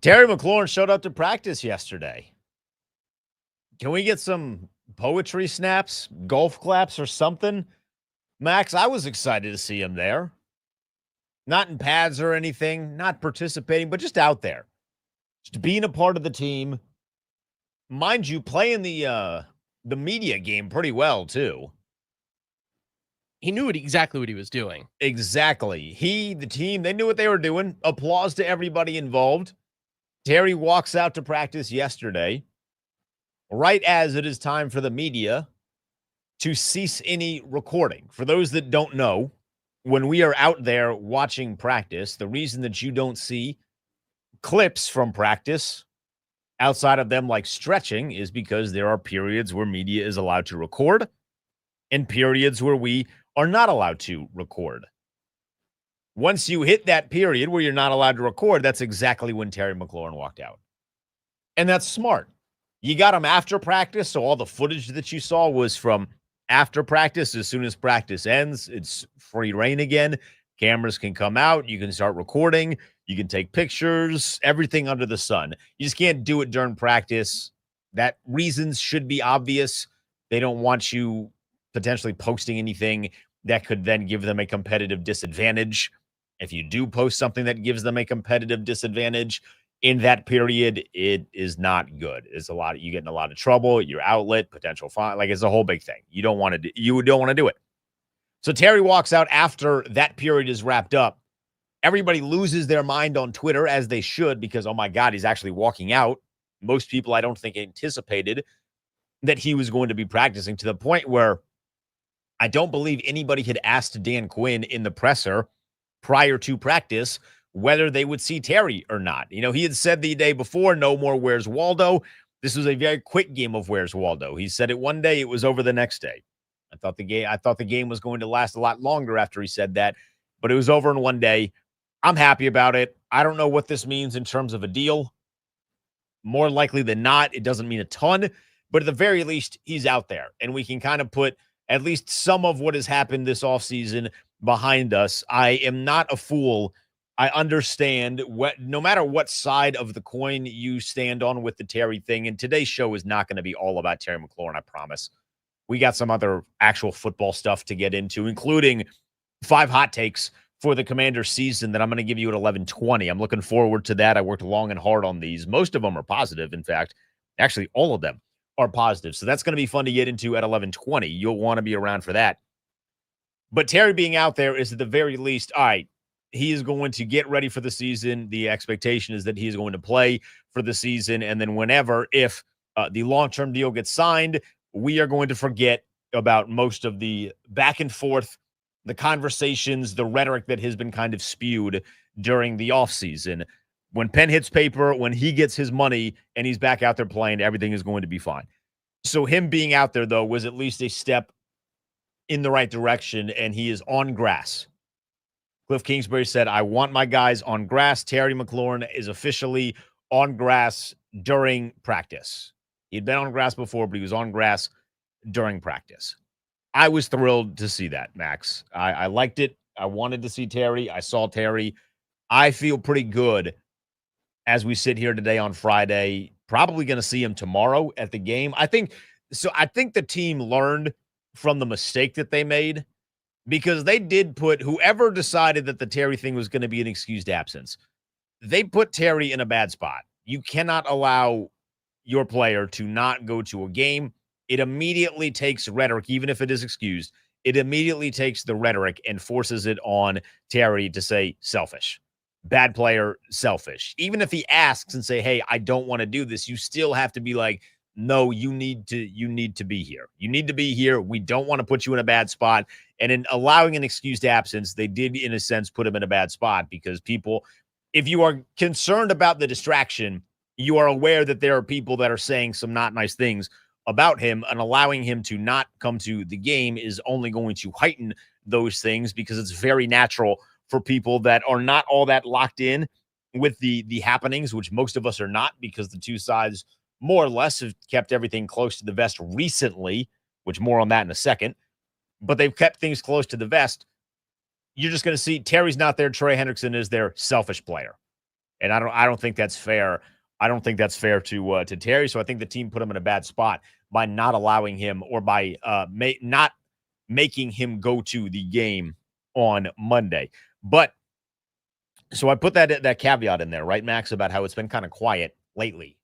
Terry McLaurin showed up to practice yesterday. Can we get some poetry snaps, golf claps, or something? Max, I was excited to see him there. Not in pads or anything, not participating, but just out there. Just being a part of the team. Mind you, playing the media game pretty well, too. He knew exactly what he was doing. Exactly. The team, they knew what they were doing. Applause to everybody involved. Terry walks out to practice yesterday, right as it is time for the media to cease any recording. For those that don't know, when we are out there watching practice, the reason that you don't see clips from practice outside of them like stretching is because there are periods where media is allowed to record and periods where we are not allowed to record. Once you hit that period where you're not allowed to record, that's exactly when Terry McLaurin walked out. And that's smart. You got him after practice, so all the footage that you saw was from after practice. As soon as practice ends, it's free reign again. Cameras can come out. You can start recording. You can take pictures, everything under the sun. You just can't do it during practice. That reasons should be obvious. They don't want you potentially posting anything that could then give them a competitive disadvantage. If you do post something that gives them a competitive disadvantage in that period, it is not good. It's a lot. You get in a lot of trouble. Your outlet, potential fine. Like, it's a whole big thing. You don't want to do it. So Terry walks out after that period is wrapped up. Everybody loses their mind on Twitter, as they should, because, oh my God, he's actually walking out. Most people, I don't think, anticipated that he was going to be practicing, to the point where I don't believe anybody had asked Dan Quinn in the presser prior to practice whether they would see Terry or not. You know, he had said the day before, no more Where's Waldo. This was a very quick game of Where's Waldo. He said it one day, it was over the next day. I thought the game was going to last a lot longer after he said that, but it was over in one day. I'm happy about it. I don't know what this means in terms of a deal. More likely than not, it doesn't mean a ton, but at the very least, he's out there, and we can kind of put at least some of what has happened this offseason behind us. I am not a fool. I understand no matter what side of the coin you stand on with the Terry thing, and today's show is not going to be all about Terry McLaurin, I promise. We got some other actual football stuff to get into, including 5 hot takes for the Commanders season that I'm going to give you at 11:20. I'm looking forward to that. I worked long and hard on these. Most of them are positive. In fact, actually, all of them are positive. So that's going to be fun to get into at 11:20. You'll want to be around for that. But Terry being out there is, at the very least, all right, he is going to get ready for the season. The expectation is that he is going to play for the season. And then if the long-term deal gets signed, we are going to forget about most of the back and forth, the conversations, the rhetoric that has been kind of spewed during the offseason. When pen hits paper, when he gets his money and he's back out there playing, everything is going to be fine. So him being out there, though, was at least a step in the right direction, and he is on grass. Cliff Kingsbury said, I want my guys on grass. Terry McLaurin is officially on grass during practice. He'd been on grass before, but he was on grass during practice. I was thrilled to see that, Max. I liked it. I wanted to see Terry. I saw Terry. I feel pretty good as we sit here today on Friday. Probably going to see him tomorrow at the game. I think the team learned from the mistake that they made, because they did put whoever decided that the Terry thing was going to be an excused absence. They put Terry in a bad spot. You cannot allow your player to not go to a game. It immediately takes rhetoric, even if it is excused. It immediately takes the rhetoric and forces it on Terry to say selfish, bad player, selfish. Even if he asks and say, hey, I don't want to do this, you still have to be like, no, you need to be here. You need to be here. We don't want to put you in a bad spot. And in allowing an excused absence, they did, in a sense, put him in a bad spot, because people, if you are concerned about the distraction, you are aware that there are people that are saying some not nice things about him, and allowing him to not come to the game is only going to heighten those things, because it's very natural for people that are not all that locked in with the happenings, which most of us are not, because the two sides more or less have kept everything close to the vest recently, which more on that in a second, but they've kept things close to the vest. You're just going to see Terry's not there. Trey Hendrickson is their selfish player. And I don't think that's fair. I don't think that's fair to Terry. So I think the team put him in a bad spot by not allowing him or by not making him go to the game on Monday. But so I put that caveat in there, right, Max, about how it's been kind of quiet lately.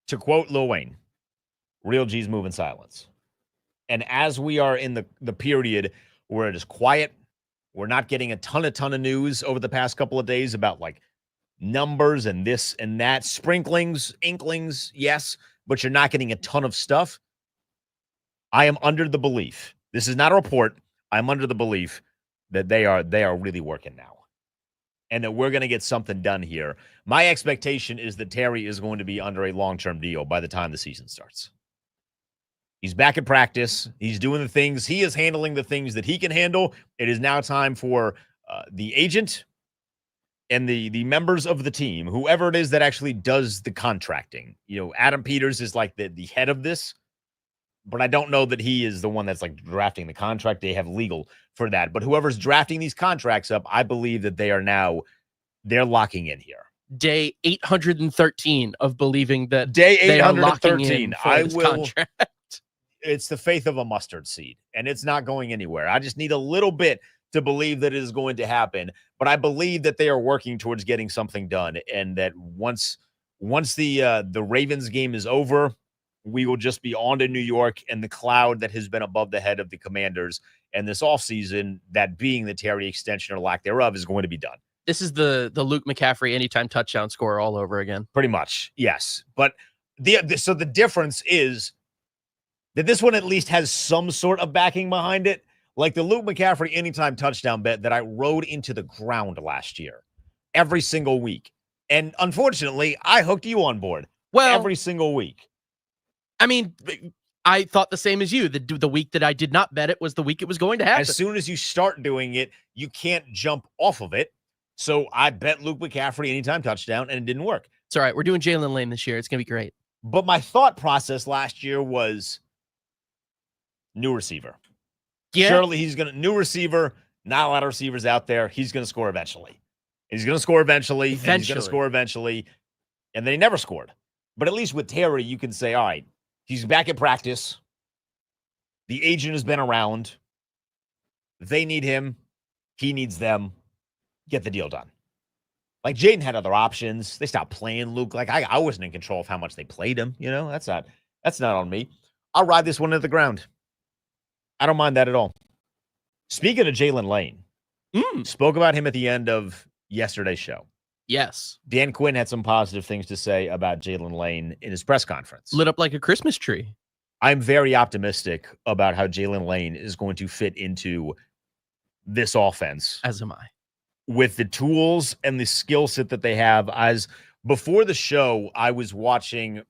To quote Lil Wayne, real G's move in silence. And as we are in the period where it is quiet, we're not getting a ton of news over the past couple of days about like numbers and this and that, sprinklings, inklings, yes, but you're not getting a ton of stuff. I am under the belief, this is not a report, I'm under the belief that they are really working now and that we're going to get something done here. My expectation is that Terry is going to be under a long-term deal by the time the season starts. He's back at practice. He's doing the things. He is handling the things that he can handle. It is now time for the agent and the members of the team, whoever it is that actually does the contracting. You know, Adam Peters is like the head of this, but I don't know that he is the one that's like drafting the contract. They have legal for that. But whoever's drafting these contracts up, I believe that they're locking in here. Day 813 of believing that day they are 813. locking in for I this will. contract. It's the faith of a mustard seed, and it's not going anywhere. I just need a little bit to believe that it is going to happen, but I believe that they are working towards getting something done, and that once the Ravens game is over, we will just be on to New York and the cloud that has been above the head of the Commanders. And this offseason, that being the Terry extension or lack thereof, is going to be done. This is the Luke McCaffrey anytime touchdown score all over again. Pretty much, yes. But so the difference is that this one at least has some sort of backing behind it. Like the Luke McCaffrey anytime touchdown bet that I rode into the ground last year every single week. And unfortunately, I hooked you on board every single week. I mean, I thought the same as you. The week that I did not bet it was the week it was going to happen. As soon as you start doing it, you can't jump off of it. So I bet Luke McCaffrey anytime touchdown, and it didn't work. It's all right. We're doing Jalen Lane this year. It's going to be great. But my thought process last year was new receiver. Yeah. Surely he's going to, new receiver, not a lot of receivers out there. He's going to score eventually. He's going to score eventually. And he's going to score eventually. And then he never scored. But at least with Terry, you can say, all right, he's back at practice. The agent has been around. They need him. He needs them. Get the deal done. Like Jaden had other options. They stopped playing Luke. Like I wasn't in control of how much they played him. You know, that's not on me. I'll ride this one into the ground. I don't mind that at all. Speaking of Jalen Lane, spoke about him at the end of yesterday's show. Yes. Dan Quinn had some positive things to say about Jalen Lane in his press conference. Lit up like a Christmas tree. I'm very optimistic about how Jalen Lane is going to fit into this offense. As am I. With the tools and the skill set that they have. As before the show, I was watching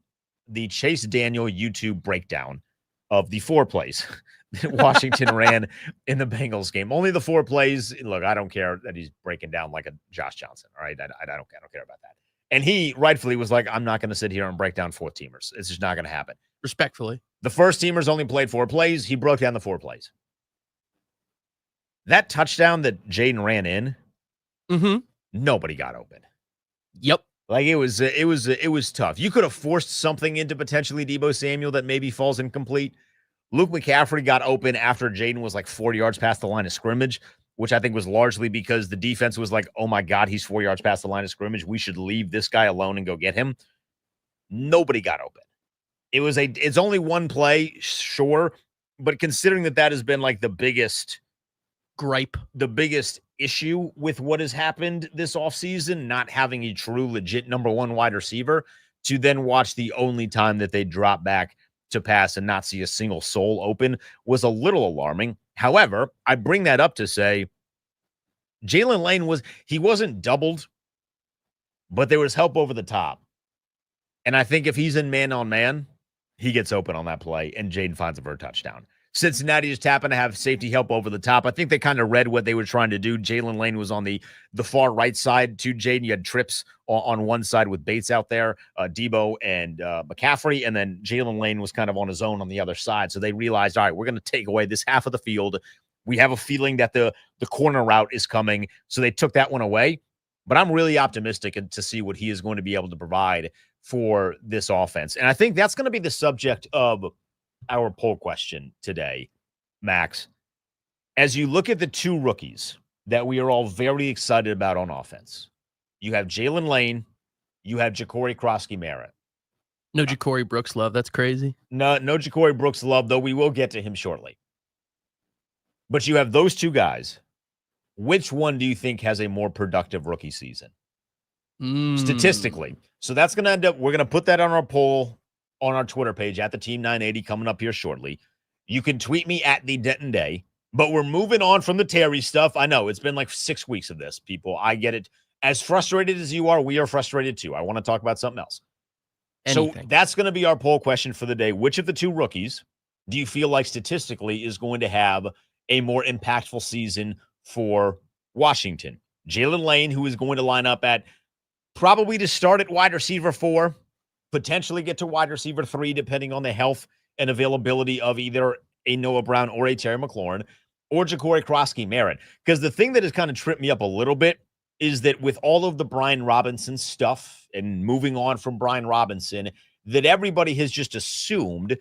the Chase Daniel YouTube breakdown of the 4 plays that Washington ran in the Bengals game. Only the 4 plays. Look, I don't care that he's breaking down like a Josh Johnson. All right, I don't care about that. And he rightfully was like, I'm not going to sit here and break down 4 teamers. It's just not going to happen. Respectfully. The first teamers only played 4 plays. He broke down the 4 plays. That touchdown that Jaden ran in, nobody got open. Yep. Like it was tough. You could have forced something into potentially Deebo Samuel that maybe falls incomplete. Luke McCaffrey got open after Jaden was like 4 yards past the line of scrimmage, which I think was largely because the defense was like, oh my God, he's 4 yards past the line of scrimmage. We should leave this guy alone and go get him. Nobody got open. It's only 1 play, sure, but considering that has been like the biggest gripe, the biggest issue with what has happened this offseason, not having a true legit number 1 wide receiver, to then watch the only time that they drop back to pass and not see a single soul open was a little alarming. However, I bring that up to say Jalen Lane wasn't doubled, but there was help over the top. And I think if he's in man-on-man, he gets open on that play, and Jaden finds him for a touchdown. Cincinnati just happened to have safety help over the top. I think they kind of read what they were trying to do. Jalen Lane was on the far right side to Jaden. You had trips on one side with Bates out there, Deebo and McCaffrey, and then Jalen Lane was kind of on his own on the other side. So they realized, all right, we're going to take away this half of the field. We have a feeling that the corner route is coming, so they took that one away. But I'm really optimistic to see what he is going to be able to provide for this offense. And I think that's going to be the subject of our poll question today, Max. As you look at the two rookies that we are all very excited about on offense, you have Jalen Lane, you have Ja'Cory Krosky-Merritt. No Ja'Cory Brooks love. That's crazy. No Ja'Cory Brooks love, though we will get to him shortly. But you have those two guys. Which one do you think has a more productive rookie season? Statistically. So that's going to end up, we're going to put that on our poll on our Twitter page at the Team 980 coming up here shortly. You can tweet me at the Denton Day, but we're moving on from the Terry stuff. I know it's been like 6 weeks of this, people. I get it. As frustrated as you are, we are frustrated too. I want to talk about something else. Anything. So that's going to be our poll question for the day. Which of the two rookies do you feel like statistically is going to have a more impactful season for Washington? Jalen Lane, who is going to line up at probably to start at wide receiver 4, potentially get to wide receiver 3, depending on the health and availability of either a Noah Brown or a Terry McLaurin, or Ja'Cory Krosky-Merritt. Because the thing that has kind of tripped me up a little bit is that with all of the Brian Robinson stuff and moving on from Brian Robinson, that everybody has just assumed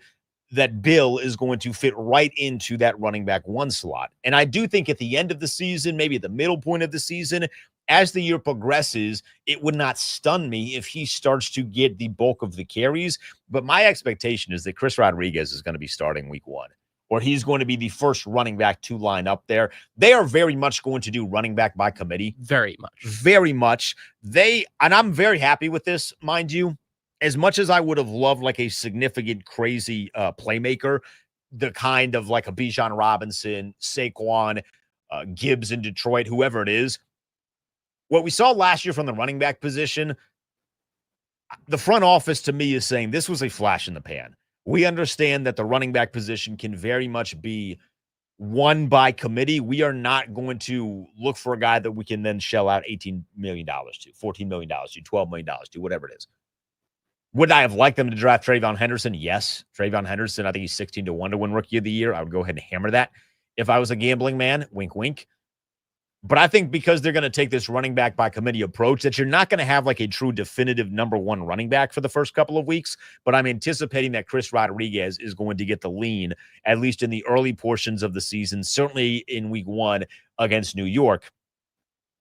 that Bill is going to fit right into that running back 1 slot. And I do think at the end of the season, maybe at the middle point of the season, as the year progresses, it would not stun me if he starts to get the bulk of the carries. But my expectation is that Chris Rodriguez is going to be starting week 1, or he's going to be the first running back to line up there. They are very much going to do running back by committee. Very much. Very much. And I'm very happy with this, mind you. As much as I would have loved like a significant, crazy playmaker, the kind of like a Bijan Robinson, Saquon, Gibbs in Detroit, whoever it is, what we saw last year from the running back position, the front office to me is saying this was a flash in the pan. We understand that the running back position can very much be won by committee. We are not going to look for a guy that we can then shell out $18 million to, $14 million to, $12 million to, whatever it is. Would I have liked them to draft Trayvon Henderson? Yes. Trayvon Henderson, I think he's 16-1 to win Rookie of the Year. I would go ahead and hammer that if I was a gambling man. Wink, wink. But I think because they're going to take this running back by committee approach, that you're not going to have like a true definitive number 1 running back for the first couple of weeks. But I'm anticipating that Chris Rodriguez is going to get the lean, at least in the early portions of the season, certainly in week 1 against New York,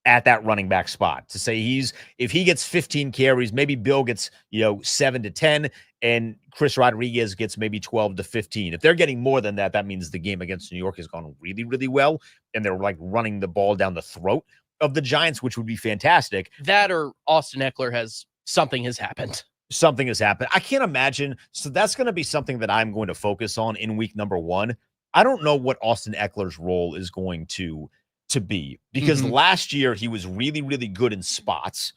at that running back spot. To say if he gets 15 carries, maybe Bill gets 7 to 10, and Chris Rodriguez gets maybe 12 to 15. If they're getting more than that, that means the game against New York has gone really, really well, and they're like running the ball down the throat of the Giants, which would be fantastic. That or Austin Eckler something has happened. Something has happened. I can't imagine. So that's going to be something that I'm going to focus on in week number 1. I don't know what Austin Eckler's role is going to be, because last year he was really, really good in spots,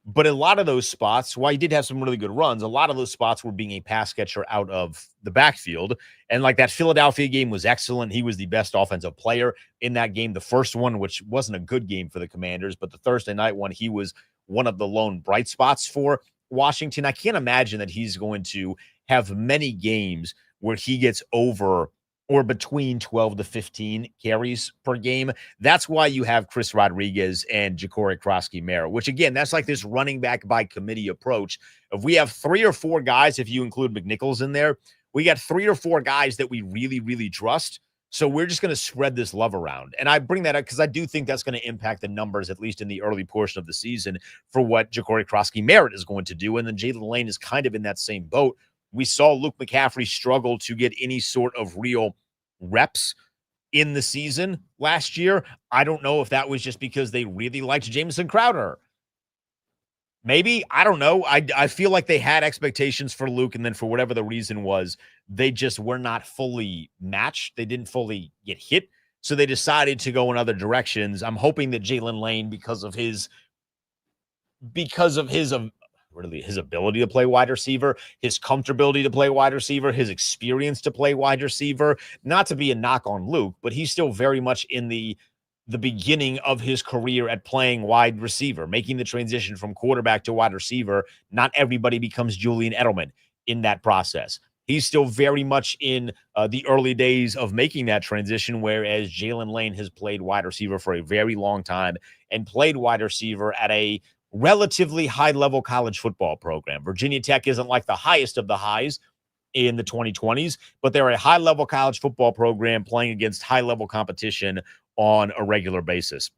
but a lot of those spots, while he did have some really good runs, a lot of those spots were being a pass catcher out of the backfield. And like that Philadelphia game was excellent. He was the best offensive player in that game. The first one, which wasn't a good game for the Commanders, but the Thursday night one, he was one of the lone bright spots for Washington. I can't imagine that he's going to have many games where he gets over or between 12 to 15 carries per game. That's why you have Chris Rodriguez and Ja'Cory Krosky-Merritt, which again, that's like this running back by committee approach. If we have 3 or 4 guys, if you include McNichols in there, we got 3 or 4 guys that we really, really trust. So we're just going to spread this love around. And I bring that up because I do think that's going to impact the numbers, at least in the early portion of the season, for what Ja'Cory Krosky-Merritt is going to do. And then Jalen Lane is kind of in that same boat. We saw Luke McCaffrey struggle to get any sort of real reps in the season last year. I don't know if that was just because they really liked Jamison Crowder. Maybe. I don't know. I feel like they had expectations for Luke, and then for whatever the reason was, they just were not fully matched. They didn't fully get hit, so they decided to go in other directions. I'm hoping that Jalen Lane, because of his really his ability to play wide receiver, his comfortability to play wide receiver, his experience to play wide receiver, not to be a knock on Luke, but he's still very much in the beginning of his career at playing wide receiver, making the transition from quarterback to wide receiver. Not everybody becomes Julian Edelman in that process. he's still very much in the early days of making that transition, whereas Jalen Lane has played wide receiver for a very long time and played wide receiver at a relatively high-level college football program. Virginia Tech isn't like the highest of the highs in the 2020s, but they're a high-level college football program playing against high-level competition on a regular basis.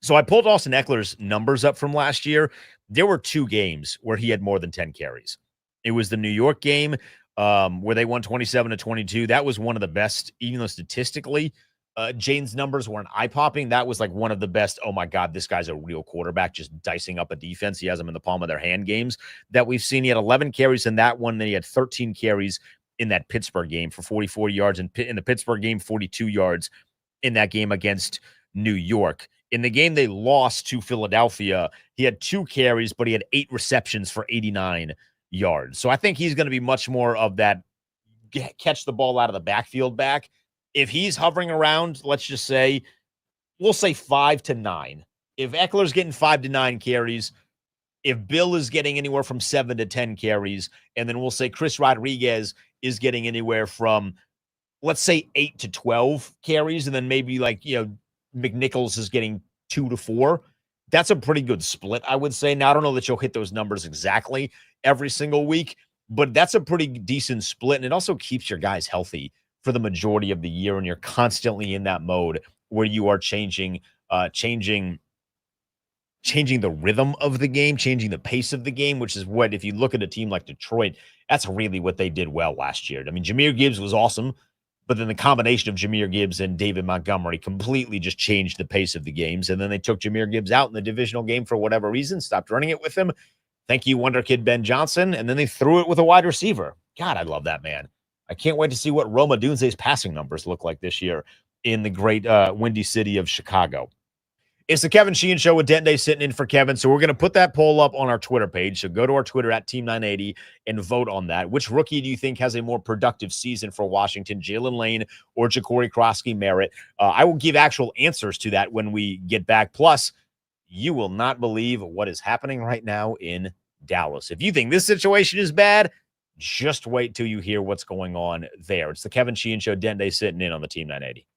So I pulled Austin Eckler's numbers up from last year. There were 2 games where he had more than 10 carries. It was the New York game where they won 27-22. That was one of the best, even though statistically, Jane's numbers weren't eye-popping. That was like one of the best, oh my God, this guy's a real quarterback, just dicing up a defense. He has them in the palm of their hand games that we've seen. He had 11 carries in that one. Then he had 13 carries in that Pittsburgh game for 44 yards. And in the Pittsburgh game, 42 yards in that game against New York. In the game they lost to Philadelphia, he had 2 carries, but he had 8 receptions for 89 yards. So I think he's going to be much more of that catch the ball out of the backfield back. If he's hovering around, let's just say, we'll say 5 to 9. If Eckler's getting 5 to 9 carries, if Bill is getting anywhere from 7 to 10 carries, and then we'll say Chris Rodriguez is getting anywhere from, let's say, 8 to 12 carries, and then maybe McNichols is getting 2 to 4. That's a pretty good split, I would say. Now, I don't know that you'll hit those numbers exactly every single week, but that's a pretty decent split. And it also keeps your guys healthy for the majority of the year. And you're constantly in that mode where you are changing the rhythm of the game, changing the pace of the game, which is what, if you look at a team like Detroit, that's really what they did well last year. I mean, Jahmyr Gibbs was awesome, but then the combination of Jahmyr Gibbs and David Montgomery completely just changed the pace of the games. And then they took Jahmyr Gibbs out in the divisional game for whatever reason, stopped running it with him. Thank you, Wonder Kid Ben Johnson. And then they threw it with a wide receiver. God, I love that man. I can't wait to see what Roma Dunze's passing numbers look like this year in the great windy city of Chicago. It's the Kevin Sheehan Show with Dente sitting in for Kevin. So we're going to put that poll up on our Twitter page. So go to our Twitter at Team980 and vote on that. Which rookie do you think has a more productive season for Washington, Jalen Lane or Ja'Cory Krosky-Merritt? I will give actual answers to that when we get back. Plus, you will not believe what is happening right now in Dallas. If you think this situation is bad, just wait till you hear what's going on there. It's the Kevin Sheehan Show, Dente sitting in on the Team 980.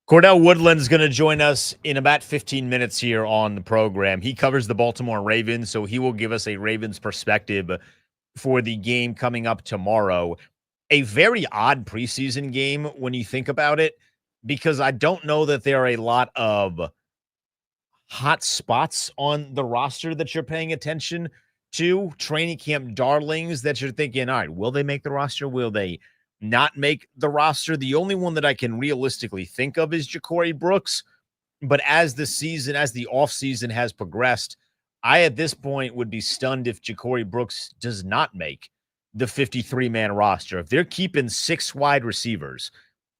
Cordell Woodland's going to join us in about 15 minutes here on the program. He covers the Baltimore Ravens, so he will give us a Ravens perspective for the game coming up tomorrow. A very odd preseason game when you think about it, because I don't know that there are a lot of hot spots on the roster that you're paying attention to, training camp darlings that you're thinking, all right, will they make the roster? Will they not make the roster? The only one that I can realistically think of is Ja'Cory Brooks. But as the offseason has progressed, I at this point would be stunned if Ja'Cory Brooks does not make the 53-man roster. If they're keeping 6 wide receivers,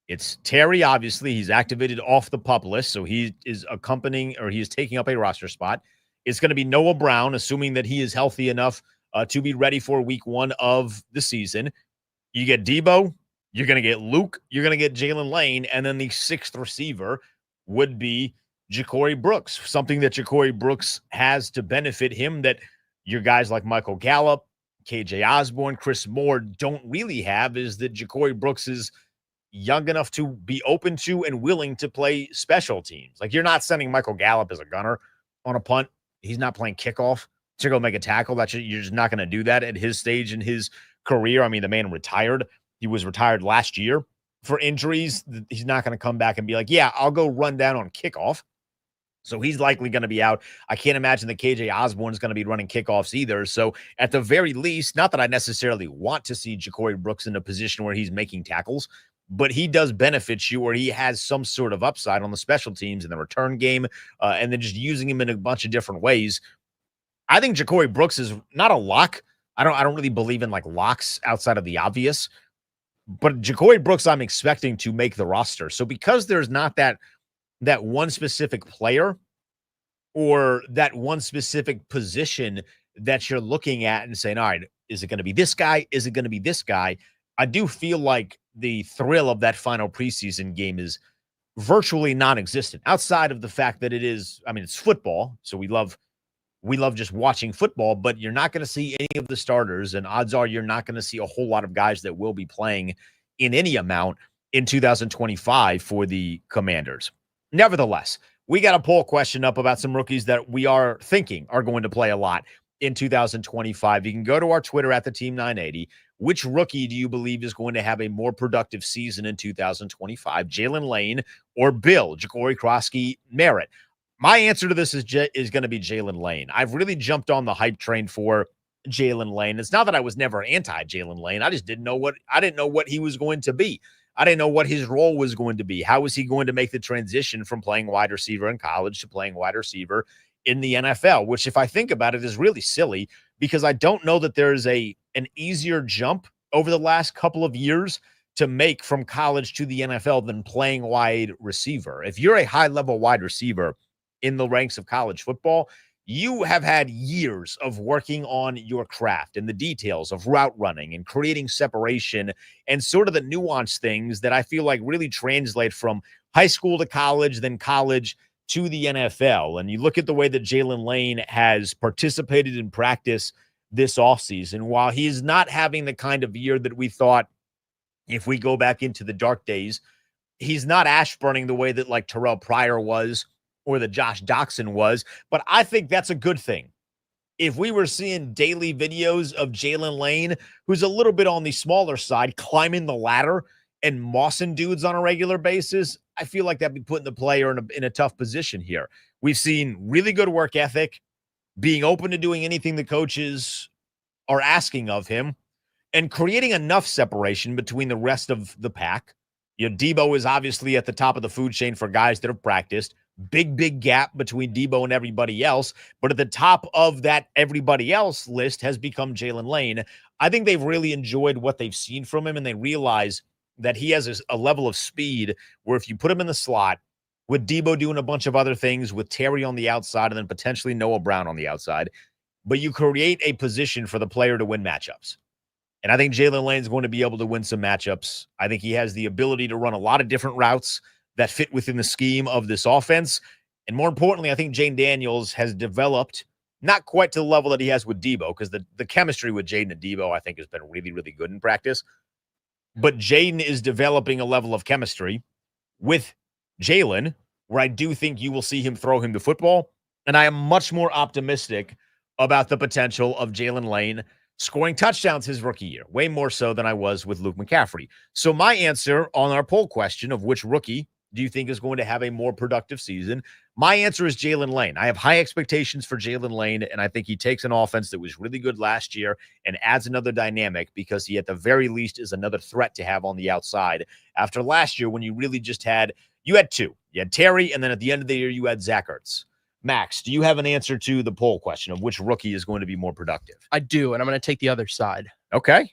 it's Terry, obviously. He's activated off the PUP list, so he is taking up a roster spot. It's going to be Noah Brown, assuming that he is healthy enough to be ready for week 1 of the season. You get Debo, you're going to get Luke, you're going to get Jalen Lane, and then the 6th receiver would be Ja'Cory Brooks, something that Ja'Cory Brooks has to benefit him that your guys like Michael Gallup, KJ Osborne, Chris Moore don't really have, is that Ja'Cory Brooks is young enough to be open to and willing to play special teams. Like, you're not sending Michael Gallup as a gunner on a punt. He's not playing kickoff to go make a tackle. You're just not going to do that at his stage in his career. I mean, the man retired. He was retired last year for injuries. He's not going to come back and be like, yeah, I'll go run down on kickoff. So he's likely going to be out. I can't imagine that KJ Osborne is going to be running kickoffs either. So at the very least, not that I necessarily want to see Ja'Cory Brooks in a position where he's making tackles, but he does benefit you, or he has some sort of upside on the special teams in the return game, and then just using him in a bunch of different ways. I think Ja'Cory Brooks is not a lock. I don't really believe in like locks outside of the obvious, but Ja'Cory Brooks I'm expecting to make the roster. So because there's not that one specific player or that one specific position that you're looking at and saying, all right, is it going to be this guy? Is it going to be this guy? I do feel like the thrill of that final preseason game is virtually non-existent outside of the fact that it's football. So we love just watching football, but you're not going to see any of the starters, and odds are you're not going to see a whole lot of guys that will be playing in any amount in 2025 for the Commanders. Nevertheless, we got a poll question up about some rookies that we are thinking are going to play a lot in 2025. You can go to our Twitter at the Team 980. Which rookie do you believe is going to have a more productive season in 2025? Jalen Lane or Bill, Ja'Cory Krosky, Merritt? My answer to this is going to be Jalen Lane. I've really jumped on the hype train for Jalen Lane. It's not that I was never anti-Jalen Lane. I just didn't know what he was going to be. I didn't know what his role was going to be. How was he going to make the transition from playing wide receiver in college to playing wide receiver in the NFL, which, if I think about it, is really silly because I don't know that there's an easier jump over the last couple of years to make from college to the NFL than playing wide receiver. If you're a high-level wide receiver in the ranks of college football, you have had years of working on your craft and the details of route running and creating separation and sort of the nuanced things that I feel like really translate from high school to college, then college to the NFL. And you look at the way that Jalen Lane has participated in practice this offseason, while he's not having the kind of year that we thought, if we go back into the dark days, he's not ash burning the way that like Terrell Pryor was or that Josh Doxson was, but I think that's a good thing. If we were seeing daily videos of Jalen Lane, who's a little bit on the smaller side, climbing the ladder and mossing dudes on a regular basis, I feel like that'd be putting the player in a tough position here. We've seen really good work ethic, being open to doing anything the coaches are asking of him, and creating enough separation between the rest of the pack. Debo is obviously at the top of the food chain for guys that have practiced. Big gap between Debo and everybody else. But at the top of that everybody else list has become Jalen Lane. I think they've really enjoyed what they've seen from him, and they realize that he has a level of speed where if you put him in the slot, with Debo doing a bunch of other things, with Terry on the outside, and then potentially Noah Brown on the outside, but you create a position for the player to win matchups. And I think Jalen Lane's going to be able to win some matchups. I think he has the ability to run a lot of different routes that fit within the scheme of this offense. And more importantly, I think Jane Daniels has developed, not quite to the level that he has with Debo, because the chemistry with Jaden and Debo, I think, has been really, really good in practice. But Jaden is developing a level of chemistry with Jalen, where I do think you will see him throw him the football. And I am much more optimistic about the potential of Jalen Lane scoring touchdowns his rookie year, way more so than I was with Luke McCaffrey. So my answer on our poll question of which rookie do you think is going to have a more productive season, my answer is Jalen Lane. I have high expectations for Jalen Lane, and I think he takes an offense that was really good last year and adds another dynamic because he, at the very least, is another threat to have on the outside. After last year, when you really just had two. You had Terry, and then at the end of the year, you had Zach Ertz. Max, do you have an answer to the poll question of which rookie is going to be more productive? I do, and I'm going to take the other side. Okay.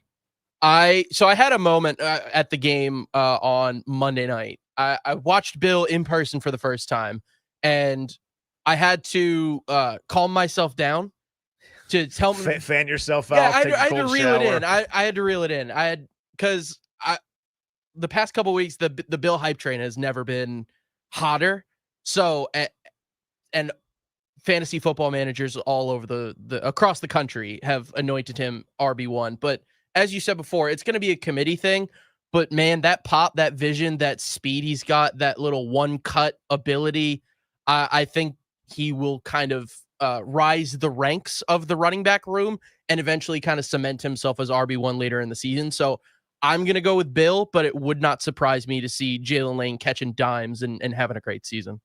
So I had a moment at the game on Monday night. I watched Bill in person for the first time, and I had to calm myself down to tell me fan yourself out. Yeah, I had to reel it in. I had to reel it in. Because the past couple of weeks the Bill hype train has never been hotter. So and fantasy football managers all over the across the country have anointed him RB1. But as you said before, it's going to be a committee thing. But man, that pop, that vision, that speed he's got, that little one cut ability, I think he will kind of rise the ranks of the running back room and eventually kind of cement himself as RB1 later in the season. So I'm going to go with Bill, but it would not surprise me to see Jalen Lane catching dimes and having a great season.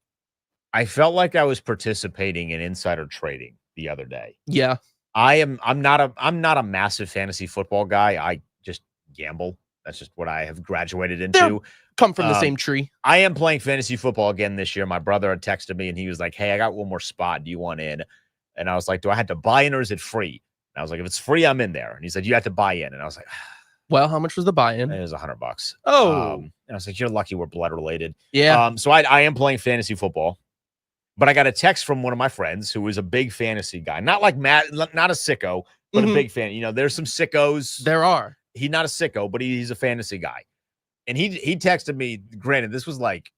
I felt like I was participating in insider trading the other day. Yeah. I'm not a massive fantasy football guy. I just gamble. That's just what I have graduated into. They're come from the same tree. I am playing fantasy football again this year. My brother had texted me and he was like, "Hey, I got one more spot. Do you want in?" And I was like, "Do I have to buy in or is it free?" And I was like, "If it's free, I'm in there." And he said, "You have to buy in." And I was like, well, how much was the buy-in? It was $100. Oh. And I was like, "You're lucky we're blood related." Yeah. So I am playing fantasy football, but I got a text from one of my friends who is a big fantasy guy. Not like Matt, not a sicko, but a big fan. You know, there's some sickos. There are. He's not a sicko, but he's a fantasy guy. And he texted me, granted, this was like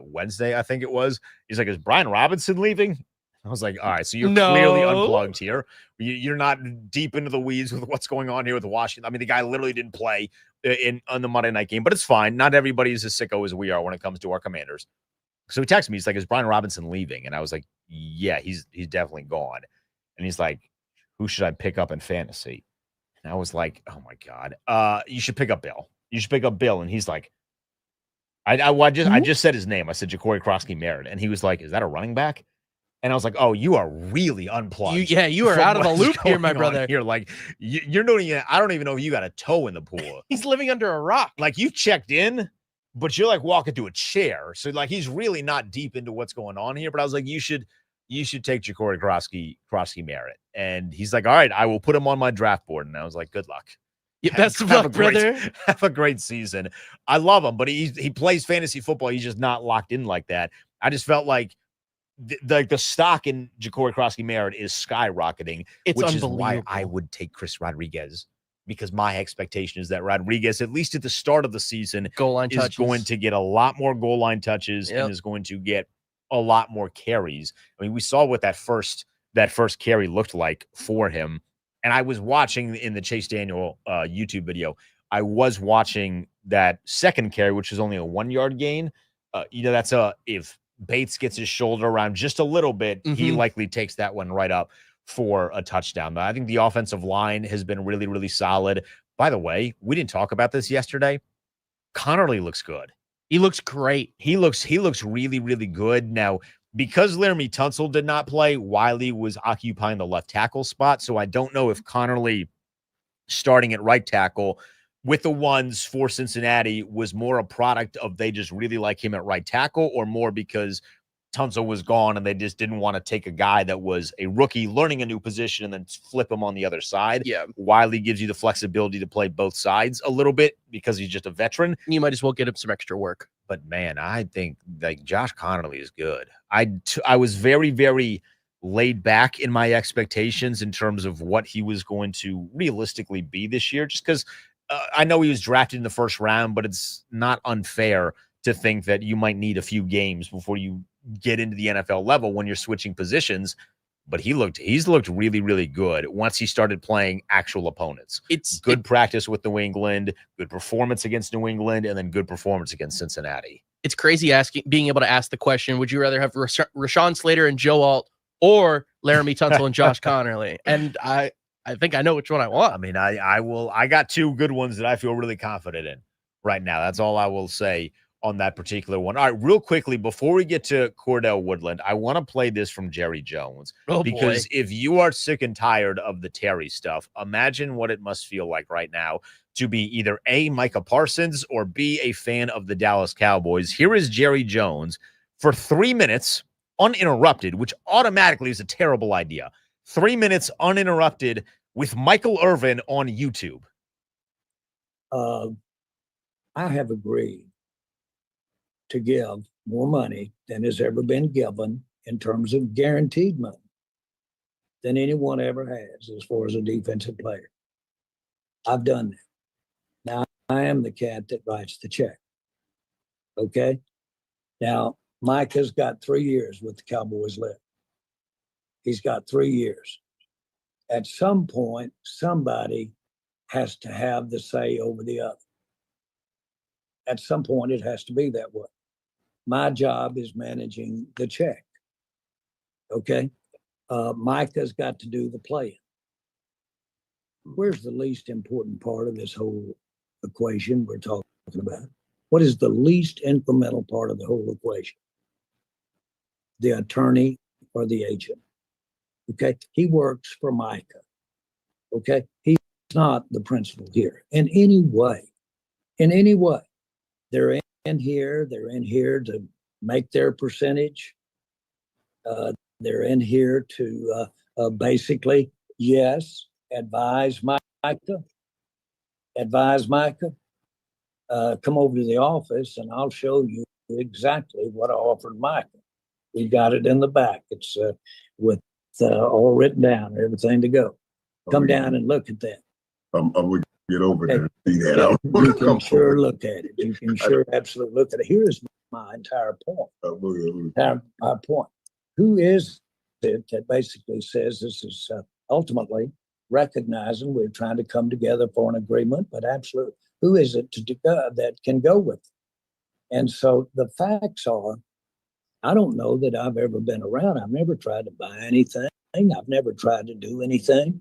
Wednesday, I think it was. He's like, "Is Brian Robinson leaving?" I was like, "All right, so you're clearly unplugged here. You're not deep into the weeds with what's going on here with Washington." I mean, the guy literally didn't play on the Monday night game, but it's fine. Not everybody is as sicko as we are when it comes to our Commanders. So he texted me. He's like, "Is Brian Robinson leaving?" And I was like, "Yeah, he's definitely gone." And he's like, "Who should I pick up in fantasy?" And I was like, "Oh my God, you should pick up Bill. You should pick up Bill." And he's like, I just said his name. I said Ja'Cory Crosky-Merritt, and he was like, "Is that a running back?" And I was like, "Oh, you are really unplugged. You are out of the loop here, my brother. Here, like you're not even. I don't even know if you got a toe in the pool. He's living under a rock. Like you checked in, but you're like walking to a chair. So like he's really not deep into what's going on here." But I was like, you should take Ja'Cory Crosky-Merritt. And he's like, "All right, I will put him on my draft board." And I was like, "Good luck." Yeah, best of luck, brother. Have a great season. I love him, but he plays fantasy football. He's just not locked in like that. I just felt like the stock in Ja'Cory Crosky-Merritt is skyrocketing, which is why I would take Chris Rodriguez, because my expectation is that Rodriguez, at least at the start of the season, goal line is touches. Going to get a lot more goal line touches and is going to get a lot more carries. I mean, we saw what that first carry looked like for him. And I was watching in the Chase Daniel YouTube video, I was watching that second carry, which is only a 1 yard gain. That's if Bates gets his shoulder around just a little bit, he likely takes that one right up for a touchdown. But I think the offensive line has been really, really solid. By the way, we didn't talk about this yesterday. Connerly looks good. He looks great. He looks really, really good. Now, because Laramie Tunsil did not play, Wiley was occupying the left tackle spot. So I don't know if Connerly starting at right tackle with the ones for Cincinnati was more a product of they just really like him at right tackle, or more because Tunsil was gone and they just didn't want to take a guy that was a rookie learning a new position and then flip him on the other side. Yeah. Wiley gives you the flexibility to play both sides a little bit because he's just a veteran. You might as well get him some extra work. But man, I think like Josh Connerly is good. I was very, very laid back in my expectations in terms of what he was going to realistically be this year, just because I know he was drafted in the first round, but it's not unfair to think that you might need a few games before you get into the NFL level when you're switching positions. But he's looked really, really good once he started playing actual opponents. It's good practice with New England, good performance against New England, and then good performance against Cincinnati. it's crazy being able to ask the question, would you rather have Rashawn Slater and Joe Alt or Laramie Tunsil and Josh Connerly? And I think I know which one I want. I mean, I got two good ones that I feel really confident in right now. That's all I will say on that particular one. All right, real quickly, before we get to Cordell Woodland, I want to play this from Jerry Jones. Because if you are sick and tired of the Terry stuff, imagine what it must feel like right now to be either A, Micah Parsons, or B, a fan of the Dallas Cowboys. Here is Jerry Jones for 3 minutes uninterrupted, which automatically is a terrible idea. 3 minutes uninterrupted with Michael Irvin on YouTube. I have agreed to give more money than has ever been given in terms of guaranteed money than anyone ever has as far as a defensive player. I've done that. Now, I am the cat that writes the check. Okay? Now, Micah's got 3 years with the Cowboys left. He's got 3 years. At some point, somebody has to have the say over the other. At some point, it has to be that way. My job is managing the check. Okay? Micah's got to do the playing. Where's the least important part of this whole equation we're talking about? What is the least incremental part of the whole equation? The attorney or the agent. Okay? He works for Micah. Okay? He's not the principal here in any way. In any way. They're in here to make their percentage. They're in here to basically, yes, advise Micah. Come over to the office and I'll show you exactly what I offered Micah. We got it in the back. It's with all written down, everything to go. Come down and look at that. I'm going to get over there and see that. You can sure look at it. You can sure absolutely look at it. Here's my entire point. My point. Who is it that basically says this is ultimately recognizing we're trying to come together for an agreement, but absolutely, who is it that can go with it? And so the facts are, I don't know that I've ever been around. I've never tried to buy anything. I've never tried to do anything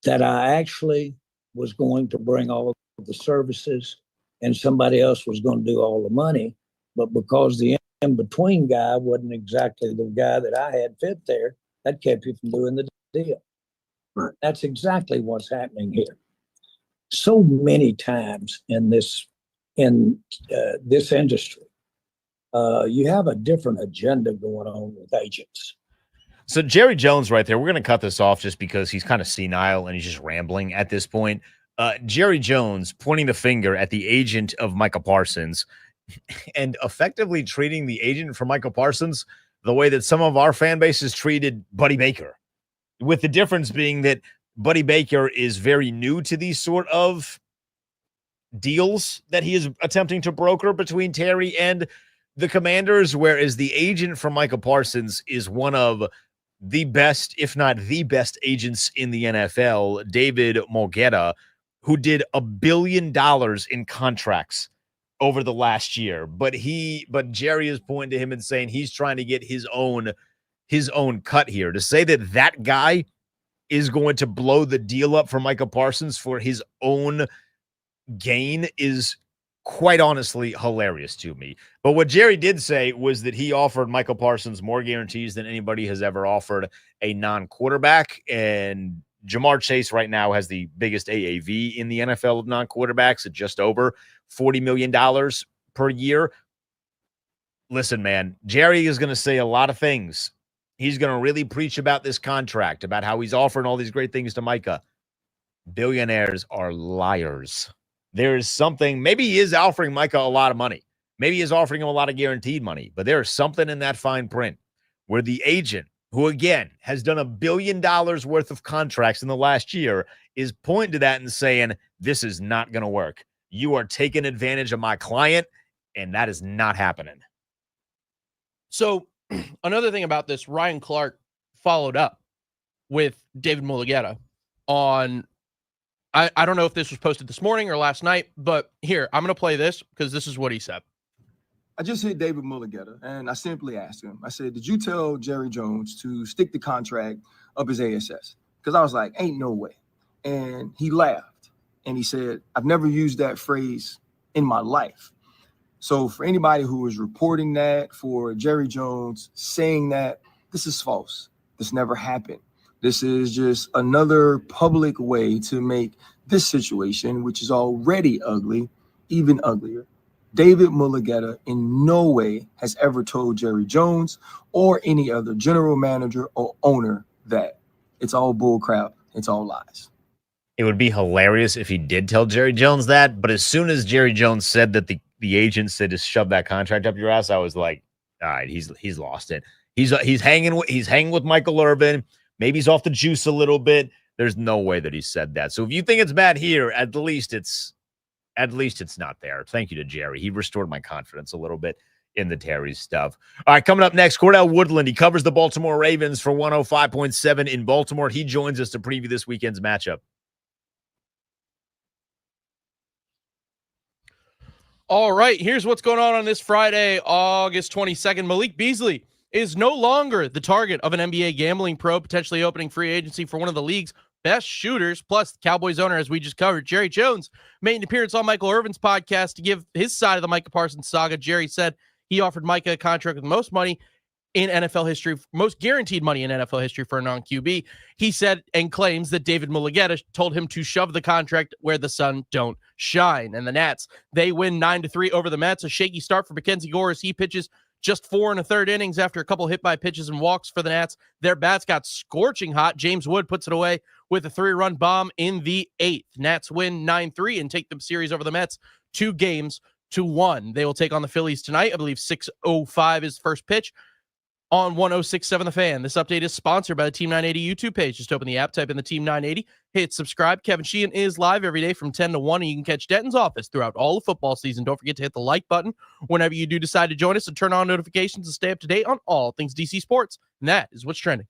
that I actually was going to bring all of the services and somebody else was going to do all the money. But because the in-between guy wasn't exactly the guy that I had fit there, that kept you from doing the deal. Right. That's exactly what's happening here. So many times in this industry, you have a different agenda going on with agents. So Jerry Jones right there, we're going to cut this off just because he's kind of senile and he's just rambling at this point. Jerry Jones pointing the finger at the agent of Micah Parsons and effectively treating the agent for Micah Parsons the way that some of our fan bases treated Buddy Baker, with the difference being that Buddy Baker is very new to these sort of deals that he is attempting to broker between Terry and the Commanders, whereas the agent for Micah Parsons is one of the best, if not the best agents in the NFL, David Mulgeta, who did $1 billion in contracts over the last year. But Jerry is pointing to him and saying he's trying to get his own cut here. To say that that guy is going to blow the deal up for Micah Parsons for his own gain is quite honestly hilarious to me. But what Jerry did say was that he offered Micah Parsons more guarantees than anybody has ever offered a non-quarterback. And Jamar Chase right now has the biggest AAV in the NFL of non-quarterbacks at just over $40 million per year. Listen, man, Jerry is going to say a lot of things. He's going to really preach about this contract, about how he's offering all these great things to Micah. Billionaires are liars. There is something, maybe he is offering Micah a lot of money. Maybe he is offering him a lot of guaranteed money, but there is something in that fine print where the agent, who again has done $1 billion worth of contracts in the last year, is pointing to that and saying, this is not going to work. You are taking advantage of my client, and that is not happening. So another thing about this, Ryan Clark followed up with David Mulgeta on, I don't know if this was posted this morning or last night, but here, I'm going to play this because this is what he said. I just hit David Mulligetta, and I simply asked him, I said, did you tell Jerry Jones to stick the contract of his ASS? Because I was like, ain't no way. And he laughed, and he said, I've never used that phrase in my life. So for anybody who is reporting that, for Jerry Jones saying that, this is false. This never happened. This is just another public way to make this situation, which is already ugly, even uglier. David Mulligetta in no way has ever told Jerry Jones or any other general manager or owner that. It's all bull crap. It's all lies. It would be hilarious if he did tell Jerry Jones that, but as soon as Jerry Jones said that the agent said to shove that contract up your ass, I was like, all right, he's lost it. He's hanging with Michael Irvin. Maybe he's off the juice a little bit. There's no way that he said that. So if you think it's bad here, at least it's not there. Thank you to Jerry. He restored my confidence a little bit in the Terry stuff. All right, coming up next, Cordell Woodland. He covers the Baltimore Ravens for 105.7 in Baltimore. He joins us to preview this weekend's matchup. All right, here's what's going on this Friday, August 22nd. Malik Beasley is no longer the target of an NBA gambling probe, potentially opening free agency for one of the league's best shooters. Plus, the Cowboys owner, as we just covered, Jerry Jones, made an appearance on Michael Irvin's podcast to give his side of the Micah Parsons saga. Jerry said he offered Micah a contract with most money in NFL history, most guaranteed money in NFL history for a non-QB. He said and claims that David Mulligetta told him to shove the contract where the sun don't shine. And the Nats, they win 9-3 over the Mets. A shaky start for Mackenzie Gore as he pitches just 4 1/3 innings after a couple hit by pitches and walks for the Nats. Their bats got scorching hot. James Wood puts it away with a 3-run bomb in the 8th. Nats win 9-3 and take the series over the Mets 2-1. They will take on the Phillies tonight. I believe 6:05 is first pitch on 106.7 The Fan. This update is sponsored by the Team 980 YouTube page. Just open the app, type in the Team 980, hit subscribe. Kevin Sheehan is live every day from 10 to 1, and you can catch Denton's office throughout all of football season. Don't forget to hit the like button whenever you do decide to join us and turn on notifications to stay up to date on all things DC sports. And that is what's trending.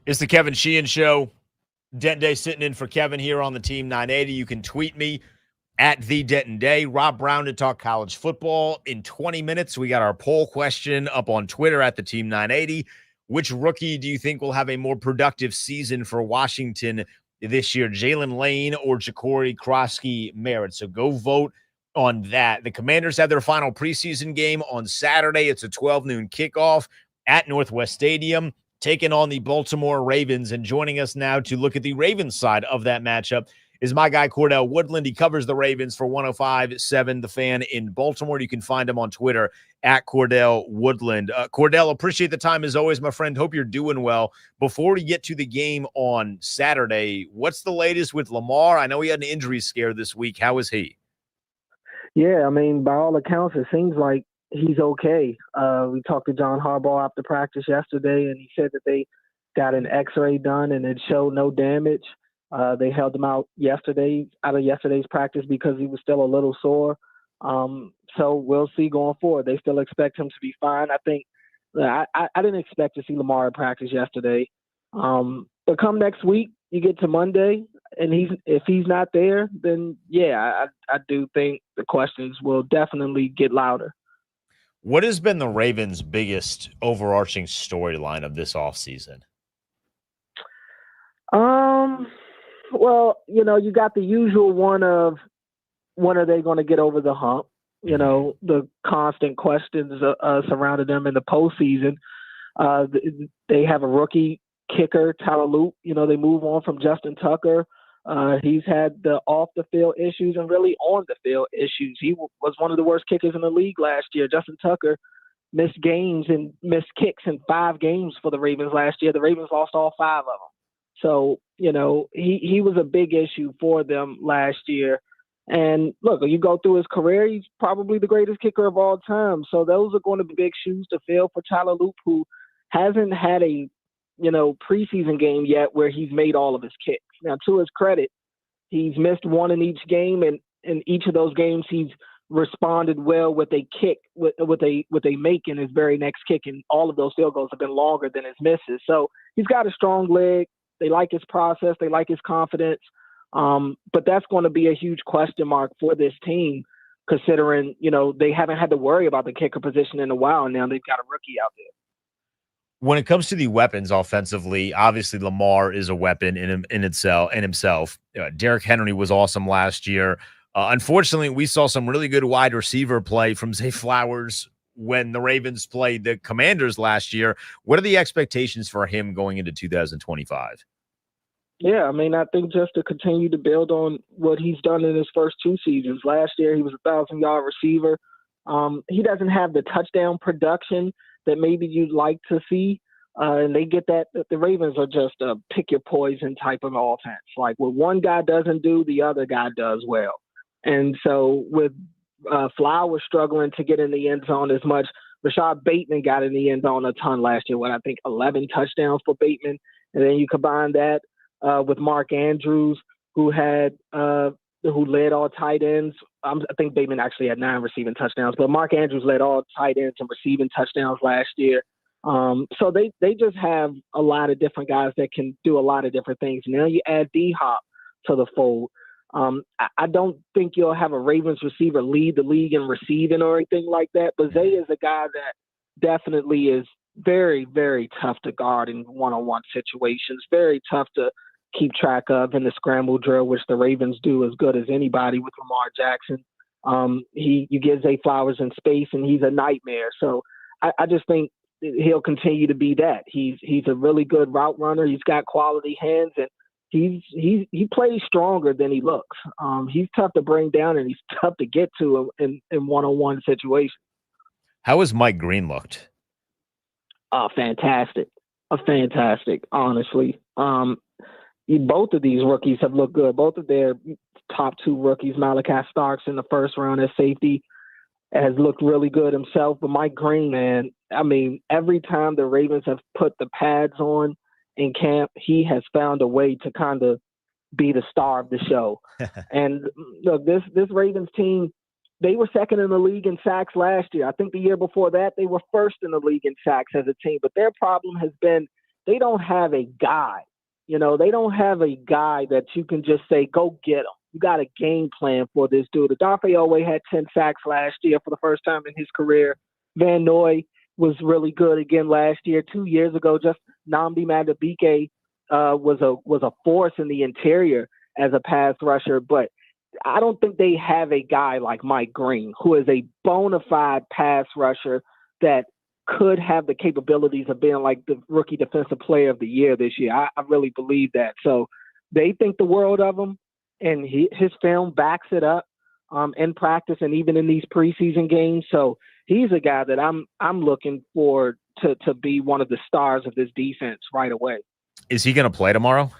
It's the Kevin Sheehan Show. Denton Day sitting in for Kevin here on the Team 980. You can tweet me at the Denton Day. Rob Brown to talk college football in 20 minutes. We got our poll question up on Twitter at the Team 980. Which rookie do you think will have a more productive season for Washington this year, Jalen Lane or Ja'Cory Krosky-Merritt? So go vote on that. The Commanders have their final preseason game on Saturday. It's a 12 noon kickoff at Northwest Stadium, taking on the Baltimore Ravens. And joining us now to look at the Ravens side of that matchup is my guy, Cordell Woodland. He covers the Ravens for 105.7 The Fan in Baltimore. You can find him on Twitter at Cordell Woodland. Cordell, appreciate the time as always, my friend. Hope you're doing well. Before we get to the game on Saturday, what's the latest with Lamar? I know he had an injury scare this week. How is he? Yeah, I mean, by all accounts, it seems like he's okay. We talked to John Harbaugh after practice yesterday, and he said that they got an X-ray done and it showed no damage. They held him out of yesterday's practice because he was still a little sore. So we'll see going forward. They still expect him to be fine. I think I didn't expect to see Lamar at practice yesterday. But come next week, you get to Monday, and if he's not there, then yeah, I do think the questions will definitely get louder. What has been the Ravens' biggest overarching storyline of this offseason? Well, you got the usual one of when are they going to get over the hump? The constant questions surrounding them in the postseason. They have a rookie kicker, Tyler Loop. They move on from Justin Tucker. He's had the off-the-field issues and really on-the-field issues. He was one of the worst kickers in the league last year. Justin Tucker missed games and missed kicks in 5 games for the Ravens last year. The Ravens lost all 5 of them. So, he was a big issue for them last year. And look, you go through his career, he's probably the greatest kicker of all time. So those are going to be big shoes to fill for Tyler Loop, who hasn't had a, preseason game yet where he's made all of his kicks. Now, to his credit, he's missed one in each game, and in each of those games, he's responded well with a kick, with a make in his very next kick, and all of those field goals have been longer than his misses. So he's got a strong leg. They like his process. They like his confidence. But that's going to be a huge question mark for this team, considering, they haven't had to worry about the kicker position in a while, and now they've got a rookie out there. When it comes to the weapons offensively, obviously Lamar is a weapon in himself. Derrick Henry was awesome last year. Unfortunately, we saw some really good wide receiver play from Zay Flowers when the Ravens played the Commanders last year. What are the expectations for him going into 2025? Yeah, I mean, I think just to continue to build on what he's done in his first 2 seasons. Last year, he was a 1,000-yard receiver. He doesn't have the touchdown production that maybe you'd like to see. And they get that. The Ravens are just a pick your poison type of offense. Like what one guy doesn't do, the other guy does well. And so with Flowers struggling to get in the end zone as much, Rashad Bateman got in the end zone a ton last year. I think 11 touchdowns for Bateman. And then you combine that with Mark Andrews, who led all tight ends. I think Bateman actually had 9 receiving touchdowns, but Mark Andrews led all tight ends and receiving touchdowns last year. So they just have a lot of different guys that can do a lot of different things. Now you add D-Hop to the fold. I don't think you'll have a Ravens receiver lead the league in receiving or anything like that, but Zay is a guy that definitely is very, very tough to guard in one-on-one situations, very tough to keep track of in the scramble drill, which the Ravens do as good as anybody with Lamar Jackson. You give Zay Flowers in space, and he's a nightmare. So I just think he'll continue to be that. He's a really good route runner. He's got quality hands, and he plays stronger than he looks. He's tough to bring down, and he's tough to get to in one-on-one situations. How has Mike Green looked? Fantastic. Honestly. Both of these rookies have looked good. Both of their top 2 rookies, Malachi Starks in the first round as safety, has looked really good himself. But Mike Green, man, I mean, every time the Ravens have put the pads on in camp, he has found a way to kind of be the star of the show. And look, this Ravens team, they were second in the league in sacks last year. I think the year before that, they were first in the league in sacks as a team. But their problem has been they don't have a guy. You know, they don't have a guy that you can just say, go get him. You got a game plan for this dude. Adafe Owe had 10 sacks last year for the first time in his career. Van Noy was really good again last year. 2 years ago, just Nnamdi Madubuike was a force in the interior as a pass rusher. But I don't think they have a guy like Mike Green, who is a bona fide pass rusher that could have the capabilities of being like the rookie defensive player of the year this year. I really believe that. So they think the world of him, and his film backs it up in practice and even in these preseason games. So he's a guy that I'm looking for to be one of the stars of this defense right away. Is he going to play tomorrow?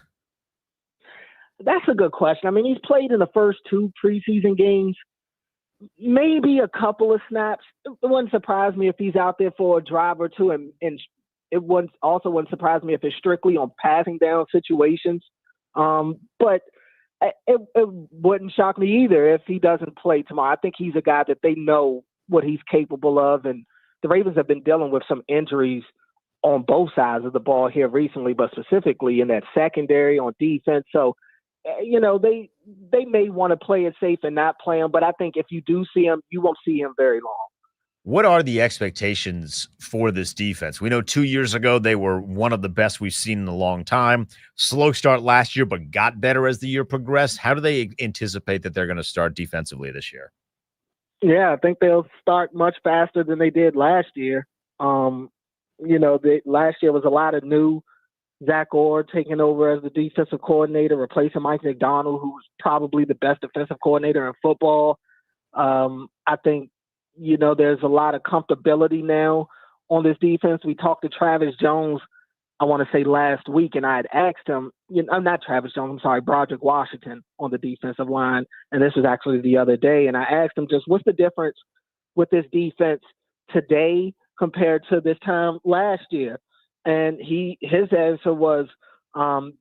That's a good question. I mean, he's played in the first 2 preseason games, maybe a couple of snaps. It wouldn't surprise me if he's out there for a drive or two, and it wouldn't surprise me if it's strictly on passing down situations. But it wouldn't shock me either if he doesn't play tomorrow. I think he's a guy that they know what he's capable of, and the Ravens have been dealing with some injuries on both sides of the ball here recently, but specifically in that secondary on defense. So, you know, they may want to play it safe and not play him, but I think if you do see him, you won't see him very long. What are the expectations for this defense? We know 2 years ago they were one of the best we've seen in a long time. Slow start last year, but got better as the year progressed. How do they anticipate that they're going to start defensively this year? Yeah, I think they'll start much faster than they did last year. You know, last year was a lot of new. Zach Orr taking over as the defensive coordinator, replacing Mike McDonald, who was probably the best defensive coordinator in football. I think, you know, there's a lot of comfortability now on this defense. We talked to Travis Jones, I want to say last week, and I had asked him, not Travis Jones, I'm sorry, Broderick Washington on the defensive line. And this was actually the other day. And I asked him just what's the difference with this defense today compared to this time last year? And his answer was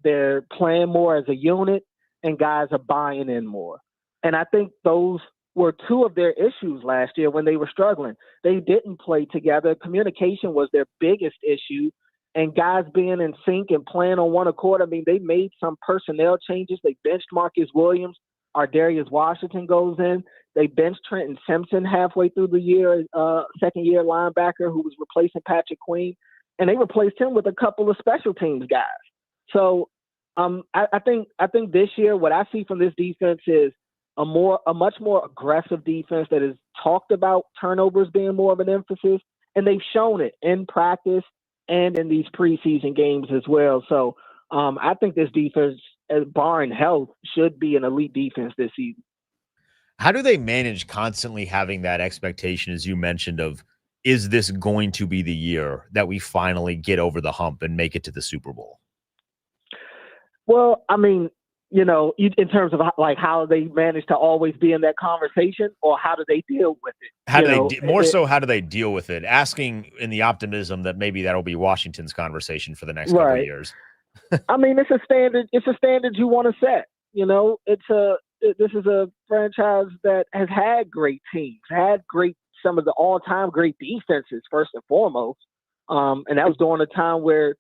they're playing more as a unit and guys are buying in more. And I think those were 2 of their issues last year when they were struggling. They didn't play together. Communication was their biggest issue. And guys being in sync and playing on one accord. I mean, they made some personnel changes. They benched Marcus Williams. Ardarius Washington goes in. They benched Trenton Simpson halfway through the year, second-year linebacker who was replacing Patrick Queen. And they replaced him with a couple of special teams guys. So I think this year what I see from this defense is a much more aggressive defense that has talked about turnovers being more of an emphasis, and they've shown it in practice and in these preseason games as well. So I think this defense, barring health, should be an elite defense this season. How do they manage constantly having that expectation, as you mentioned, of is this going to be the year that we finally get over the hump and make it to the Super Bowl? Well, I mean, you know, in terms of like how they manage to always be in that conversation, or how do they deal with it? How do they deal with it? Asking in the optimism that maybe that'll be Washington's conversation for the next couple of years. I mean, it's a standard. It's a standard you want to set. You know, this is a franchise that has had great teams, some of the all-time great defenses first and foremost, and that was during a time where,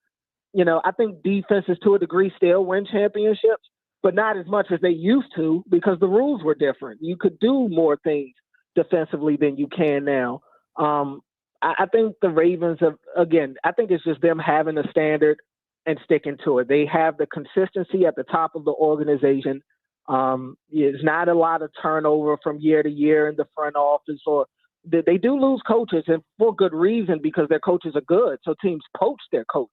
you know, I think defenses to a degree still win championships, but not as much as they used to because the rules were different. You could do more things defensively than you can now. I think the Ravens have, again, I think it's just them having a standard and sticking to it. They have the consistency at the top of the organization. There's not a lot of turnover from year to year in the front office, or they do lose coaches, and for good reason, because their coaches are good. So teams poach their coaches.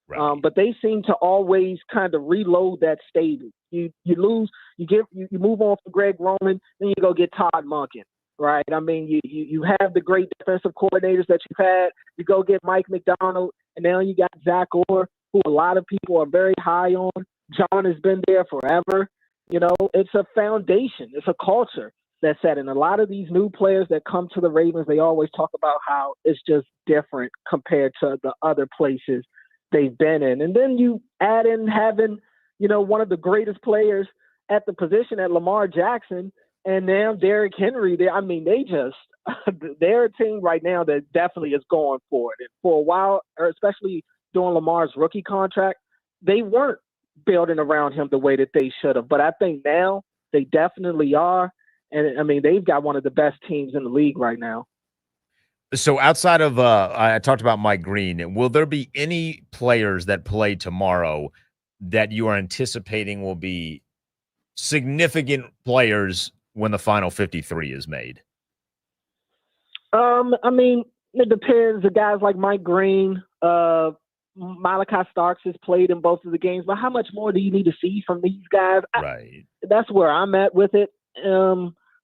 Right. But they seem to always kind of reload that stable. You lose, you move on from Greg Roman, then you go get Todd Monken, right? I mean, you have the great defensive coordinators that you've had. You go get Mike McDonald, and now you got Zach Orr, who a lot of people are very high on. John has been there forever. You know, it's a foundation. It's a culture that's set. And a lot of these new players that come to the Ravens, they always talk about how it's just different compared to the other places they've been in. And then you add in having, you know, one of the greatest players at the position at Lamar Jackson, and now Derrick Henry. I mean, they're a team right now that definitely is going for it. And for a while, or especially during Lamar's rookie contract, they weren't building around him the way that they should have. But I think now they definitely are. And I mean, they've got one of the best teams in the league right now. So outside of I talked about Mike Green, will there be any players that play tomorrow that you are anticipating will be significant players when the final 53 is made? I mean, it depends. The guys like Mike Green, Malachi Starks has played in both of the games, but how much more do you need to see from these guys? Right. That's where I'm at with it.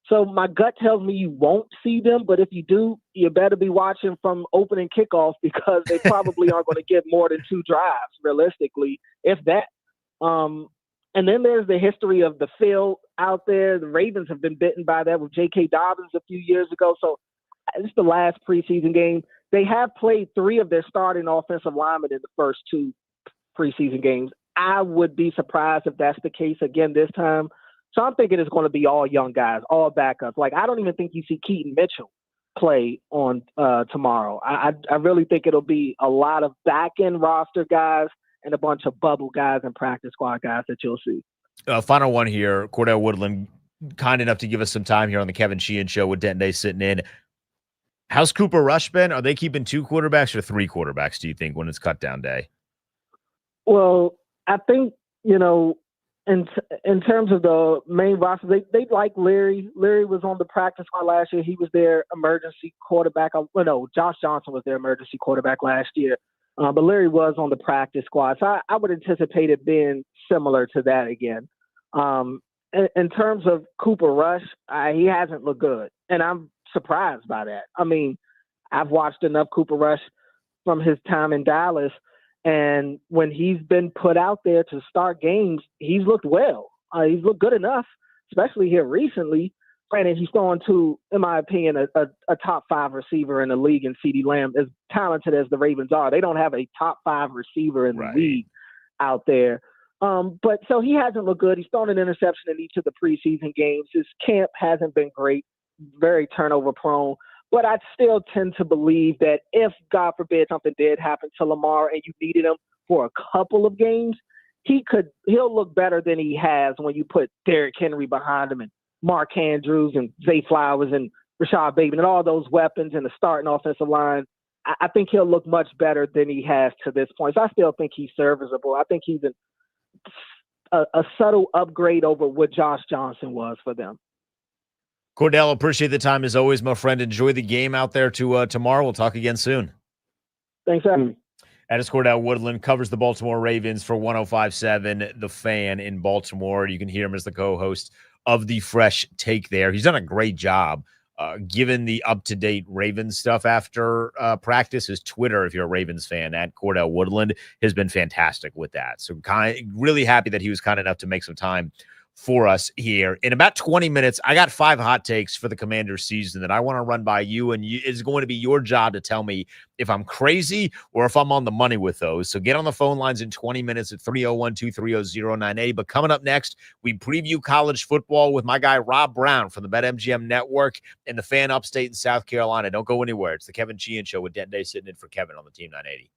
So my gut tells me you won't see them, but if you do, you better be watching from opening kickoff because they probably aren't going to get more than 2 drives, realistically, if that. And then there's the history of the field out there. The Ravens have been bitten by that with J.K. Dobbins a few years ago. So it's the last preseason game. They have played 3 of their starting offensive linemen in the first 2 preseason games. I would be surprised if that's the case again this time. So I'm thinking it's going to be all young guys, all backups. Like, I don't even think you see Keaton Mitchell play on tomorrow. I really think it'll be a lot of back-end roster guys and a bunch of bubble guys and practice squad guys that you'll see. Final one here. Cordell Woodland, kind enough to give us some time here on the Kevin Sheehan Show with Denton Day sitting in. How's Cooper Rush been? Are they keeping 2 quarterbacks or 3 quarterbacks, do you think, when it's cut down day? Well, I think, in terms of the main roster, they like Larry. Larry was on the practice squad last year. He was their emergency quarterback. Josh Johnson was their emergency quarterback last year. But Larry was on the practice squad. So I would anticipate it being similar to that again. In terms of Cooper Rush, he hasn't looked good. And I'm surprised by that. I mean, I've watched enough Cooper Rush from his time in Dallas. And when he's been put out there to start games, he's looked well. He's looked good enough, especially here recently. Granted, he's throwing to, in my opinion, a top 5 receiver in the league in CeeDee Lamb. As talented as the Ravens are, they don't have a top 5 receiver in the league out there. But so he hasn't looked good. He's thrown an interception in each of the preseason games. His camp hasn't been great, very turnover prone. But I still tend to believe that if, God forbid, something did happen to Lamar and you needed him for a couple of games, he'll look better than he has when you put Derrick Henry behind him and Mark Andrews and Zay Flowers and Rashad Bateman and all those weapons in the starting offensive line. I think he'll look much better than he has to this point. So I still think he's serviceable. I think he's a subtle upgrade over what Josh Johnson was for them. Cordell, appreciate the time as always, my friend. Enjoy the game out there tomorrow. We'll talk again soon. Thanks for having me. That is Cordell Woodland, covers the Baltimore Ravens for 105.7 The Fan in Baltimore. You can hear him as the co-host of the Fresh Take there. He's done a great job given the up-to-date Ravens stuff after practice. His Twitter, if you're a Ravens fan, at Cordell Woodland, has been fantastic with that. So really happy that he was kind enough to make some time for us here. In about 20 minutes, I got 5 hot takes for the Commanders season that I want to run by you, and it's going to be your job to tell me if I'm crazy or if I'm on the money with those. So get on the phone lines in 20 minutes at 301-230-0980. But coming up next, we preview college football with my guy Rob Brown from the BetMGM Network and the Fan upstate in South Carolina. Don't go anywhere. It's the Kevin Sheehan Show with Denton Day sitting in for Kevin on the Team 980.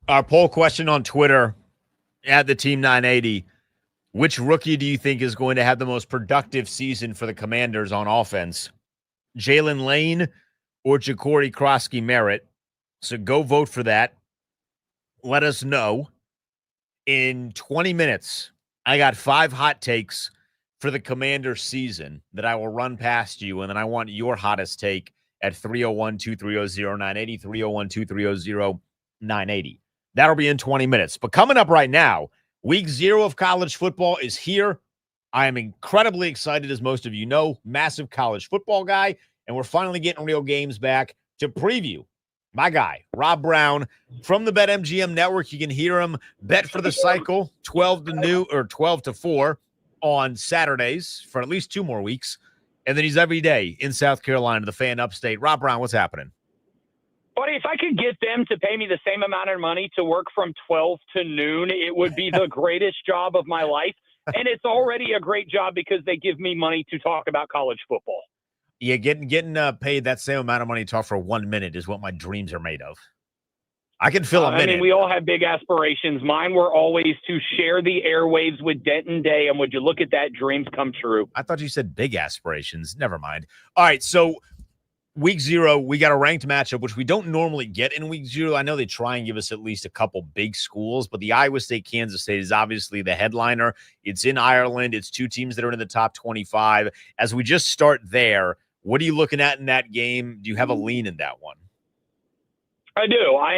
Our poll question on Twitter at the Team 980. Which rookie do you think is going to have the most productive season for the Commanders on offense? Jalen Lane or Ja'Cory Krosky-Merritt? So go vote for that. Let us know. In 20 minutes, I got 5 hot takes for the Commanders season that I will run past you, and then I want your hottest take at 301-230-0980, 301-230-0980. That'll be in 20 minutes. But coming up right now, week 0 of college football is here. I am incredibly excited, as most of you know, massive college football guy, and we're finally getting real games back to preview. My guy, Rob Brown from the BetMGM Network. You can hear him bet for the cycle 12 to 4 on Saturdays for at least 2 more weeks. And then he's every day in South Carolina, the Fan Upstate. Rob Brown, what's happening? Buddy, if I could get them to pay me the same amount of money to work from 12 to noon, it would be the greatest job of my life. And it's already a great job because they give me money to talk about college football. Yeah, getting paid that same amount of money to talk for 1 minute is what my dreams are made of. I can fill a minute. I mean, we all have big aspirations. Mine were always to share the airwaves with Denton Day, and would you look at that, dreams come true. I thought you said big aspirations. Never mind. All right, so week 0, we got a ranked matchup, which we don't normally get in week 0. I know they try and give us at least a couple big schools, but the Iowa State-Kansas State is obviously the headliner. It's in Ireland. It's 2 teams that are in the top 25. As we just start there, what are you looking at in that game? Do you have a lean in that one? I do. I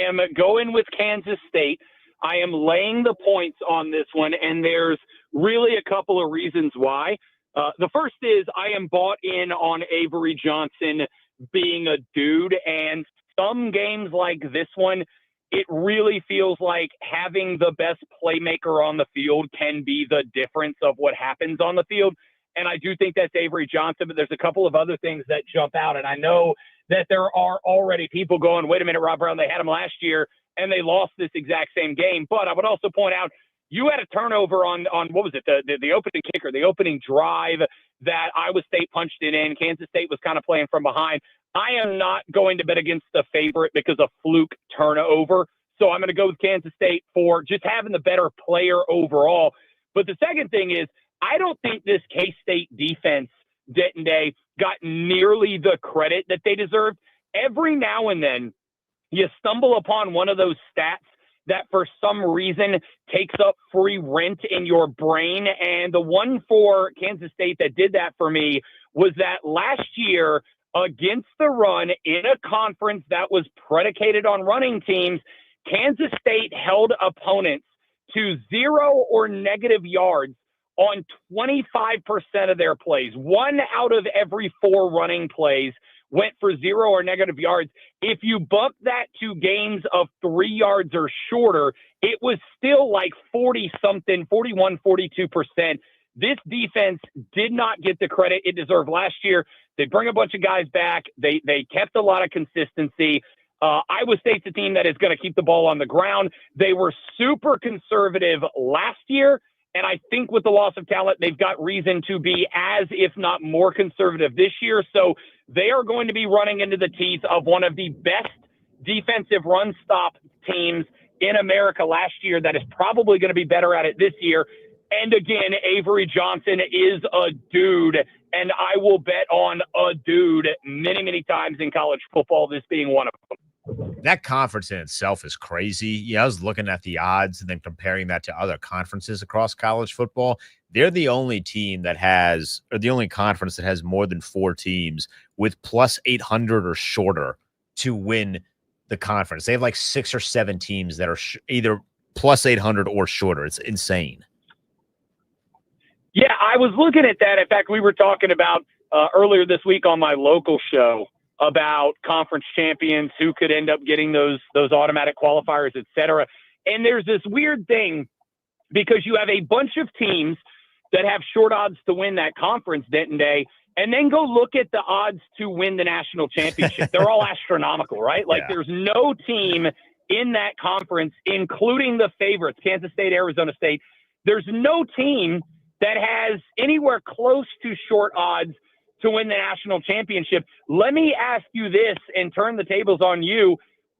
am going with Kansas State. I am laying the points on this one, and there's really a couple of reasons why. The first is I am bought in on Avery Johnson being a dude, and some games like this one, it really feels like having the best playmaker on the field can be the difference of what happens on the field. And I do think that's Avery Johnson, but there's a couple of other things that jump out. And I know that there are already people going, wait a minute, Rob Brown, they had him last year and they lost this exact same game. But I would also point out, you had a turnover on what was it, the opening kicker, the opening drive that Iowa State punched it in. Kansas State was kind of playing from behind. I am not going to bet against the favorite because of fluke turnover. So I'm going to go with Kansas State for just having the better player overall. But the second thing is, I don't think this K-State defense, Denton Day, got nearly the credit that they deserved. Every now and then, you stumble upon one of those stats that for some reason takes up free rent in your brain. And the one for Kansas State that did that for me was that last year against the run in a conference that was predicated on running teams, Kansas State held opponents to 0 or negative yards on 25% of their plays. 1 out of every 4 running plays went for 0 or negative yards. If you bump that to gains of 3 yards or shorter, it was still like 40-something, 41, 42%. This defense did not get the credit it deserved last year. They bring a bunch of guys back. They kept a lot of consistency. Iowa State's a team that is going to keep the ball on the ground. They were super conservative last year. And I think with the loss of talent, they've got reason to be as, if not more conservative this year. So they are going to be running into the teeth of one of the best defensive run stop teams in America last year that is probably going to be better at it this year. And again, Avery Johnson is a dude, and I will bet on a dude many, many times in college football, this being one of them. That conference in itself is crazy. Yeah, I was looking at the odds and then comparing that to other conferences across college football. They're the only team that has, or the only conference that has more than 4 teams with plus 800 or shorter to win the conference. They have like 6 or 7 teams that are either plus 800 or shorter. It's insane. Yeah, I was looking at that. In fact, we were talking about earlier this week on my local show about conference champions who could end up getting those automatic qualifiers, et cetera. And there's this weird thing because you have a bunch of teams that have short odds to win that conference, Denton Day, and then go look at the odds to win the national championship. They're all astronomical, right? Like There's no team in that conference, including the favorites, Kansas State, Arizona State. There's no team that has anywhere close to short odds to win the national championship. Let me ask you this and turn the tables on you.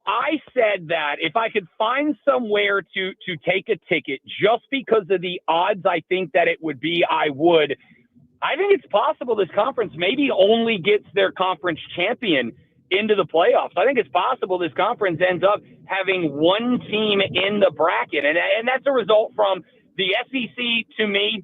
I said that if I could find somewhere to take a ticket just because of the odds I think that it would be, I would. I think it's possible this conference maybe only gets their conference champion into the playoffs. I think it's possible this conference ends up having one team in the bracket. And that's a result from the SEC, to me,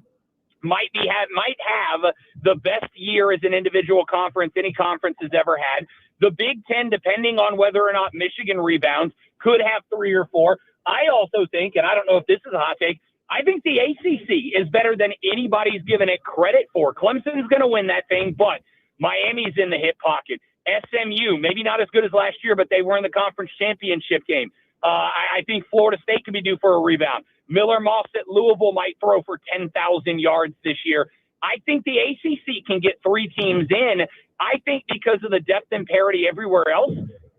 might have the best year as an individual conference any conference has ever had. The Big Ten, depending on whether or not Michigan rebounds, could have 3 or 4. I also think, and I don't know if this is a hot take, I think the ACC is better than anybody's given it credit for. Clemson's going to win that thing, but Miami's in the hip pocket. SMU, maybe not as good as last year, but they were in the conference championship game. I think Florida State could be due for a rebound. Miller Moss at Louisville might throw for 10,000 yards this year. I think the ACC can get 3 teams in. I think because of the depth and parity everywhere else,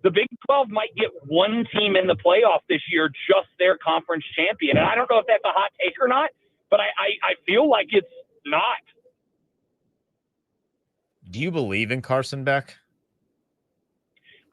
the Big 12 might get 1 team in the playoff this year, just their conference champion. And I don't know if that's a hot take or not, but I feel like it's not. Do you believe in Carson Beck?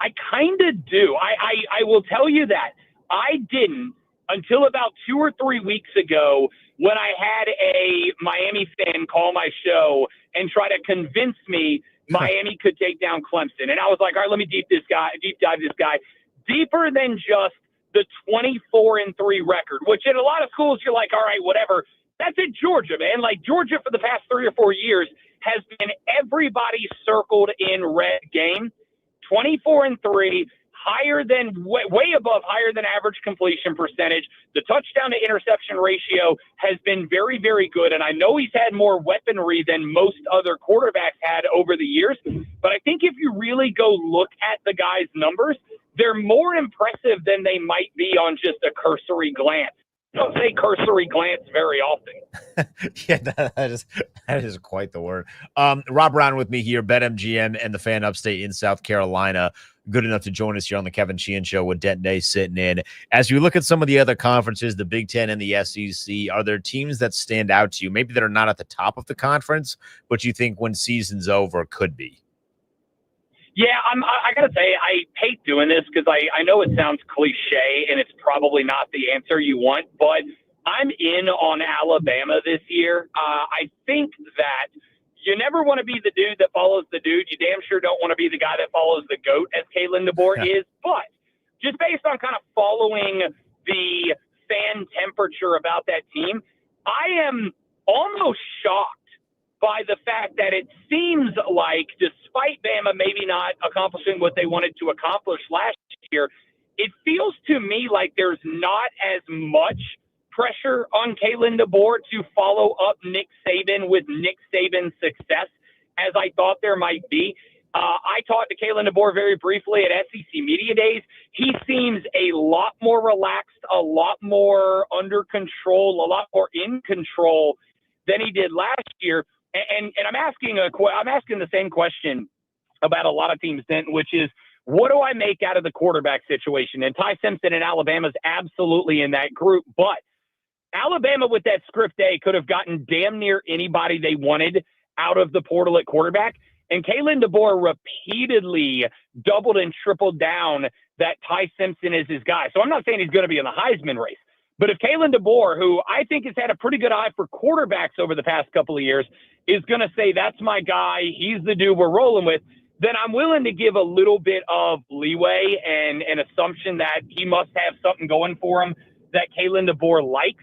I kind of do. I will tell you that. I didn't until about 2 or 3 weeks ago when I had a Miami fan call my show and try to convince me Miami could take down Clemson. And I was like, all right, let me deep dive this guy deeper than just the 24-3 record, which in a lot of schools you're like, all right, whatever. That's at Georgia, man. Like Georgia for the past 3 or 4 years has been everybody circled in red game. 24-3, higher than way above higher than average completion percentage. The touchdown to interception ratio has been very, very good. And I know he's had more weaponry than most other quarterbacks had over the years. But I think if you really go look at the guy's numbers, they're more impressive than they might be on just a cursory glance. Don't say cursory glance very often. Yeah, that is quite the word. Rob Brown with me here, BetMGM and the Fan Upstate in South Carolina. Good enough to join us here on the Kevin Sheehan Show with Denton Day sitting in. As we look at some of the other conferences, the Big Ten and the SEC, are there teams that stand out to you, maybe that are not at the top of the conference, but you think when season's over could be? Yeah, I got to say, I hate doing this because I know it sounds cliche and it's probably not the answer you want, but I'm in on Alabama this year. I think that you never want to be the dude that follows the dude. You damn sure don't want to be the guy that follows the GOAT, as Kalen DeBoer is. But just based on kind of following the fan temperature about that team, I am almost shocked by the fact that it seems like, despite Bama maybe not accomplishing what they wanted to accomplish last year, it feels to me like there's not as much pressure on Kalen DeBoer to follow up Nick Saban with Nick Saban's success as I thought there might be. I talked to Kalen DeBoer very briefly at SEC Media Days. He seems a lot more relaxed, a lot more under control, a lot more in control than he did last year. And I'm asking the same question about a lot of teams, Denton, which is, what do I make out of the quarterback situation? And Ty Simpson in Alabama is absolutely in that group. But Alabama, with that script A, could have gotten damn near anybody they wanted out of the portal at quarterback. And Kalen DeBoer repeatedly doubled and tripled down that Ty Simpson is his guy. So I'm not saying he's going to be in the Heisman race. But if Kalen DeBoer, who I think has had a pretty good eye for quarterbacks over the past couple of years, is going to say, that's my guy, he's the dude we're rolling with, then I'm willing to give a little bit of leeway and an assumption that he must have something going for him that Kalen DeBoer likes.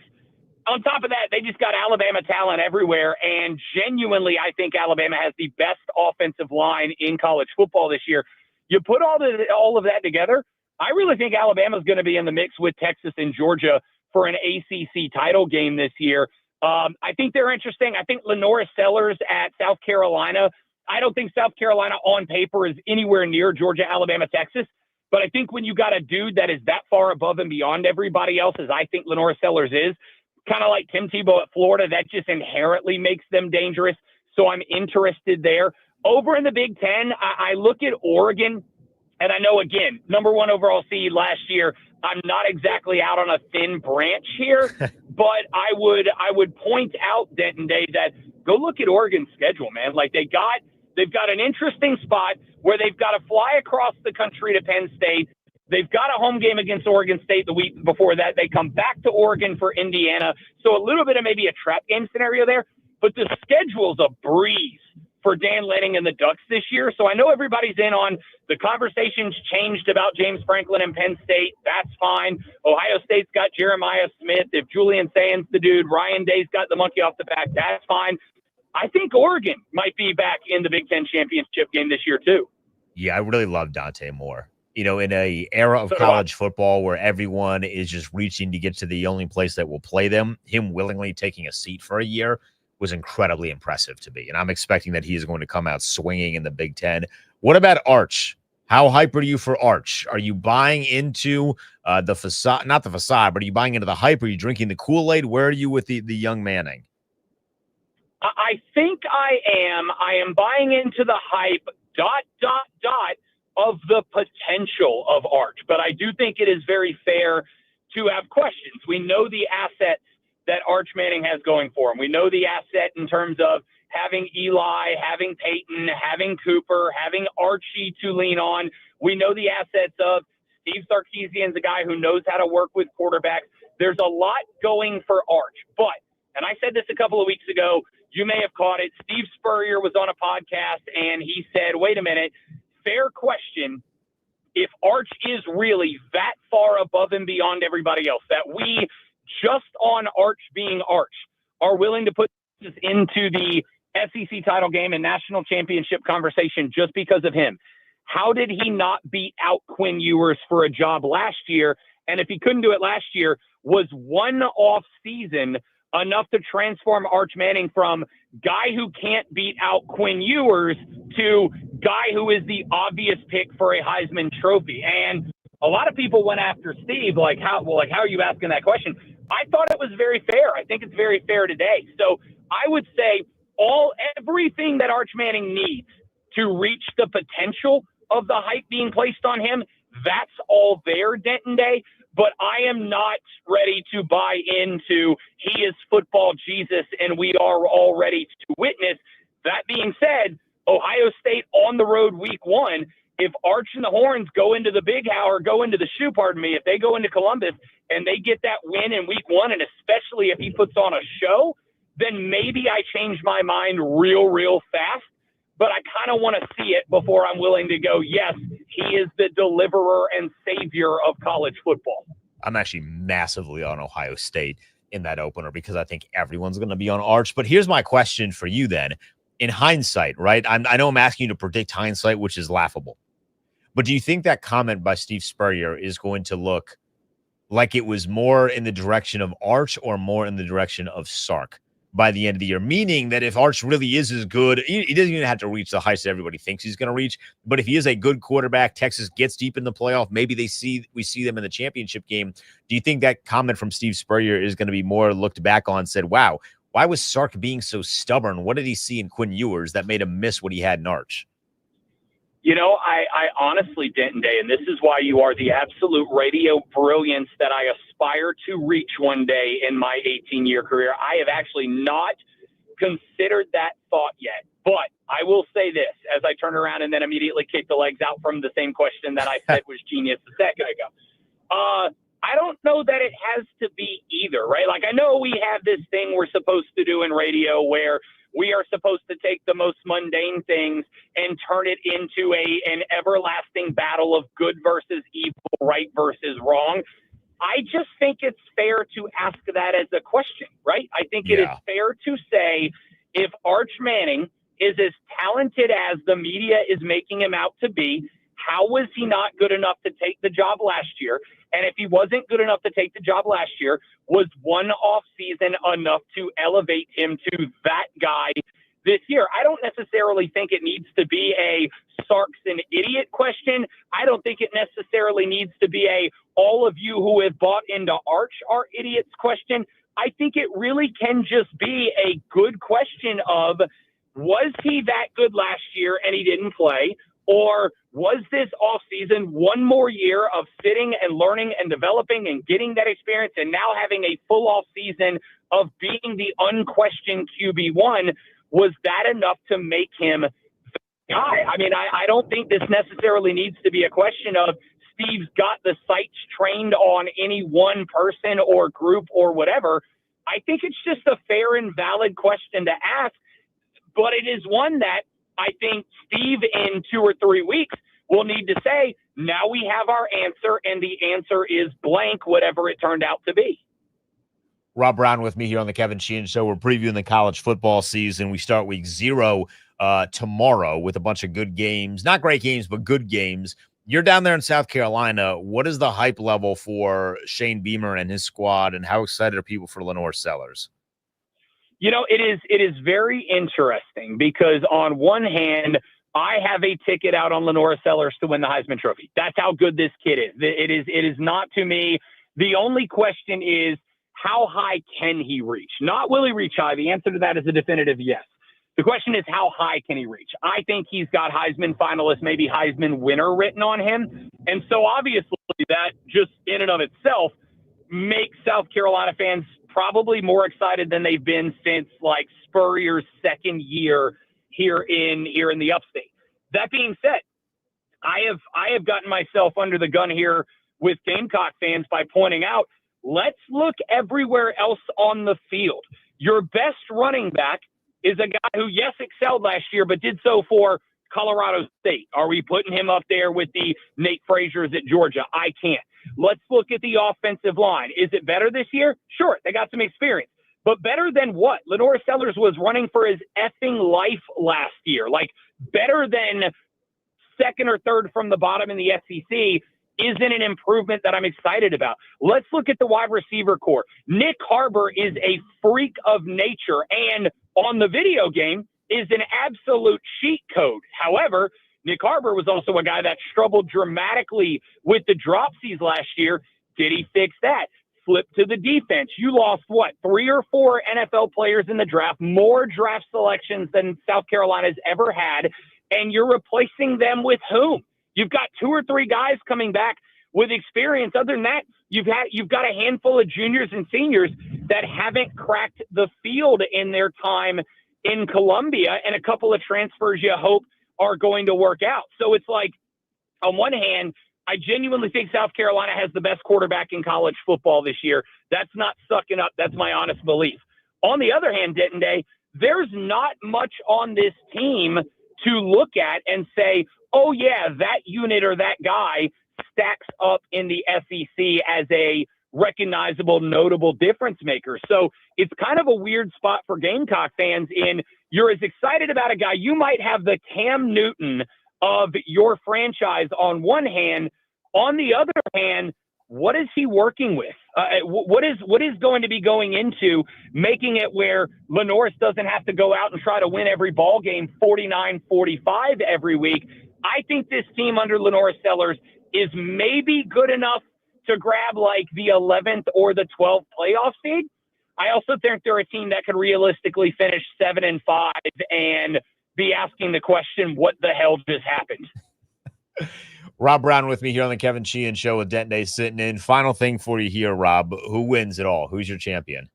On top of that, they just got Alabama talent everywhere, and genuinely, I think Alabama has the best offensive line in college football this year. You put all of that together, I really think Alabama's going to be in the mix with Texas and Georgia for an ACC title game this year. I think they're interesting. I think Lenora Sellers at South Carolina. I don't think South Carolina on paper is anywhere near Georgia, Alabama, Texas. But I think when you got a dude that is that far above and beyond everybody else, as I think Lenora Sellers is, kind of like Tim Tebow at Florida, that just inherently makes them dangerous. So I'm interested there. Over in the Big Ten, I look at Oregon, and I know, again, number 1 overall seed last year. I'm not exactly out on a thin branch here, but I would point out, Denton Day, that go look at Oregon's schedule, man. Like they've got an interesting spot where they've got to fly across the country to Penn State. They've got a home game against Oregon State the week before that. They come back to Oregon for Indiana. So a little bit of maybe a trap game scenario there. But the schedule's a breeze for Dan Lanning and the Ducks this year. So I know everybody's in on the conversation's changed about James Franklin and Penn State. That's fine. Ohio State's got Jeremiah Smith. If Julian Sands the dude, Ryan Day's got the monkey off the back. That's fine. I think Oregon might be back in the Big Ten championship game this year too. Yeah, I really love Dante Moore. You know, in a era of college football where everyone is just reaching to get to the only place that will play them, him willingly taking a seat for a year was incredibly impressive to me. And I'm expecting that he is going to come out swinging in the Big Ten. What about Arch? How hype are you for Arch? Are you buying into the facade, not the facade, but are you buying into the hype? Are you drinking the Kool-Aid? Where are you with the young Manning? I think I am. I am buying into the hype, ... of the potential of Arch. But I do think it is very fair to have questions. We know the assets that Arch Manning has going for him. We know the asset in terms of having Eli, having Peyton, having Cooper, having Archie to lean on. We know the assets of Steve Sarkisian's a guy who knows how to work with quarterbacks. There's a lot going for Arch. But, and I said this a couple of weeks ago, you may have caught it. Steve Spurrier was on a podcast and he said, wait a minute, fair question. If Arch is really that far above and beyond everybody else, that we just on Arch being Arch are willing to put this into the SEC title game and national championship conversation just because of him, how did he not beat out Quinn Ewers for a job last year? And if he couldn't do it last year, was one off season enough to transform Arch Manning from guy who can't beat out Quinn Ewers to guy who is the obvious pick for a Heisman Trophy? And a lot of people went after Steve, how are you asking that question? I thought it was very fair. I think it's very fair today. So I would say everything that Arch Manning needs to reach the potential of the hype being placed on him, that's all there, Denton Day. But I am not ready to buy into he is football Jesus and we are all ready to witness. That being said, Ohio State on the road week 1, if Arch and the Horns go into the if they go into Columbus and they get that win in week 1, and especially if he puts on a show, then maybe I change my mind real fast. But I kind of want to see it before I'm willing to go, yes, he is the deliverer and savior of college football. I'm actually massively on Ohio State in that opener because I think everyone's going to be on Arch. But here's my question for you then. In hindsight, right? I know I'm asking you to predict hindsight, which is laughable. But do you think that comment by Steve Spurrier is going to look like it was more in the direction of Arch or more in the direction of Sark by the end of the year? Meaning that if Arch really is as good, he doesn't even have to reach the heights that everybody thinks he's going to reach. But if he is a good quarterback, Texas gets deep in the playoff, maybe we see them in the championship game. Do you think that comment from Steve Spurrier is going to be more looked back on, said, wow, why was Sark being so stubborn? What did he see in Quinn Ewers that made him miss what he had in Arch? You know, I honestly, Denton Day, and this is why you are the absolute radio brilliance that I aspire to reach one day in my 18-year career. I have actually not considered that thought yet. But I will say this, as I turn around and then immediately kick the legs out from the same question that I said was genius a second ago. I don't know that it has to be either, right? Like, I know we have this thing we're supposed to do in radio where we are supposed to take the most mundane things and turn it into an everlasting battle of good versus evil, right versus wrong. I just think it's fair to ask that as a question, right? I think it is fair to say if Arch Manning is as talented as the media is making him out to be, how was he not good enough to take the job last year? And if he wasn't good enough to take the job last year, was one off season enough to elevate him to that guy this year? I don't necessarily think it needs to be a Sark's an idiot question. I don't think it necessarily needs to be a all of you who have bought into Arch are idiots question. I think it really can just be a good question of, was he that good last year and he didn't play? Or was this offseason one more year of sitting and learning and developing and getting that experience and now having a full off season of being the unquestioned QB1? Was that enough to make him the guy? I mean, I don't think this necessarily needs to be a question of Steve's got the sights trained on any one person or group or whatever. I think it's just a fair and valid question to ask, but it is one that I think Steve in 2 or 3 weeks will need to say, now we have our answer, and the answer is blank, whatever it turned out to be. Rob Brown with me here on the Kevin Sheehan Show. We're previewing the college football season. We start week 0 tomorrow with a bunch of good games. Not great games, but good games. You're down there in South Carolina. What is the hype level for Shane Beamer and his squad, and how excited are people for Lenore Sellers? You know, it is very interesting because on one hand, I have a ticket out on Lenore Sellers to win the Heisman Trophy. That's how good this kid is. It is not to me. The only question is, how high can he reach? Not will he reach high. The answer to that is a definitive yes. The question is, how high can he reach? I think he's got Heisman finalist, maybe Heisman winner written on him. And so obviously that just in and of itself makes South Carolina fans probably more excited than they've been since like Spurrier's second year here in the upstate. That being said, I have gotten myself under the gun here with Gamecock fans by pointing out, let's look everywhere else on the field. Your best running back is a guy who, yes, excelled last year, but did so for Colorado State. Are we putting him up there with the Nate Frazier's at Georgia? I can't. Let's look at the offensive line. Is it better this year? Sure, they got some experience. But better than what? Lenore Sellers was running for his effing life last year. Like, better than second or third from the bottom in the SEC isn't an improvement that I'm excited about. Let's look at the wide receiver core. Nick Harbor is a freak of nature and on the video game is an absolute cheat code. However, Nick Harbor was also a guy that struggled dramatically with the dropsies last year. Did he fix that? Flip to the defense. You lost, 3 or 4 NFL players in the draft, more draft selections than South Carolina's ever had, and you're replacing them with whom? You've got 2 or 3 guys coming back with experience. Other than that, you've got a handful of juniors and seniors that haven't cracked the field in their time in Columbia, and a couple of transfers you hope are going to work out. So it's like, on one hand, I genuinely think South Carolina has the best quarterback in college football this year. That's not sucking up. That's my honest belief. On the other hand, Denton Day, there's not much on this team to look at and say, oh, yeah, that unit or that guy stacks up in the SEC as a recognizable, notable difference maker. So it's kind of a weird spot for Gamecock fans in you're as excited about a guy. You might have the Cam Newton of your franchise on one hand. On the other hand, what is he working with? What is going to be going into making it where Lenore doesn't have to go out and try to win every ball game 49-45 every week? I think this team under Lenore Sellers is maybe good enough to grab like the 11th or the 12th playoff seed. I also think they're a team that could realistically finish 7-5 and be asking the question, what the hell just happened? Rob Brown with me here on the Kevin Sheehan Show with Denton Day sitting in. Final thing for you here, Rob. Who wins it all? Who's your champion?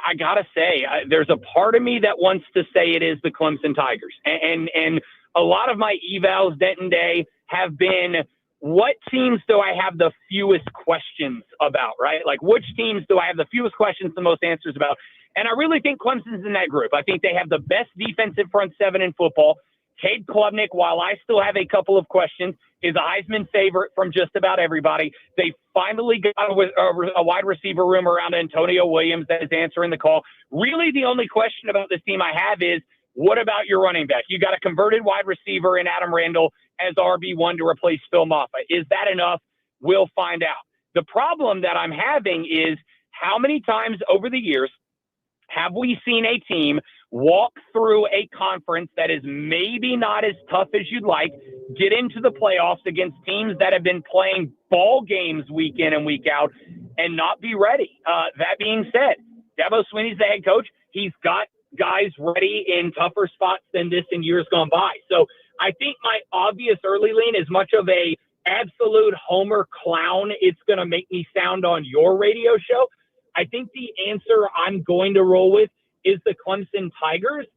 I got to say, there's a part of me that wants to say it is the Clemson Tigers. And a lot of my evals, Denton Day, have been, what teams do I have the fewest questions about, right? Like, which teams do I have the fewest questions, the most answers about? And I really think Clemson's in that group. I think they have the best defensive front seven in football. Cade Klubnik, while I still have a couple of questions, is a Heisman favorite from just about everybody. They finally got a wide receiver room around Antonio Williams that is answering the call. Really, the only question about this team I have is, what about your running back? You got a converted wide receiver in Adam Randall as RB1 to replace Phil Moffitt. Is that enough? We'll find out. The problem that I'm having is, how many times over the years have we seen a team walk through a conference that is maybe not as tough as you'd like, get into the playoffs against teams that have been playing ball games week in and week out, and not be ready? That being said, Dabo Swinney's the head coach. He's got guys ready in tougher spots than this in years gone by. So I think my obvious early lean, as much of a absolute homer clown it's going to make me sound on your radio show, I think the answer I'm going to roll with is the Clemson Tigers.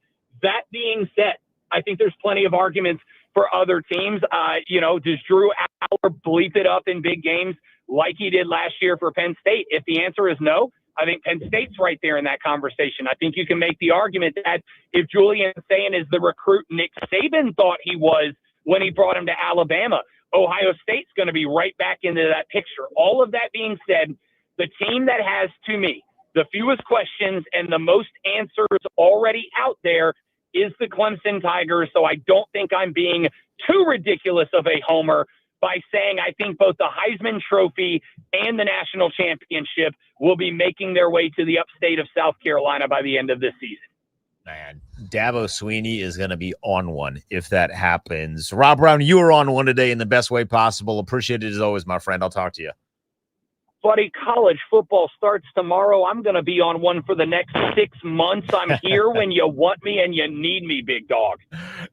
That being said, I think there's plenty of arguments for other teams. Does Drew Aller bleep it up in big games like he did last year for Penn State? If the answer is no, I think Penn State's right there in that conversation. I think you can make the argument that if Julian Sayin is the recruit Nick Saban thought he was when he brought him to Alabama, Ohio State's going to be right back into that picture. All of that being said, the team that has, to me, the fewest questions and the most answers already out there is the Clemson Tigers. So I don't think I'm being too ridiculous of a homer by saying I think both the Heisman Trophy and the national championship will be making their way to the upstate of South Carolina by the end of this season. Man, Dabo Sweeney is going to be on one if that happens. Rob Brown, you were on one today in the best way possible. Appreciate it as always, my friend. I'll talk to you. Buddy, college football starts tomorrow. I'm going to be on one for the next 6 months. I'm here when you want me and you need me, big dog.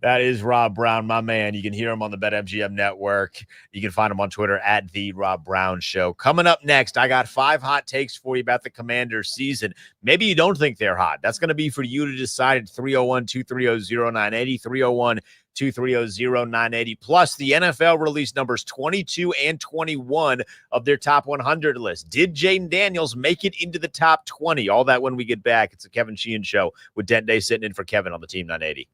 That is Rob Brown, my man. You can hear him on the BetMGM network. You can find him on Twitter at The Rob Brown Show. Coming up next, I got 5 hot takes for you about the Commanders season. Maybe you don't think they're hot. That's going to be for you to decide at 301-230-0980, 301-230-0980. Plus, the NFL released numbers 22 and 21 of their top 100 list. Did Jaden Daniels make it into the top 20? All that when we get back. It's a Kevin Sheehan Show with Dent Day sitting in for Kevin on the Team 980.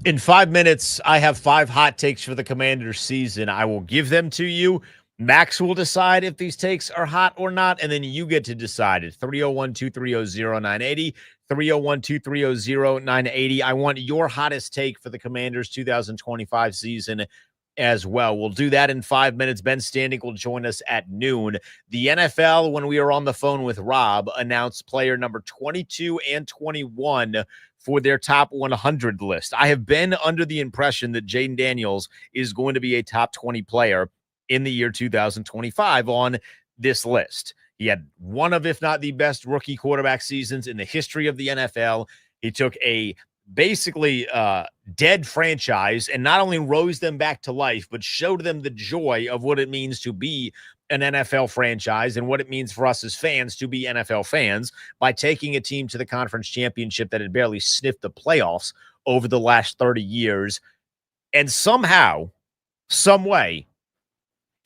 In 5 minutes, I have 5 hot takes for the Commanders season. I will give them to you. Max will decide if these takes are hot or not, and then you get to decide it. 301-230-0980, 301-230-0980. I want your hottest take for the Commanders 2025 season as well. We'll do that in 5 minutes. Ben Standing will join us at noon. The NFL, when we were on the phone with Rob, announced player number 22 and 21 for their top 100 list. I have been under the impression that Jaden Daniels is going to be a top 20 player in the year 2025 on this list. He had one of, if not the best rookie quarterback seasons in the history of the NFL. He took a basically dead franchise and not only rose them back to life, but showed them the joy of what it means to be an NFL franchise and what it means for us as fans to be NFL fans by taking a team to the conference championship that had barely sniffed the playoffs over the last 30 years. And somehow, some way,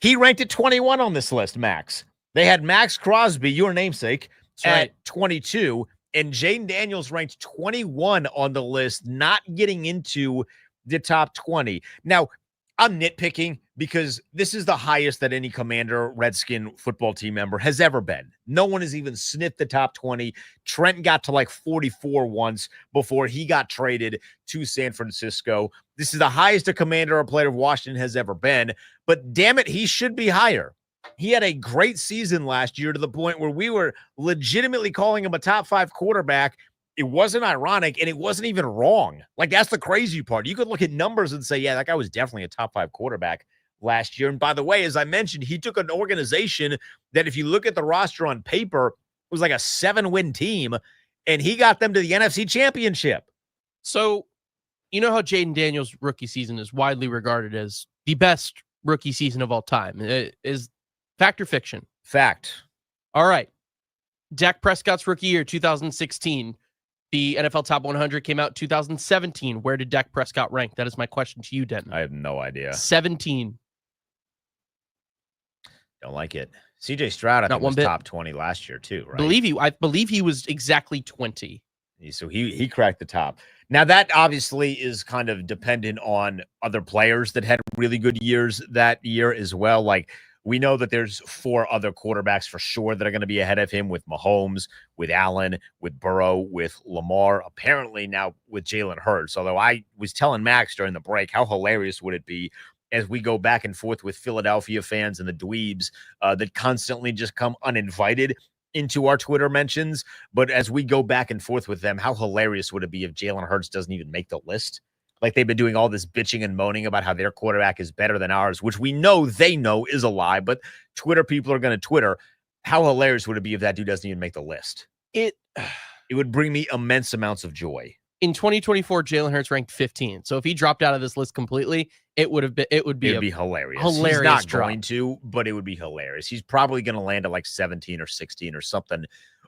he ranked at 21 on this list, Max. They had Max Crosby, your namesake, at 22, and Jaden Daniels ranked 21 on the list, not getting into the top 20. Now, I'm nitpicking because this is the highest that any Commander Redskin football team member has ever been. No one has even sniffed the top 20. Trent got to like 44 once before he got traded to San Francisco. This is the highest a Commander or player of Washington has ever been, but damn it, he should be higher. He had a great season last year to the point where we were legitimately calling him a top 5 quarterback. It wasn't ironic, and it wasn't even wrong. Like, that's the crazy part. You could look at numbers and say, yeah, that guy was definitely a top 5 quarterback last year. And by the way, as I mentioned, he took an organization that, if you look at the roster on paper, was like a 7-win team, and he got them to the NFC Championship. So, you know how Jaden Daniels' rookie season is widely regarded as the best rookie season of all time. It is fact or fiction? Fact. All right. Dak Prescott's rookie year, 2016. The NFL Top 100 came out 2017. Where did Dak Prescott rank? That is my question to you, Denton. I have no idea. 17. Don't like it. CJ Stroud, I Not think, one was bit. top 20 last year too, right? I believe he was exactly 20. So he cracked the top. Now, that obviously is kind of dependent on other players that had really good years that year as well. Like, we know that there's 4 other quarterbacks for sure that are going to be ahead of him, with Mahomes, with Allen, with Burrow, with Lamar, apparently now with Jalen Hurts. Although I was telling Max during the break, how hilarious would it be as we go back and forth with Philadelphia fans and the dweebs that constantly just come uninvited into our Twitter mentions. But as we go back and forth with them, how hilarious would it be if Jalen Hurts doesn't even make the list? Like, they've been doing all this bitching and moaning about how their quarterback is better than ours, which we know they know is a lie, but Twitter people are going to Twitter. How hilarious would it be if that dude doesn't even make the list? It would bring me immense amounts of joy. In 2024, Jalen Hurts ranked 15. So if he dropped out of this list completely, it would be hilarious. Hilarious. He's not drop. going to, but it would be hilarious. He's probably going to land at like 17 or 16 or something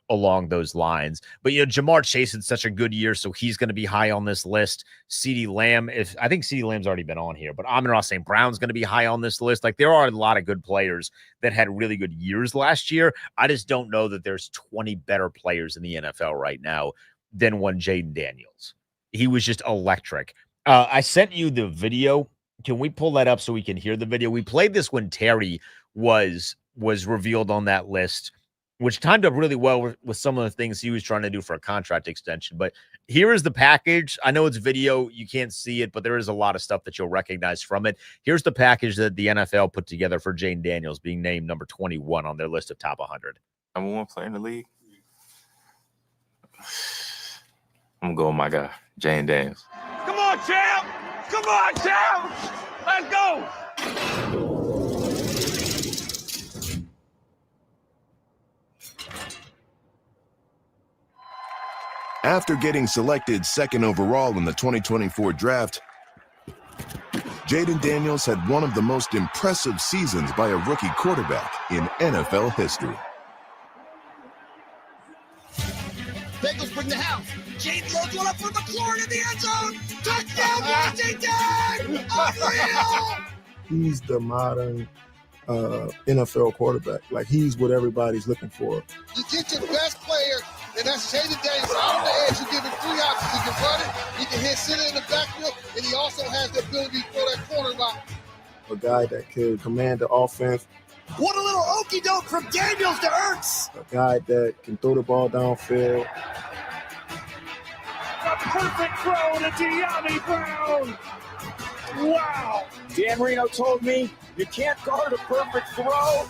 along those lines. But, Jamar Chase had such a good year, so he's going to be high on this list. CeeDee Lamb, I think CeeDee Lamb's already been on here, but Amon-Ra St. Brown's going to be high on this list. Like, there are a lot of good players that had really good years last year. I just don't know that there's 20 better players in the NFL right now than one Jaden Daniels. He was just electric. I sent you the video. Can we pull that up so we can hear the video? We played this when Terry was revealed on that list, which timed up really well with some of the things he was trying to do for a contract extension. But here is the package. I know it's video. You can't see it, but there is a lot of stuff that you'll recognize from it. Here's the package that the NFL put together for Jaden Daniels being named number 21 on their list of top 100. Number 1 player in the league. I'm going to go with my guy, Jaden Daniels. Come on, champ! Come on, champ! Let's go! After getting selected 2nd overall in the 2024 draft, Jaden Daniels had one of the most impressive seasons by a rookie quarterback in NFL history. Bengals bring the house. Jaden loads one up for McLaurin in the end zone. Touchdown, Washington! Unreal! He's the modern NFL quarterback. Like, he's what everybody's looking for. You get your best player and that's Jaden Daniels out on the edge. You give him 3 options. He can run it, he can hit center in the backfield, and he also has the ability for that cornerback. A guy that could command the offense. What a little okie doke from Daniels to Ertz. A guy that can throw the ball downfield. A perfect throw to De'Ami Brown. Wow. Dan Marino told me you can't guard a perfect throw.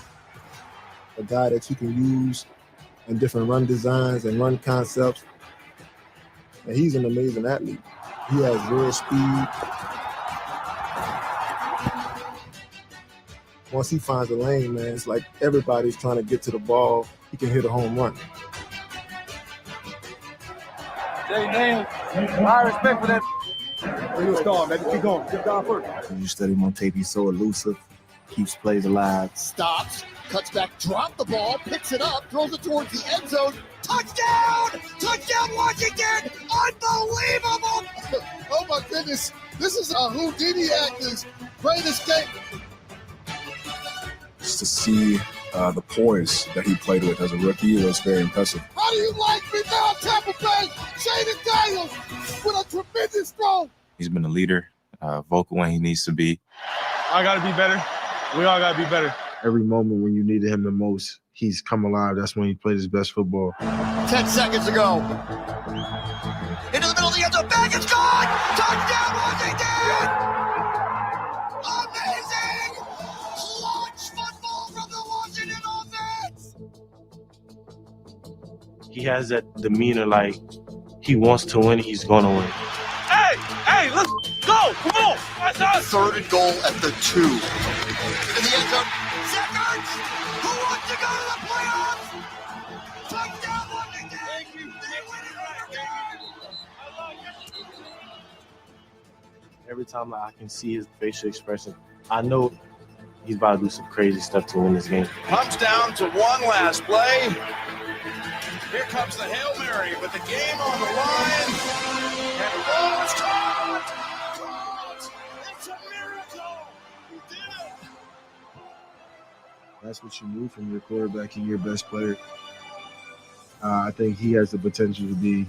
A guy that you can use in different run designs and run concepts. And he's an amazing athlete. He has real speed. Once he finds a lane, man, it's like everybody's trying to get to the ball. He can hit a home run. Jaden Daniels, my respect for that. Where you star, baby. Keep going. Keep going first. When you study him on tape, he's so elusive, keeps plays alive. Stops, cuts back, drop the ball, picks it up, throws it towards the end zone. Touchdown! Touchdown, Washington! Unbelievable! Oh my goodness. This is a Houdini actor's great escape. Just to see the poise that he played with as a rookie was very impressive. How do you like me now, Tampa Bay? Jaden Daniels with a tremendous throw. He's been a leader, vocal when he needs to be. I got to be better. We all got to be better. Every moment when you needed him the most, he's come alive. That's when he played his best football. 10 seconds to go. Into the middle of the end zone. Back is gone. Touchdown, Washington. Amazing. Clutch football from the Washington offense. He has that demeanor like he wants to win, he's going to win. Hey, let's go. Come on. That's us. 3rd and goal at the 2. In the end zone. Seconds. Who wants to go to the playoffs? Touchdown, Washington. Thank you. They win it again. Every time I can see his facial expression, I know he's about to do some crazy stuff to win this game. Comes down to one last play. Here comes the Hail Mary with the game on the line. And oh, it's caught! Caught! It's a miracle! He did it! That's what you need from your quarterback and your best player. I think he has the potential to be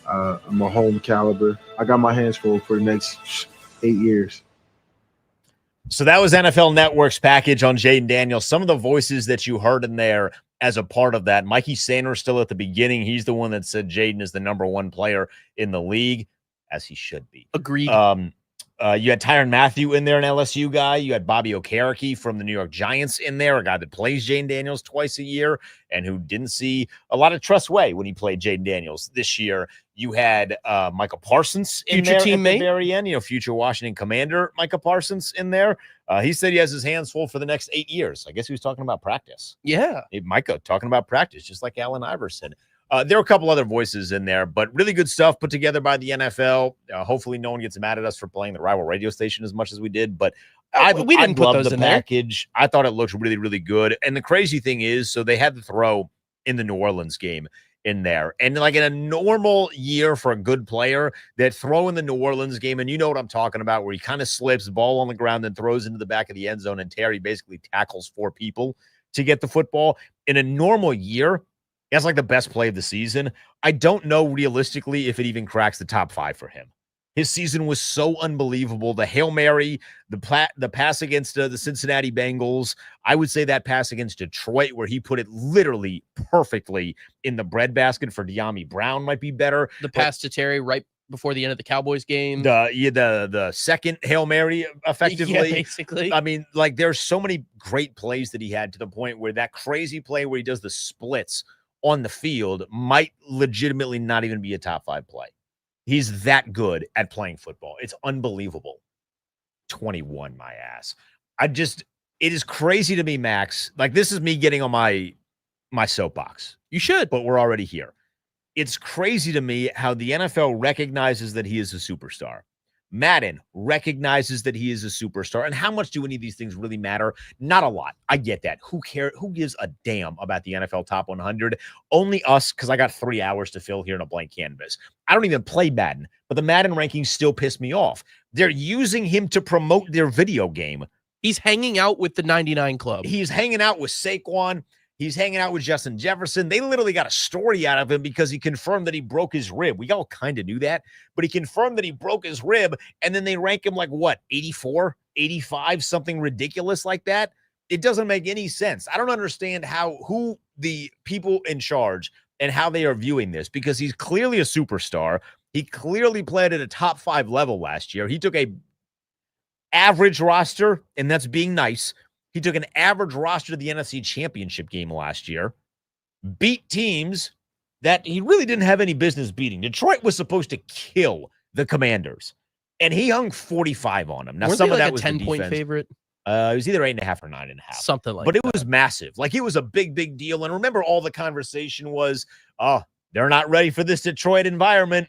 a Mahomes caliber. I got my hands full for the next 8 years. So that was NFL Network's package on Jaden Daniels. Some of the voices that you heard in there as a part of that, Mikey Sanders still at the beginning. He's the one that said Jaden is the #1 player in the league, as he should be. Agreed. You had Tyrann Mathieu in there, an LSU guy. You had Bobby Okereke from the New York Giants in there, a guy that plays Jaden Daniels twice a year and who didn't see a lot of Trust Way when he played Jaden Daniels this year. You had Micah Parsons in Future there teammate. at the very end, future Washington Commander Micah Parsons in there. He said he has his hands full for the next 8 years. I guess he was talking about practice. Yeah. Hey, Micah talking about practice, just like Allen Iverson. There were a couple other voices in there, but really good stuff put together by the NFL. Hopefully no one gets mad at us for playing the rival radio station as much as we did, but we didn't put love those the in there. package. I thought it looked really, really good. And the crazy thing is, so they had the throw in the New Orleans game in there. And like in a normal year for a good player, that throw in the New Orleans game, and you know what I'm talking about, where he kind of slips, ball on the ground, and throws into the back of the end zone, and Terry basically tackles 4 people to get the football. In a normal year, that's like the best play of the season. I don't know realistically if it even cracks the top 5 for him. His season was so unbelievable. The Hail Mary, the pass against the Cincinnati Bengals. I would say that pass against Detroit, where he put it literally perfectly in the breadbasket for De'Ami Brown, might be better. The pass to Terry right before the end of the Cowboys game. The second Hail Mary, effectively. Yeah, basically. I mean, like, there's so many great plays that he had, to the point where that crazy play where he does the splits on the field might legitimately not even be a top 5 play. He's that good at playing football. It's unbelievable. 21, my ass. It is crazy to me, Max. Like, this is me getting on my soapbox. You should. But we're already here. It's crazy to me how the NFL recognizes that he is a superstar. Madden recognizes that he is a superstar. And how much do any of these things really matter? Not a lot. I get that. Who cares? Who gives a damn about the NFL Top 100? Only us, because I got 3 hours to fill here in a blank canvas. I don't even play Madden, but the Madden rankings still piss me off. They're using him to promote their video game. He's hanging out with the 99 Club. He's hanging out with Saquon. He's hanging out with Justin Jefferson. They literally got a story out of him because he confirmed that he broke his rib. We all kind of knew that, but he confirmed that he broke his rib, and then they rank him like, what, 84, 85, something ridiculous like that? It doesn't make any sense. I don't understand who the people in charge and how they are viewing this, because he's clearly a superstar. He clearly played at a top 5 level last year. He took a average roster, and that's being nice. He took an average roster to the NFC Championship game last year, beat teams that he really didn't have any business beating. Detroit was supposed to kill the Commanders, and he hung 45 on them. Now, Weren't some they of like that a was 10-point favorite. It was either 8.5 or 9.5. Something like that. But that. It was massive. Like, it was a big, big deal. And remember, all the conversation was, oh, they're not ready for this Detroit environment.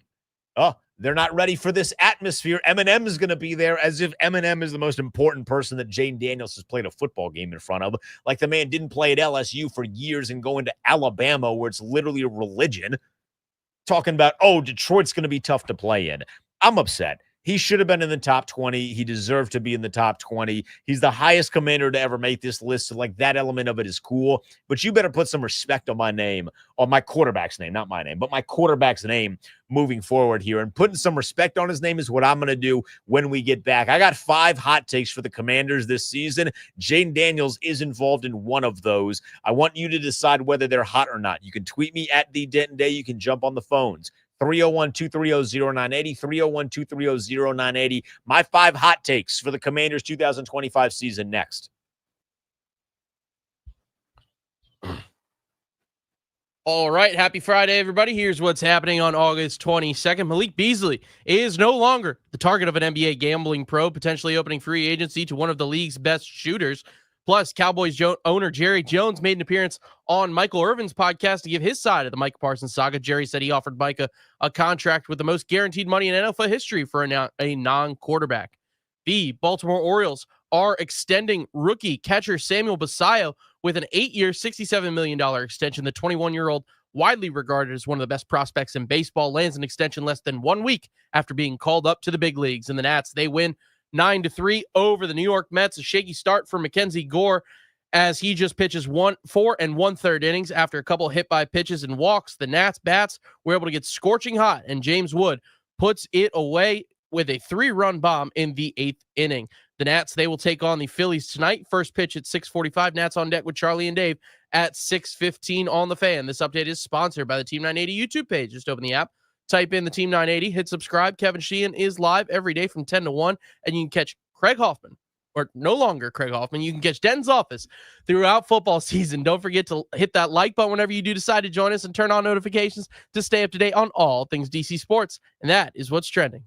Oh, they're not ready for this atmosphere. Eminem is going to be there, as if Eminem is the most important person that Jane Daniels has played a football game in front of. Like, the man didn't play at LSU for years and go into Alabama, where it's literally a religion, talking about, oh, Detroit's going to be tough to play in. I'm upset. He should have been in the top 20. He deserved to be in the top 20. He's the highest commander to ever make this list. So, like, that element of it is cool. But you better put some respect on my name, on my quarterback's name, not my name, but my quarterback's name moving forward here. And putting some respect on his name is what I'm going to do when we get back. I got 5 hot takes for the Commanders this season. Jane Daniels is involved in one of those. I want you to decide whether they're hot or not. You can tweet me at The Denton Day. You can jump on the phones. 301-230-0980, 301-230-0980. My 5 hot takes for the Commanders 2025 season next. All right. Happy Friday, everybody. Here's what's happening on August 22nd. Malik Beasley is no longer the target of an NBA gambling probe, potentially opening free agency to one of the league's best shooters. Plus, Cowboys owner Jerry Jones made an appearance on Michael Irvin's podcast to give his side of the Micah Parsons saga. Jerry said he offered Micah a contract with the most guaranteed money in NFL history for a non-quarterback. The Baltimore Orioles are extending rookie catcher Samuel Basallo with an 8-year, $67 million extension. The 21-year-old, widely regarded as one of the best prospects in baseball, lands an extension less than 1 week after being called up to the big leagues. And the Nats, they win 9-3 over the New York Mets. A shaky start for Mackenzie Gore as he just pitches 4 1/3 innings after a couple hit by pitches and walks. The Nats bats were able to get scorching hot, and James Wood puts it away with a 3-run bomb in the 8th inning. The Nats, they will take on the Phillies tonight. First pitch at 6:45. Nats on deck with Charlie and Dave at 6:15 on the Fan. This update is sponsored by the Team 980 YouTube page. Just open the app, type in the Team 980, hit subscribe. Kevin Sheehan is live every day from 10 to 1, and you can catch Craig Hoffman, or no longer Craig Hoffman. You can catch Denton's office throughout football season. Don't forget to hit that like button whenever you do decide to join us, and turn on notifications to stay up to date on all things DC sports. And that is what's trending.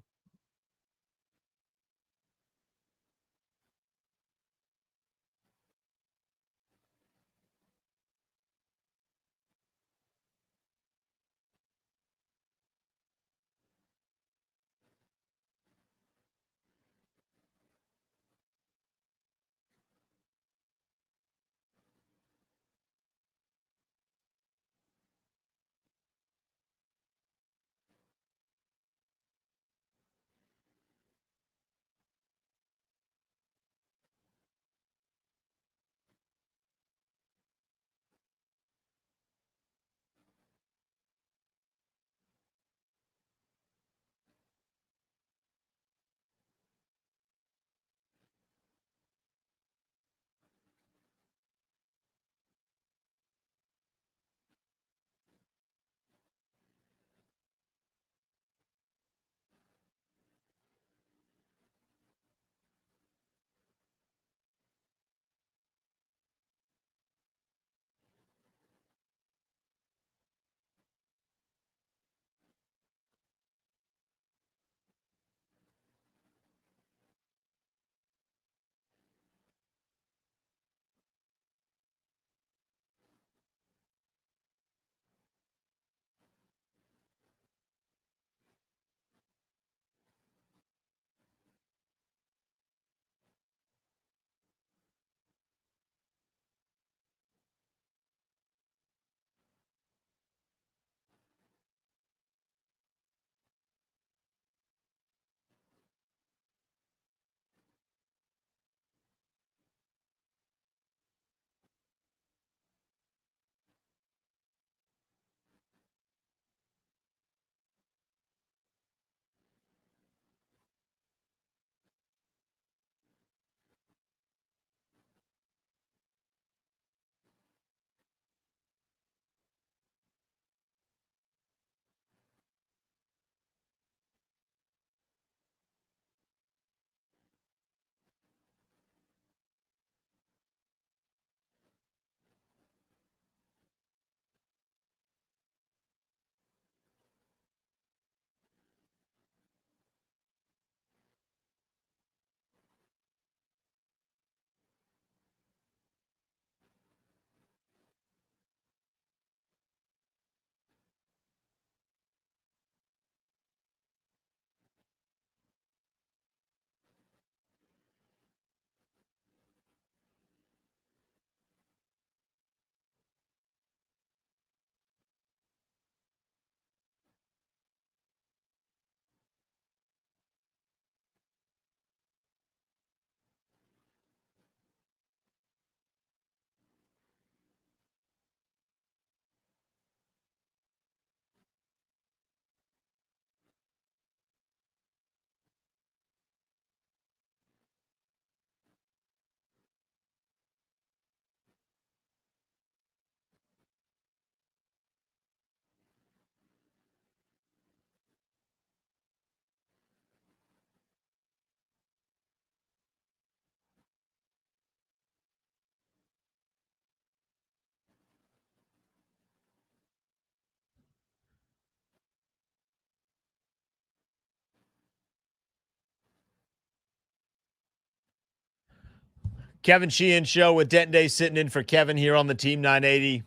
Kevin Sheehan Show with Denton Day sitting in for Kevin here on the Team 980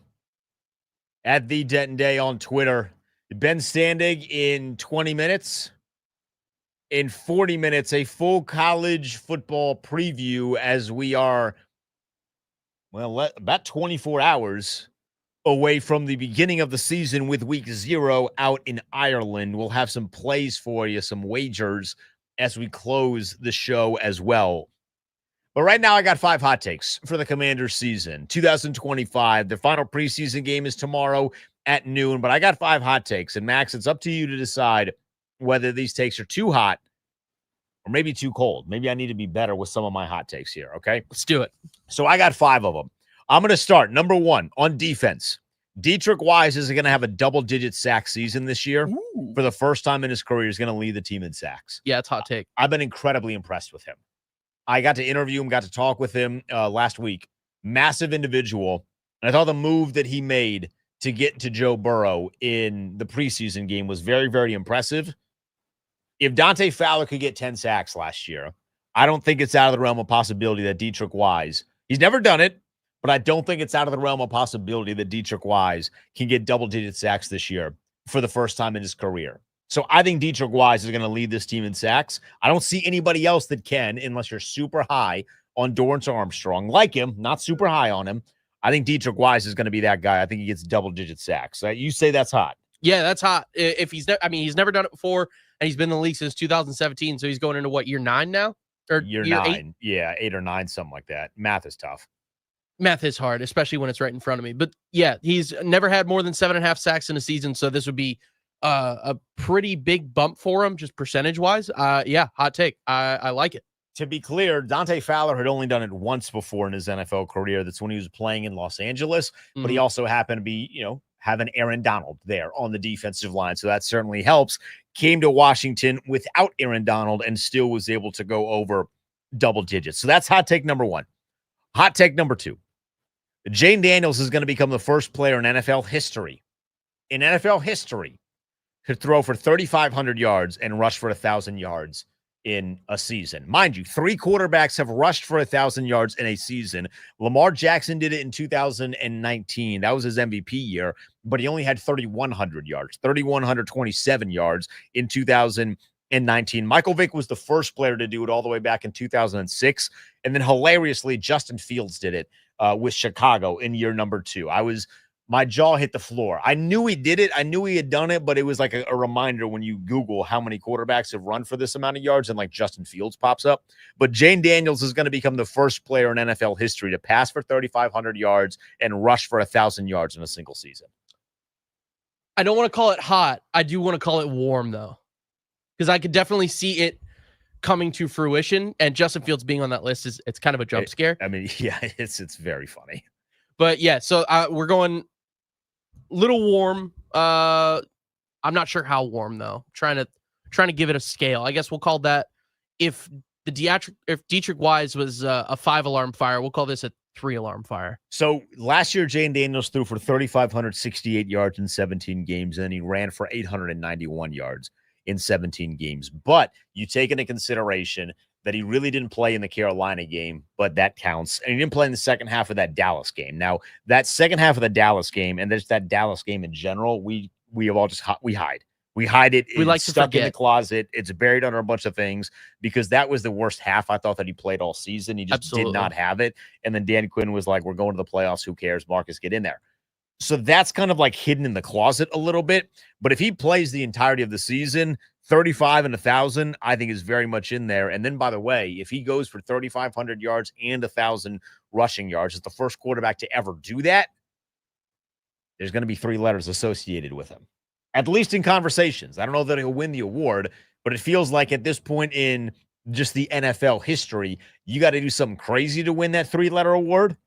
at the Denton Day on Twitter. Ben Standig in 20 minutes. In 40 minutes, a full college football preview as we are, about 24 hours away from the beginning of the season with week 0 out in Ireland. We'll have some plays for you, some wagers as we close the show as well. But right now, I got 5 hot takes for the Commanders season 2025. The final preseason game is tomorrow at noon, but I got 5 hot takes. And Max, it's up to you to decide whether these takes are too hot or maybe too cold. Maybe I need to be better with some of my hot takes here, okay? Let's do it. So I got 5 of them. I'm going to start. Number 1, on defense. Dietrich Wise is going to have a double-digit sack season this year. Ooh. For the first time in his career, he's going to lead the team in sacks. Yeah, it's hot take. I've been incredibly impressed with him. I got to interview him, got to talk with him last week. Massive individual. And I thought the move that he made to get to Joe Burrow in the preseason game was very, very impressive. If Dante Fowler could get 10 sacks last year, I don't think it's out of the realm of possibility that Dietrich Wise, he's never done it, but I don't think it's out of the realm of possibility that Dietrich Wise can get double-digit sacks this year for the first time in his career. So I think Dietrich Wise is going to lead this team in sacks. I don't see anybody else that can, unless you're super high on Dorrance Armstrong. Like him, not super high on him. I think Dietrich Wise is going to be that guy. I think he gets double-digit sacks. You say that's hot. Yeah, that's hot. If he's never done it before, and he's been in the league since 2017, so he's going into what, year 9 now? Or year 9. 8? Yeah, 8 or 9, something like that. Math is tough. Math is hard, especially when it's right in front of me. But yeah, he's never had more than 7.5 sacks in a season, so this would be a pretty big bump for him, just percentage-wise. Yeah, hot take. I like it. To be clear, Dante Fowler had only done it once before in his NFL career. That's when he was playing in Los Angeles, but he also happened to be, having Aaron Donald there on the defensive line. So that certainly helps. Came to Washington without Aaron Donald and still was able to go over double digits. So that's hot take number 1. Hot take number 2. Jane Daniels is going to become the first player in NFL history to throw for 3,500 yards and rush for 1,000 yards in a season. Mind you, 3 quarterbacks have rushed for 1,000 yards in a season. Lamar Jackson did it in 2019. That was his MVP year, but he only had 3,100 yards, 3,127 yards in 2019. Michael Vick was the first player to do it all the way back in 2006. And then hilariously, Justin Fields did it with Chicago in year number 2. My jaw hit the floor. I knew he did it. I knew he had done it, but it was like a reminder when you Google how many quarterbacks have run for this amount of yards and like Justin Fields pops up. But Jane Daniels is going to become the first player in NFL history to pass for 3,500 yards and rush for 1,000 yards in a single season. I don't want to call it hot. I do want to call it warm, though, because I could definitely see it coming to fruition. And Justin Fields being on that list it's kind of a jump scare. I mean, yeah, it's very funny. But yeah, so we're going little warm. I'm not sure how warm though. Trying to give it a scale. I guess we'll call that if Dietrich Wise was a 5-alarm fire, we'll call this a 3-alarm fire. So last year, Jane Daniels threw for 3,568 yards in 17 games, and he ran for 891 yards in 17 games. But you take into consideration that he really didn't play in the Carolina game, but that counts. And he didn't play in the second half of that Dallas game. Now, that second half of the Dallas game, and there's that Dallas game in general, we have all just we hide. We hide it. We like it's to stuck forget. in the closet. It's buried under a bunch of things because that was the worst half I thought that he played all season. He just did not have it. And then Dan Quinn was like, we're going to the playoffs. Who cares? Marcus, get in there. So that's kind of like hidden in the closet a little bit. But if he plays the entirety of the season, 35 and 1,000, I think is very much in there. And then, by the way, if he goes for 3,500 yards and 1,000 rushing yards, as the first quarterback to ever do that, there's going to be 3 letters associated with him, at least in conversations. I don't know that he'll win the award, but it feels like at this point in just the NFL history, you got to do something crazy to win that 3-letter award.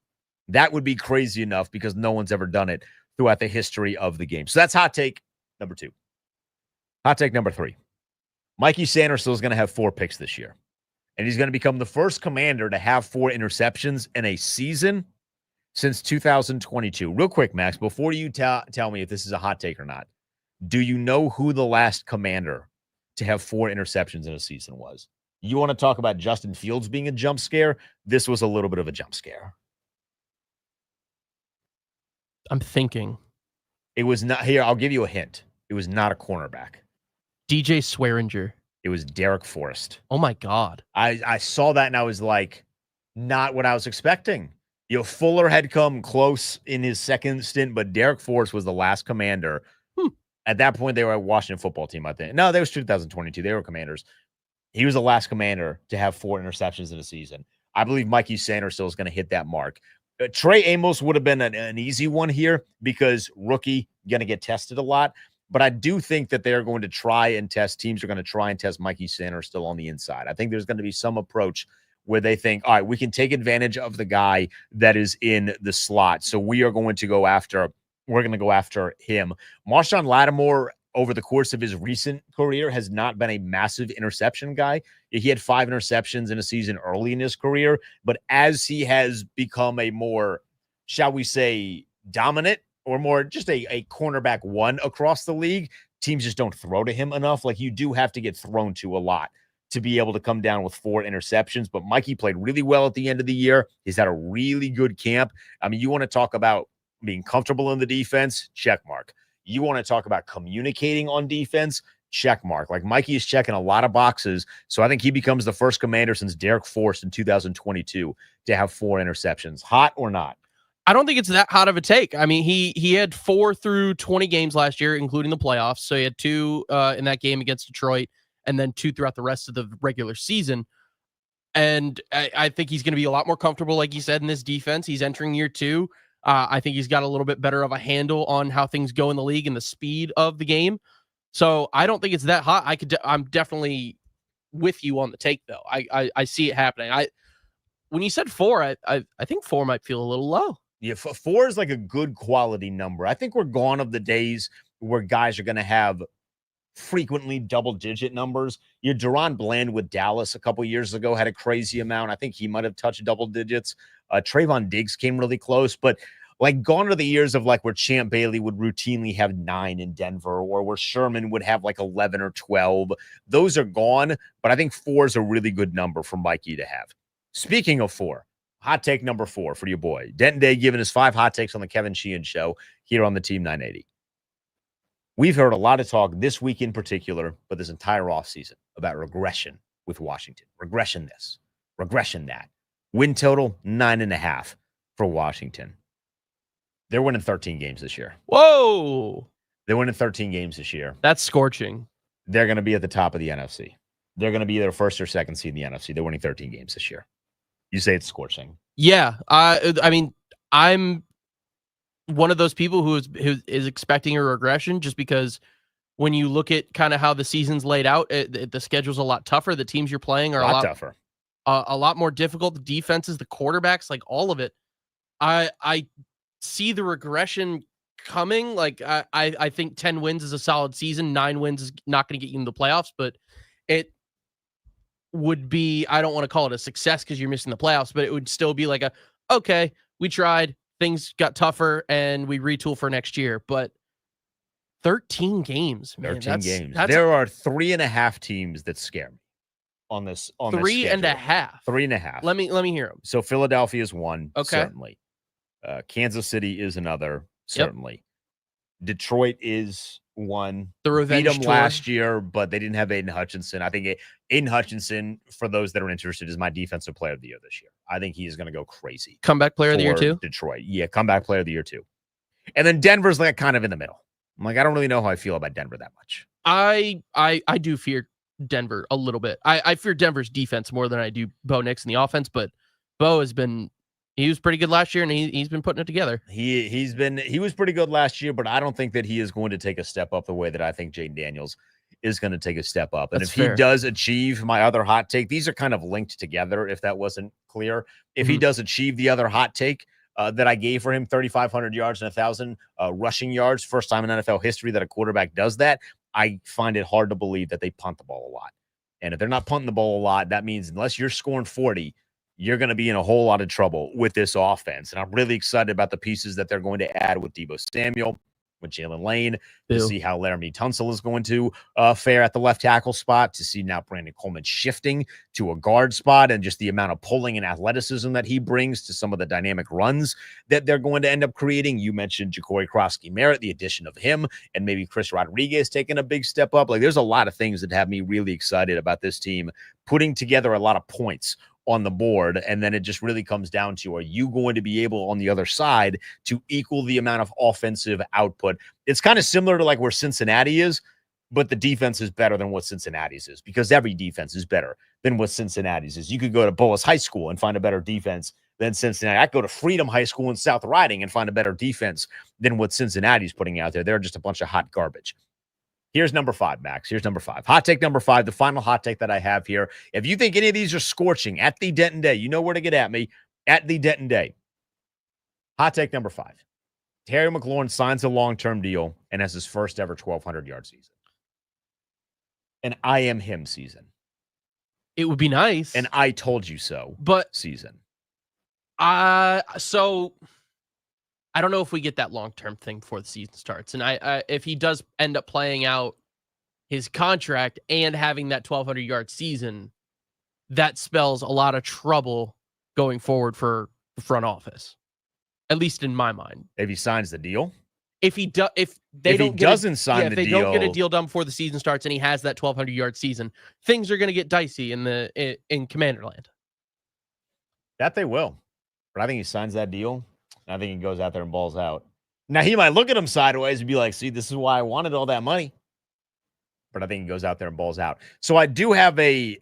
That would be crazy enough because no one's ever done it throughout the history of the game. So that's hot take number 2. Hot take number 3. Mikey Sanderson is going to have 4 picks this year, and he's going to become the first Commander to have 4 interceptions in a season since 2022. Real quick, Max, before you tell me if this is a hot take or not, do you know who the last Commander to have 4 interceptions in a season was? You want to talk about Justin Fields being a jump scare? This was a little bit of a jump scare. I'm thinking. It was not here. I'll give you a hint. It was not a cornerback. DJ Swearinger. It was Derek Forrest. Oh my God. I saw that and I was like, not what I was expecting. Fuller had come close in his second stint, but Derek Forrest was the last Commander. At that point, they were a Washington football team, I think. No, they was 2022. They were Commanders. He was the last Commander to have 4 interceptions in a season. I believe Mikey Sanders still is going to hit that mark. Trey Amos would have been an easy one here because rookie, going to get tested a lot. But I do think that they're going to try and test. Teams are going to try and test Mikey Sanders still on the inside. I think there's going to be some approach where they think, all right, we can take advantage of the guy that is in the slot. So we're going to go after him. Marshawn Lattimore, over the course of his recent career, has not been a massive interception guy. He had 5 interceptions in a season early in his career, but as he has become a more, shall we say, dominant or more just a cornerback one across the league, teams just don't throw to him enough. Like, you do have to get thrown to a lot to be able to come down with 4 interceptions. But Mikey played really well at the end of the year. He's had a really good camp. I mean, you want to talk about being comfortable in the defense? Check mark. You want to talk about communicating on defense? Check mark. Like, Mikey is checking a lot of boxes. So I think he becomes the first Commander since Derek Forrest in 2022 to have 4 interceptions. Hot or not? I don't think it's that hot of a take. I mean, he had 4 through 20 games last year, including the playoffs. So he had 2 in that game against Detroit, and then 2 throughout the rest of the regular season. And I think he's going to be a lot more comfortable, like you said, in this defense. He's entering year 2. I think he's got a little bit better of a handle on how things go in the league and the speed of the game. So I don't think it's that hot. I'm definitely with you on the take, though. I see it happening. When you said 4, I think 4 might feel a little low. Yeah, 4 is like a good quality number. I think we're gone of the days where guys are going to have frequently double-digit numbers. Deron Bland with Dallas a couple years ago had a crazy amount. I think he might have touched double digits. Trayvon Diggs came really close, but like, gone are the years of like where Champ Bailey would routinely have 9 in Denver, or where Sherman would have like 11 or 12. Those are gone, but I think 4 is a really good number for Mikey to have. Speaking of 4, hot take number 4 for your boy. Denton Day giving us 5 hot takes on the Kevin Sheehan show here on the Team 980. We've heard a lot of talk this week in particular, but this entire offseason, about regression with Washington. Regression this, regression that. Win total, 9.5 for Washington. They're winning 13 games this year. Whoa! They're winning 13 games this year. That's scorching. They're going to be at the top of the NFC. They're going to be their first or second seed in the NFC. They're winning 13 games this year. You say it's scorching. Yeah. I mean, I'm one of those people who is expecting a regression, just because when you look at kind of how the season's laid out, the schedule's a lot tougher. The teams you're playing are a lot tougher, a lot more difficult. The defenses, the quarterbacks, like all of it. I see the regression coming. Like, I think 10 wins is a solid season. 9 wins is not going to get you in the playoffs, but it would be, I don't want to call it a success because you're missing the playoffs, but it would still be like okay, we tried, things got tougher, and we retool for next year. But 13 games, man. 13 games. There are 3.5 teams that scare me on this. On 3.5. 3.5. Let me hear them. So Philadelphia is one, okay, certainly. Kansas City is another, certainly. Yep. Detroit is one. The revenge beat them tour last year, but they didn't have Aiden Hutchinson. I think Aiden Hutchinson, for those that are interested, is my defensive player of the year this year. I think he is going to go crazy. Comeback player of the year too? Detroit. Yeah, comeback player of the year too. And then Denver's like kind of in the middle. I'm like, I don't really know how I feel about Denver that much. I do fear Denver a little bit. I fear Denver's defense more than I do Bo Nix in the offense, but Bo he was pretty good last year, and he's been putting it together. He was pretty good last year, but I don't think that he is going to take a step up the way that I think Jaden Daniels is going to take a step up. And That's if fair. he does achieve my other hot take, these are kind of linked together, if that wasn't clear. If he does achieve the other hot take that I gave for him, 3,500 yards and 1,000 rushing yards, first time in NFL history that a quarterback does that, I find it hard to believe that they punt the ball a lot. And if they're not punting the ball a lot, that means unless you're scoring 40, you're going to be in a whole lot of trouble with this offense. And I'm really excited about the pieces that they're going to add with Deebo Samuel, with Jalen Lane, Ew. to see how Laramie Tunsil is going to fare at the left tackle spot, to see now Brandon Coleman shifting to a guard spot, and just the amount of pulling and athleticism that he brings to some of the dynamic runs that they're going to end up creating. You mentioned Ja'Cory Krosky-Merritt, the addition of him, and maybe Chris Rodriguez taking a big step up. Like, there's a lot of things that have me really excited about this team putting together a lot of points on the board. And then it just really comes down to, are you going to be able on the other side to equal the amount of offensive output? It's kind of similar to like where Cincinnati is, but the defense is better than what Cincinnati's is, because every defense is better than what Cincinnati's is. You could go to Bullis High School and find a better defense than Cincinnati. I could go to Freedom High School in South Riding and find a better defense than what Cincinnati's putting out there. They're just a bunch of hot garbage. Here's number 5, Max. Here's number 5. Hot take number 5, the final hot take that I have here. If you think any of these are scorching, at the Denton Day, you know where to get at me, at the Denton Day. Hot take number 5. Terry McLaurin signs a long-term deal and has his first ever 1,200-yard season. And I am him season. It would be nice. And I told you so season. So I don't know if we get that long-term thing before the season starts. And if he does end up playing out his contract and having that 1,200-yard season, that spells a lot of trouble going forward for the front office, at least in my mind. If he signs the deal? If he doesn't sign the deal, if they don't get a deal done before the season starts and he has that 1,200-yard season, things are going to get dicey in Commanderland. That they will. But I think he signs that deal. I think he goes out there and balls out. Now, he might look at him sideways and be like, see, this is why I wanted all that money. But I think he goes out there and balls out. So I do have an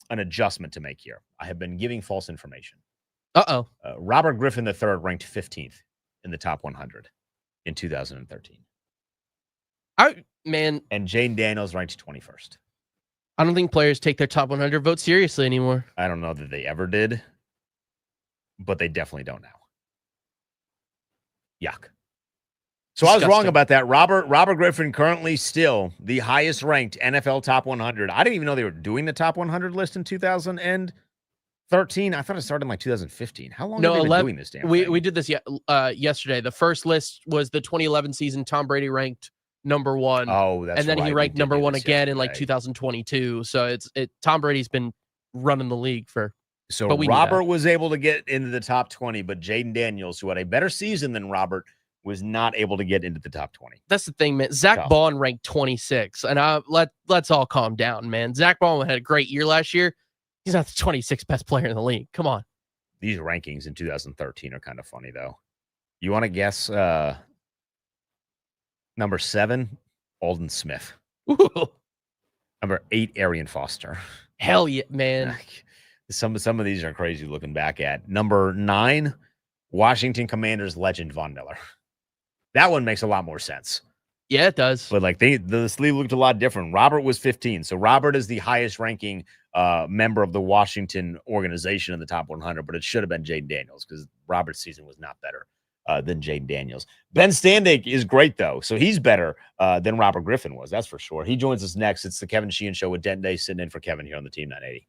adjustment to make here. I have been giving false information. Robert Griffin III ranked 15th in the top 100 in 2013. And Jane Daniels ranked 21st. I don't think players take their top 100 vote seriously anymore. I don't know that they ever did, but they definitely don't now. Yuck. So disgusting. I was wrong about that. Robert Griffin currently still the highest ranked NFL top 100. I didn't even know they were doing the top 100 list in 2013. I thought it started in like 2015. How long have they been doing this damn thing? We did this yesterday. The first list was the 2011 season. Tom Brady ranked number 1. Oh, that's right. And then he ranked number 1 again in like 2022. So Tom Brady's been running the league for. So Robert was able to get into the top 20, but Jaden Daniels, who had a better season than Robert, was not able to get into the top 20. That's the thing, man. Zach Bond ranked 26, and let's all calm down, man. Zach Bond had a great year last year. He's not the 26th best player in the league. Come on. These rankings in 2013 are kind of funny, though. You want to guess number 7, Alden Smith. Ooh. Number 8, Arian Foster. Hell yeah, man. Some of these are crazy looking back at. Number 9, Washington Commanders legend Von Miller. That one makes a lot more sense. Yeah, it does. But like the sleeve looked a lot different. Robert was 15. So Robert is the highest ranking member of the Washington organization in the top 100, but it should have been Jaden Daniels because Robert's season was not better than Jaden Daniels. Ben Standig is great, though. So he's better than Robert Griffin was. That's for sure. He joins us next. It's the Kevin Sheehan Show with Denton Day sitting in for Kevin here on the Team 980.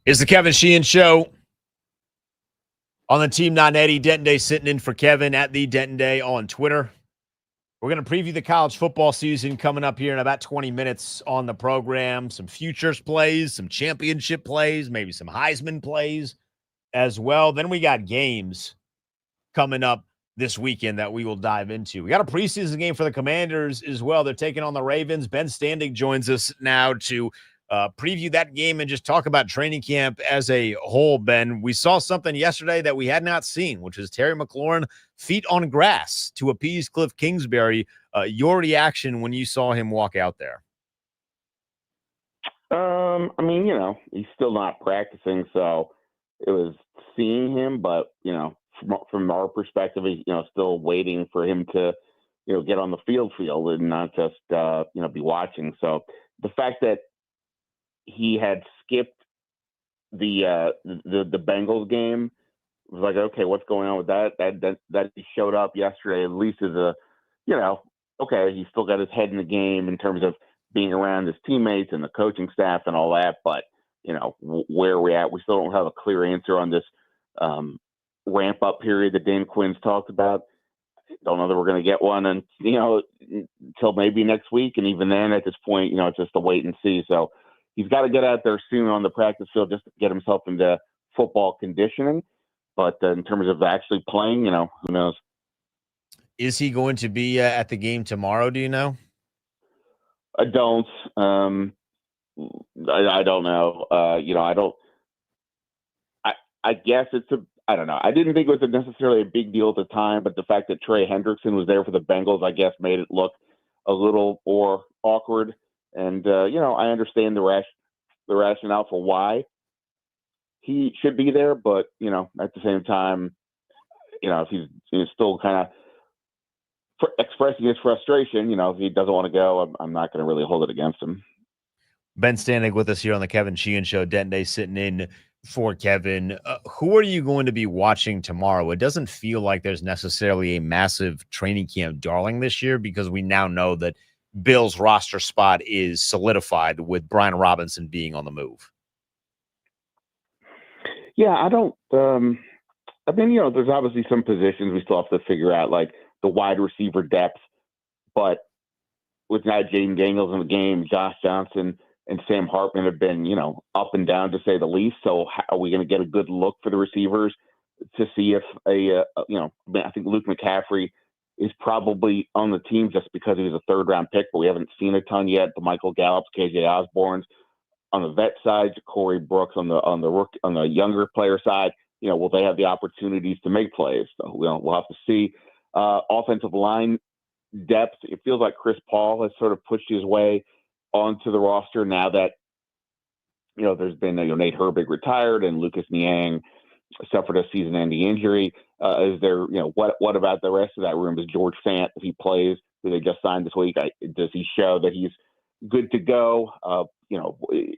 It's the Kevin Sheehan Show on the Team Not Eddie. Denton Day sitting in for Kevin at the Denton Day on Twitter. We're going to preview the college football season coming up here in about 20 minutes on the program. Some futures plays, some championship plays, maybe some Heisman plays as well. Then we got games coming up this weekend that we will dive into. We got a preseason game for the Commanders as well. They're taking on the Ravens. Ben Standing joins us now to preview that game and just talk about training camp as a whole. Ben, we saw something yesterday that we had not seen, which is Terry McLaurin feet on grass to appease Cliff Kingsbury. Your reaction when you saw him walk out there? I mean, he's still not practicing, so it was seeing him, but, from our perspective, still waiting for him to, get on the field and not just, be watching. So the fact that he had skipped the Bengals game was like, okay, what's going on with that? That he showed up yesterday, at least as a, okay, he still got his head in the game in terms of being around his teammates and the coaching staff and all that. But, where we're at, we still don't have a clear answer on this ramp up period that Dan Quinn's talked about. Don't know that we're going to get one until maybe next week. And even then, at this point, it's just a wait and see. So he's got to get out there soon on the practice field just to get himself into football conditioning. But in terms of actually playing, who knows? Is he going to be at the game tomorrow? Do you know? I don't. I don't know. I guess I don't know. I didn't think it was necessarily a big deal at the time, but the fact that Trey Hendrickson was there for the Bengals, I guess, made it look a little more awkward. And, I understand the rationale for why he should be there, but, at the same time, if he's still kind of expressing his frustration, if he doesn't want to go, I'm not going to really hold it against him. Ben Stanek with us here on the Kevin Sheehan Show. Denton Day sitting in for Kevin. Who are you going to be watching tomorrow? It doesn't feel like there's necessarily a massive training camp darling this year because we now know that Bill's roster spot is solidified with Brian Robinson being on the move. Yeah, I don't there's obviously some positions we still have to figure out, like the wide receiver depth, but with now Jaden Daniels in the game, Josh Johnson and Sam Hartman have been, up and down to say the least. So how are we going to get a good look for the receivers to see if I think Luke McCaffrey is probably on the team just because he was a third-round pick, but we haven't seen a ton yet. The Michael Gallups, KJ Osbornes on the vet side, Corey Brooks on the younger player side. Will they have the opportunities to make plays? So we'll have to see. Offensive line depth. It feels like Chris Paul has sort of pushed his way onto the roster now that there's been Nate Herbig retired and Lucas Niang suffered a season-ending injury. Is there what about the rest of that room? Is George Fant, if he plays, who they just signed this week, does he show that he's good to go?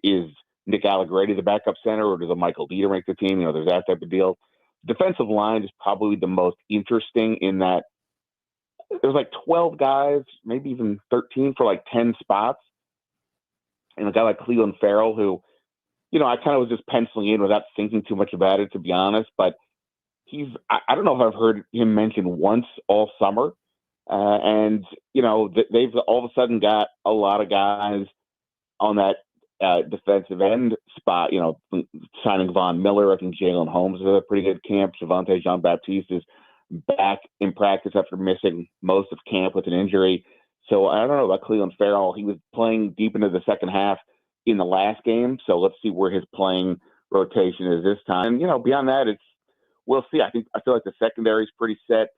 Is Nick Allegretti the backup center, or does a Michael Dieter make the team? There's that type of deal. Defensive line is probably the most interesting in that there's like 12 guys, maybe even 13 for like 10 spots. And a guy like Cleveland Farrell, who, I kind of was just penciling in without thinking too much about it, to be honest. But I don't know if I've heard him mentioned once all summer. And they've all of a sudden got a lot of guys on that defensive end spot, signing Von Miller. I think Jalen Holmes is a pretty good camp. Javonte Jean-Baptiste is back in practice after missing most of camp with an injury. So I don't know about Cleveland Farrell. He was playing deep into the second half in the last game. So let's see where his playing rotation is this time. And, beyond that, we'll see. I feel like the secondary is pretty set.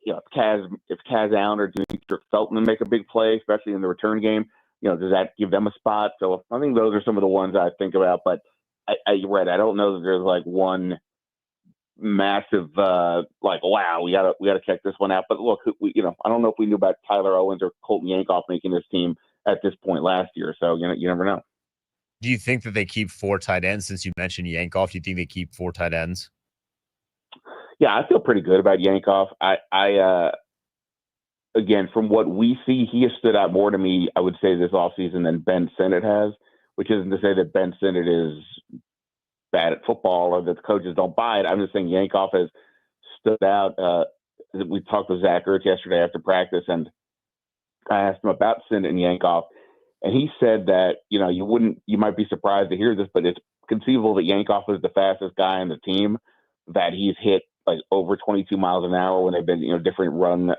If Kaz Allen or Demetric Felton make a big play, especially in the return game, does that give them a spot? So I think those are some of the ones I think about. But you're right. I don't know that there's like one massive wow, we gotta check this one out. But look, I don't know if we knew about Tyler Owens or Colton Yankoff making this team at this point last year. So you never know. Do you think that they keep 4 tight ends? Since you mentioned Yankoff, do you think they keep 4 tight ends? Yeah, I feel pretty good about Yankoff. I again, from what we see, he has stood out more to me, I would say, this offseason than Ben Sinnott has, which isn't to say that Ben Sinnott is bad at football or that the coaches don't buy it. I'm just saying Yankoff has stood out. We talked with Zach Ertz yesterday after practice, and I asked him about Sinnott and Yankoff, and he said that, you might be surprised to hear this, but it's conceivable that Yankoff is the fastest guy on the team, that he's hit like over 22 miles an hour when they've been, different run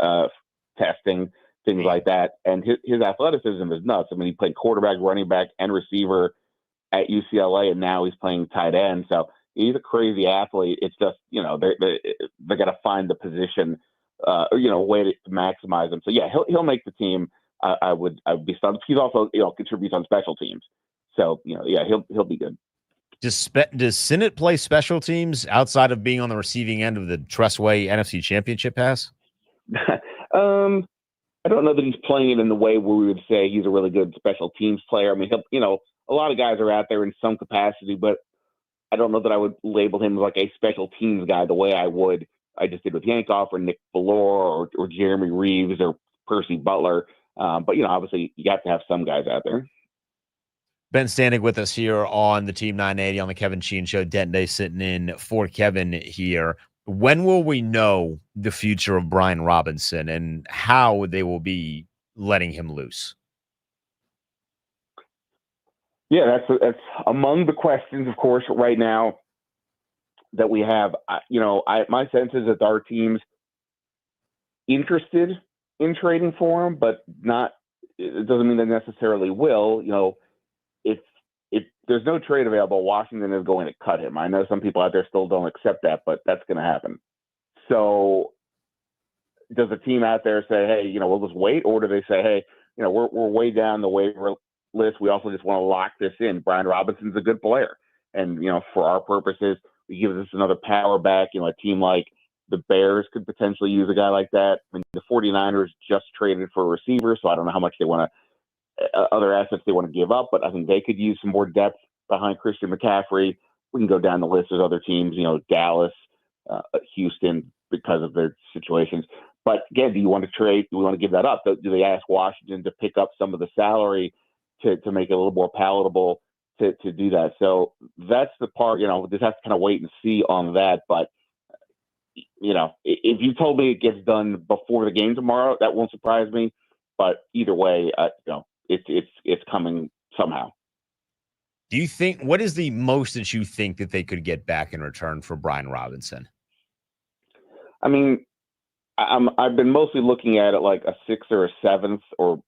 testing, things like that. And his athleticism is nuts. I mean, he played quarterback, running back, and receiver at UCLA, and now he's playing tight end. So he's a crazy athlete. It's just, they got to find the position, way to maximize him. So yeah, he'll make the team. I would be stunned. He's also, contributes on special teams. So, yeah, he'll be good. Does Sinnott play special teams outside of being on the receiving end of the Tressway NFC Championship pass? I don't know that he's playing it in the way where we would say he's a really good special teams player. I mean, a lot of guys are out there in some capacity, but I don't know that I would label him as like a special teams guy the way I just did with Yankoff or Nick Ballore or Jeremy Reeves or Percy Butler. But, obviously you have to have some guys out there. Ben Standing with us here on the Team 980 on the Kevin Sheehan Show. Denton Day sitting in for Kevin here. When will we know the future of Brian Robinson and how they will be letting him loose? Yeah, that's among the questions, of course, right now that we have. My sense is that our team's interested in trading for him, but not. It doesn't mean they necessarily will. If there's no trade available, Washington is going to cut him. I know some people out there still don't accept that, but that's going to happen. So, does the team out there say, "Hey, we'll just wait," or do they say, "Hey, we're way down the waiver list. We also just want to lock this in. Brian Robinson's a good player, and for our purposes, he gives us another power back. A team like the Bears could potentially use a guy like that. I mean, the 49ers just traded for a receiver, so I don't know how much they want to other assets they want to give up, but I think they could use some more depth behind Christian McCaffrey. We can go down the list. There's other teams, Dallas, Houston, because of their situations. But again, do you want to trade? Do we want to give that up? Do they ask Washington to pick up some of the salary to make it a little more palatable to do that? So that's the part, just have to kind of wait and see on that. But, if you told me it gets done before the game tomorrow, that won't surprise me. But either way, it's coming somehow. Do you think, what is the most that you think that they could get back in return for Brian Robinson? I mean, I've been mostly looking at it like a 6th or a 7th, or,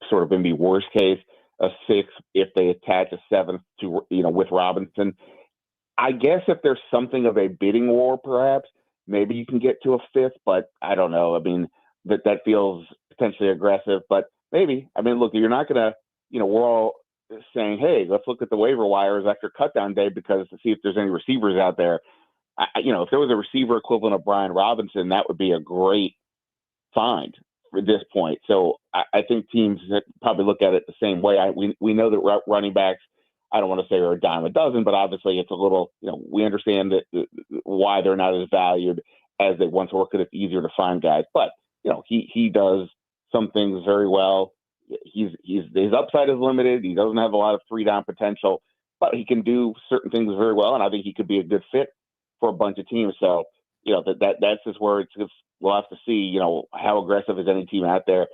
sort of in the worst case, a 6th if they attach a 7th to, with Robinson. I guess if there's something of a bidding war, perhaps, maybe you can get to a 5th, but I don't know. I mean, that feels potentially aggressive, but maybe. I mean, look, you're not going to, we're all saying, hey, let's look at the waiver wires after cutdown day because to see if there's any receivers out there. If there was a receiver equivalent of Brian Robinson, that would be a great find for this point. So I think teams probably look at it the same way. We know that running backs, I don't want to say are a dime a dozen, but obviously it's a little, we understand that why they're not as valued as they once were because it's easier to find guys. But, he does some things very well. His upside is limited. He doesn't have a lot of 3-down potential, but he can do certain things very well. And I think he could be a good fit for a bunch of teams. So, that's just where we'll have to see, how aggressive is any team out there.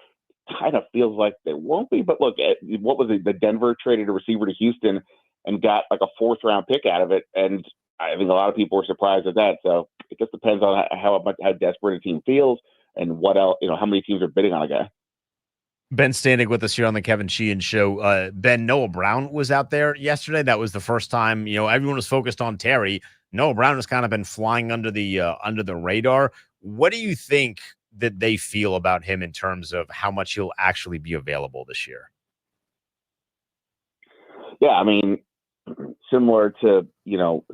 Kind of feels like they won't be, but look, what was it? The Denver traded a receiver to Houston and got like a 4th-round pick out of it. And I think a lot of people were surprised at that. So it just depends on how desperate a team feels and what else, how many teams are bidding on a guy. Ben Standing with us here on the Kevin Sheehan Show. Ben, Noah Brown was out there yesterday. That was the first time, everyone was focused on Terry. Noah Brown has kind of been flying under the radar. What do you think that they feel about him in terms of how much he'll actually be available this year? Yeah, I mean, similar to,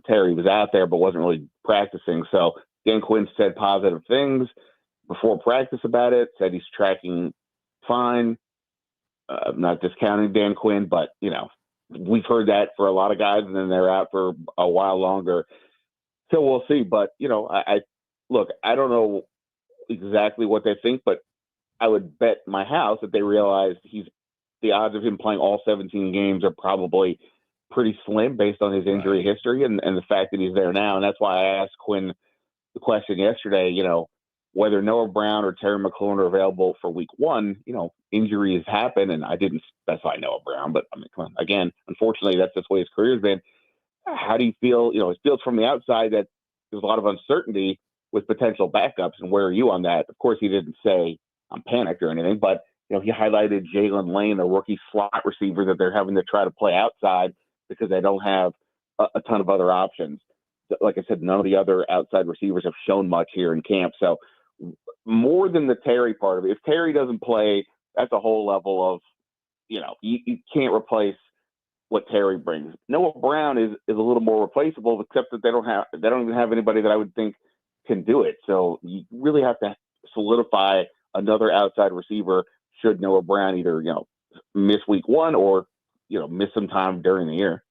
Terry was out there but wasn't really practicing. So Dan Quinn said positive things before practice about it, said he's tracking fine. I'm not discounting Dan Quinn, but, we've heard that for a lot of guys, and then they're out for a while longer. So we'll see. But, I don't know exactly what they think, but I would bet my house that they realize the odds of him playing all 17 games are probably pretty slim based on his injury history and the fact that he's there now. And that's why I asked Quinn the question yesterday, whether Noah Brown or Terry McLaurin are available for week 1. Injuries happen, and I didn't specify Noah Brown, but I mean, come on. Again, unfortunately, that's just the way his career's been. How do you feel? It feels from the outside that there's a lot of uncertainty with potential backups, and where are you on that? Of course, he didn't say I'm panicked or anything, but he highlighted Jalen Lane, a rookie slot receiver that they're having to try to play outside because they don't have a ton of other options. Like I said, none of the other outside receivers have shown much here in camp. So more than the Terry part of it, if Terry doesn't play, that's a whole level of, you can't replace what Terry brings. Noah Brown is a little more replaceable, except that they don't even have anybody that I would think can do it. So you really have to solidify another outside receiver should Noah Brown either, miss week 1 or, miss some time during the year.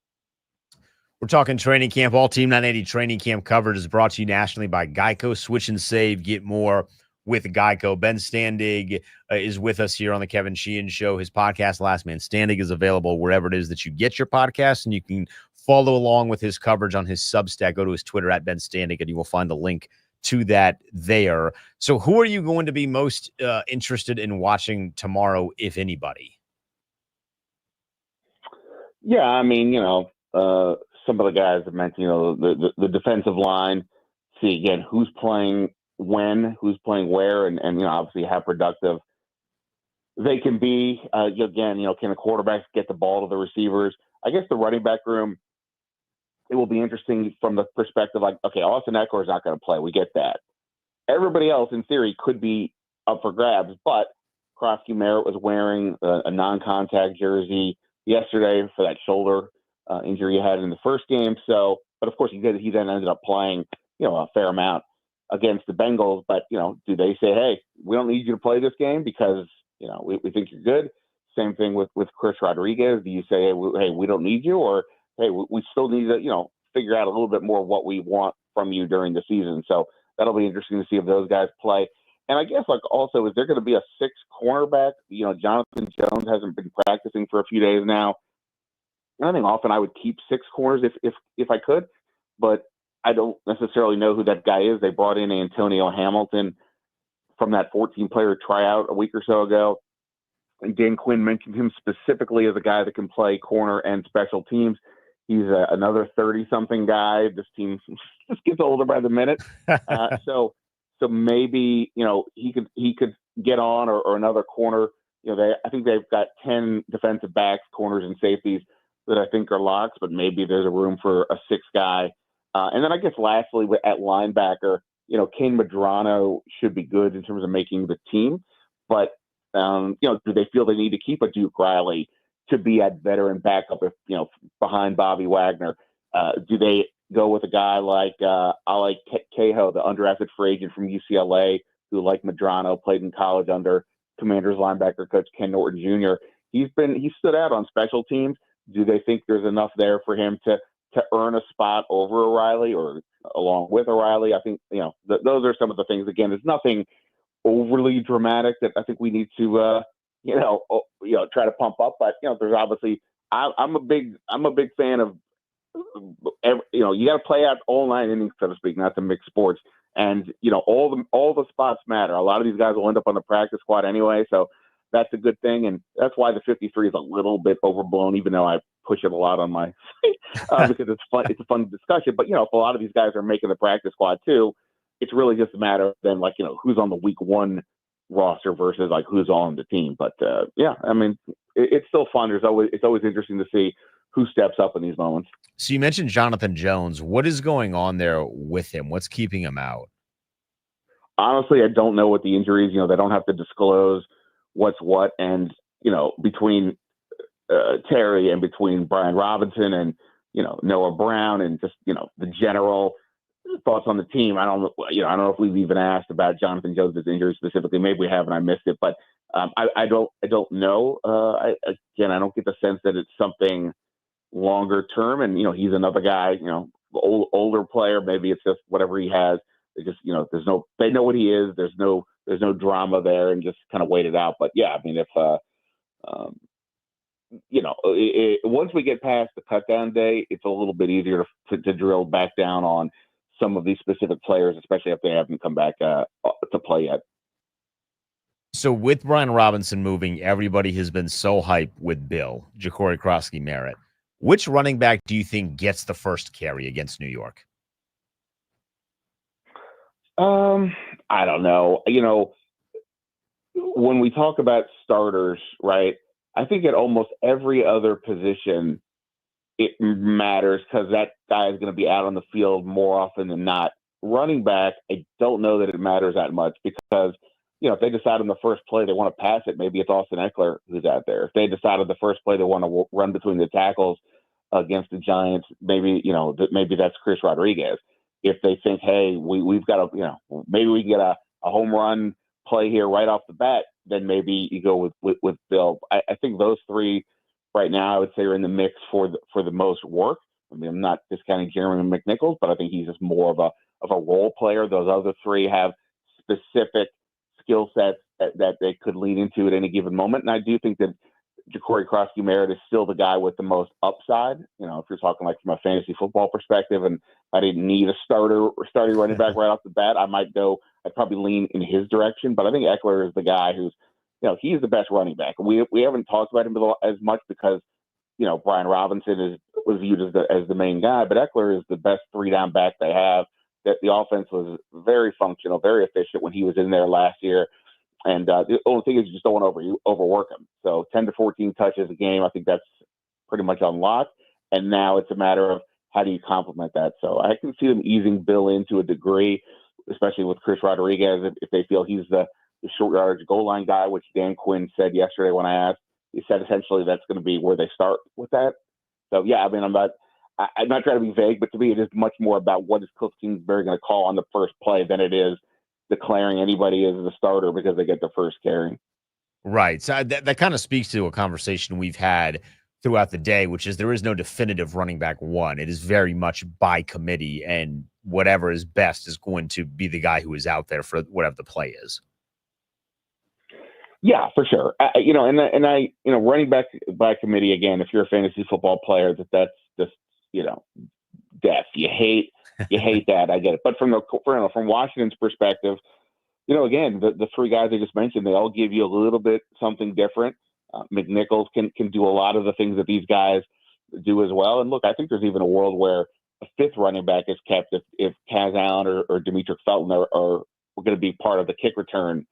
We're talking training camp. All Team 980 training camp coverage is brought to you nationally by Geico. Switch and save. Get more with Geico. Ben Standig is with us here on the Kevin Sheehan Show. His podcast, Last Man Standing, is available wherever it is that you get your podcast, and you can follow along with his coverage on his Substack. Go to his Twitter at Ben Standig, and you will find the link to that there. So who are you going to be most interested in watching tomorrow, if anybody? Yeah, I mean, some of the guys that mentioned, the defensive line, see again who's playing when, who's playing where, and obviously how productive they can be. Again, can the quarterbacks get the ball to the receivers? I guess the running back room, it will be interesting from the perspective like, okay, Austin Eckler is not going to play. We get that. Everybody else, in theory, could be up for grabs, but Krosky Merritt was wearing a non-contact jersey yesterday for that shoulder injury he had in the first game. So, but of course he then ended up playing, a fair amount against the Bengals. But, do they say, hey, we don't need you to play this game because, we think you're good? Same thing with Chris Rodriguez. Do you say, hey, we don't need you? Or, hey, we still need to, figure out a little bit more of what we want from you during the season. So that'll be interesting to see if those guys play. And I guess also, is there going to be a 6th cornerback? Jonathan Jones hasn't been practicing for a few days now. I think often I would keep 6 corners if I could, but I don't necessarily know who that guy is. They brought in Antonio Hamilton from that 14-player tryout a week or so ago. And Dan Quinn mentioned him specifically as a guy that can play corner and special teams. He's another 30-something guy. This team just gets older by the minute. So maybe, he could get on or another corner. I think they've got 10 defensive backs, corners, and safeties that I think are locks, but maybe there's a room for a 6th guy. And then I guess lastly, at linebacker, Kane Medrano should be good in terms of making the team. But, do they feel they need to keep a Duke Riley to be at veteran backup if, behind Bobby Wagner? Do they go with a guy like Cahill, the undrafted free agent from UCLA, who, like Medrano, played in college under Commanders linebacker coach Ken Norton Jr.? He stood out on special teams. Do they think there's enough there for him to earn a spot over O'Reilly or along with O'Reilly? I think, those are some of the things. Again, there's nothing overly dramatic that I think we need to, try to pump up. But, there's obviously, I'm a big fan of, you got to play out all 9 innings, so to speak, not to mix sports. And, all the spots matter. A lot of these guys will end up on the practice squad anyway. So that's a good thing. And that's why the 53 is a little bit overblown, even though I push it a lot on my site because it's fun. It's a fun discussion. But, if a lot of these guys are making the practice squad too, it's really just a matter of then, who's on the week 1 roster versus who's on the team. But I mean, it's still fun. It's always interesting to see who steps up in these moments. So you mentioned Jonathan Jones. What is going on there with him? What's keeping him out? Honestly, I don't know what the injury is. They don't have to disclose what's what. And, between Terry and between Brian Robinson and, Noah Brown and just, the general thoughts on the team. I don't know if we've even asked about Jonathan Jones' injury specifically. Maybe we have and I missed it, but I don't know. I don't get the sense that it's something longer term. And, he's another guy, older player. Maybe it's just whatever he has. They just, they know what he is. There's no drama there and just kind of wait it out. But yeah, I mean, if once we get past the cutdown day, it's a little bit easier to drill back down on some of these specific players, especially if they haven't come back to play yet. So with Brian Robinson moving, everybody has been so hyped with Bill, Ja'Cory Krosky-Merritt. Which running back do you think gets the first carry against New York? I don't know. When we talk about starters, right, I think at almost every other position, it matters because that guy is going to be out on the field more often than not. Running back, I don't know that it matters that much because, if they decide on the first play they want to pass it, maybe it's Austin Eckler who's out there. If they decide on the first play they want to run between the tackles against the Giants, maybe that's Chris Rodriguez. If they think, hey, we've got maybe we can get a home run play here right off the bat, then maybe you go with Bill. I think those three right now, I would say, are in the mix for the most work. I mean, I'm not discounting Jeremy McNichols, but I think he's just more of a role player. Those other three have specific skill sets that they could lean into at any given moment. And I do think that Ja'Cory Krosky-Merritt is still the guy with the most upside. If you're talking like from a fantasy football perspective, and I didn't need a starting running back right off the bat, I'd probably lean in his direction. But I think Eckler is the guy who's, he's the best running back. We haven't talked about him as much because, Brian Robinson was viewed as the main guy, but Eckler is the best 3-down back they have. That the offense was very functional, very efficient when he was in there last year. And the only thing is you just don't want to overwork him. So 10 to 14 touches a game, I think that's pretty much unlocked. And now it's a matter of how do you complement that. So I can see them easing Bill in to a degree, especially with Chris Rodriguez, if they feel he's the short yardage goal line guy, which Dan Quinn said yesterday when I asked. He said essentially that's going to be where they start with that. So, yeah, I mean, I'm not trying to be vague, but to me it is much more about what is Cliff Kingsbury going to call on the first play than it is declaring anybody as the starter because they get the first carry. Right. So that kind of speaks to a conversation we've had throughout the day, which is there is no definitive running back one. It is very much by committee, and whatever is best is going to be the guy who is out there for whatever the play is. Yeah, for sure. Running back by committee, again, if you're a fantasy football player, that's just, death. You hate that. I get it. But from Washington's perspective, again, the three guys I just mentioned, they all give you a little bit something different. McNichols can do a lot of the things that these guys do as well. And look, I think there's even a world where a fifth running back is kept if Kaz Allen or Demetric Felton are going to be part of the kick return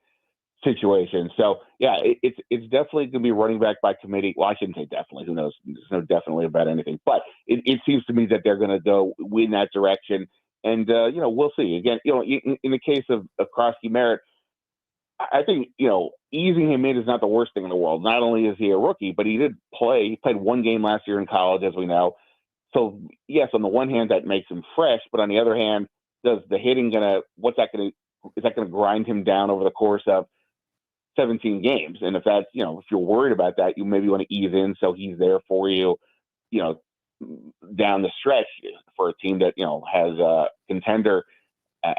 situation. So yeah, it's definitely going to be running back by committee. Well, I shouldn't say definitely. Who knows? There's no definitely about anything. But it seems to me that they're going to go in that direction. And we'll see. Again, in the case of Krosky-Merritt, I think easing him in is not the worst thing in the world. Not only is he a rookie, but he did play. He played one game last year in college, as we know. So yes, on the one hand, that makes him fresh. But on the other hand, is that going to grind him down over the course of 17 games? And if that's, if you're worried about that, you maybe want to ease in so he's there for you, down the stretch for a team that, has contender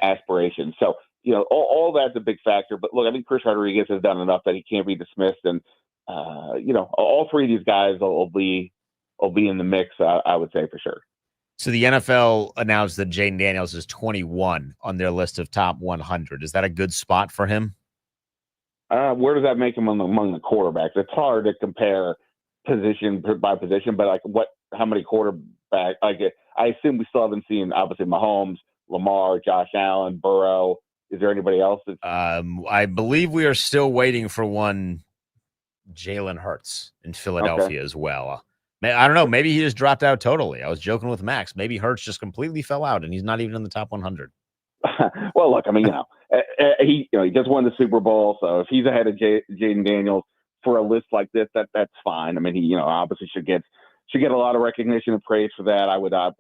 aspirations. So, all that's a big factor. But look, I think Chris Rodriguez has done enough that he can't be dismissed. And, all three of these guys will be in the mix, I would say, for sure. So the NFL announced that Jaden Daniels is 21 on their list of top 100. Is that a good spot for him? Where does that make him among the quarterbacks? It's hard to compare position by position, but how many quarterbacks? I assume we still haven't seen, obviously, Mahomes, Lamar, Josh Allen, Burrow. Is there anybody else? I believe we are still waiting for one Jalen Hurts in Philadelphia as well. I don't know. Maybe he just dropped out totally. I was joking with Max. Maybe Hurts just completely fell out and he's not even in the top 100. Well, look, I mean, he just won the Super Bowl, so if he's ahead of Jaden Daniels for a list like this, that's fine. I mean, he obviously should get a lot of recognition and praise for that.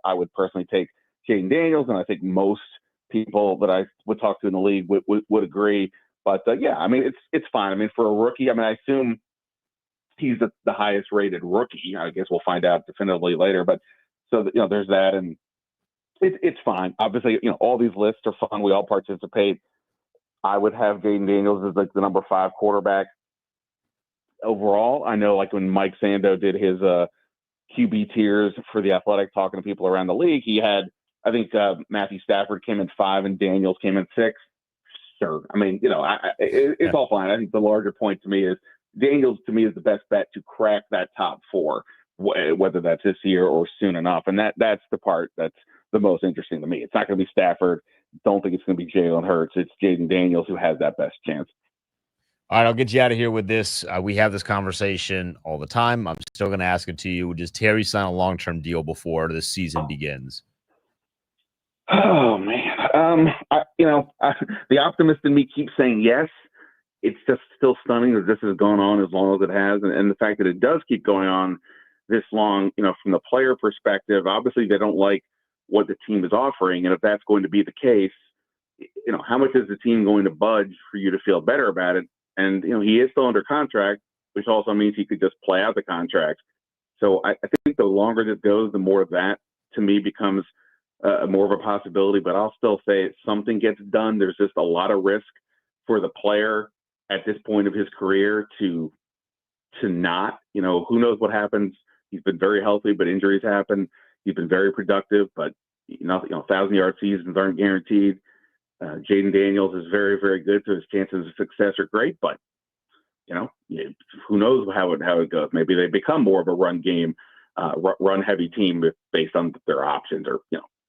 I would personally take Jaden Daniels, and I think most people that I would talk to in the league would agree. But yeah, I mean, it's fine. I mean, for a rookie, I mean, I assume he's the highest rated rookie. I guess we'll find out definitively later. But so there's that, and it's fine. Obviously, all these lists are fun. We all participate. I would have Jaden Daniels as like the number 5 quarterback. overall. I know, like when Mike Sando did his QB tiers for the Athletic, talking to people around the league, he had, I think Matthew Stafford came in 5 and Daniels came in 6. Sure, I mean, it's all fine. I think the larger point to me is Daniels to me is the best bet to crack that top 4, whether that's this year or soon enough. And that's the part that's the most interesting to me. It's not going to be Stafford. Don't think it's going to be Jalen Hurts. It's Jaden Daniels who has that best chance. All right, I'll get you out of here with this. We have this conversation all the time. I'm still going to ask it to you. Does Terry sign a long-term deal before the season begins? Oh, man. The optimist in me keeps saying yes. It's just still stunning that this has gone on as long as it has. And the fact that it does keep going on this long, from the player perspective, obviously they don't like what the team is offering. And if that's going to be the case, how much is the team going to budge for you to feel better about it? And, he is still under contract, which also means he could just play out the contract. So I think the longer this goes, the more of that, to me, becomes more of a possibility. But I'll still say if something gets done, there's just a lot of risk for the player at this point of his career to not. Who knows what happens. He's been very healthy, but injuries happen. He's been very productive, but, 1,000-yard seasons aren't guaranteed. Jaden Daniels is very, very good, so his chances of success are great. But who knows how it goes? Maybe they become more of a run game, run heavy team based on their options, or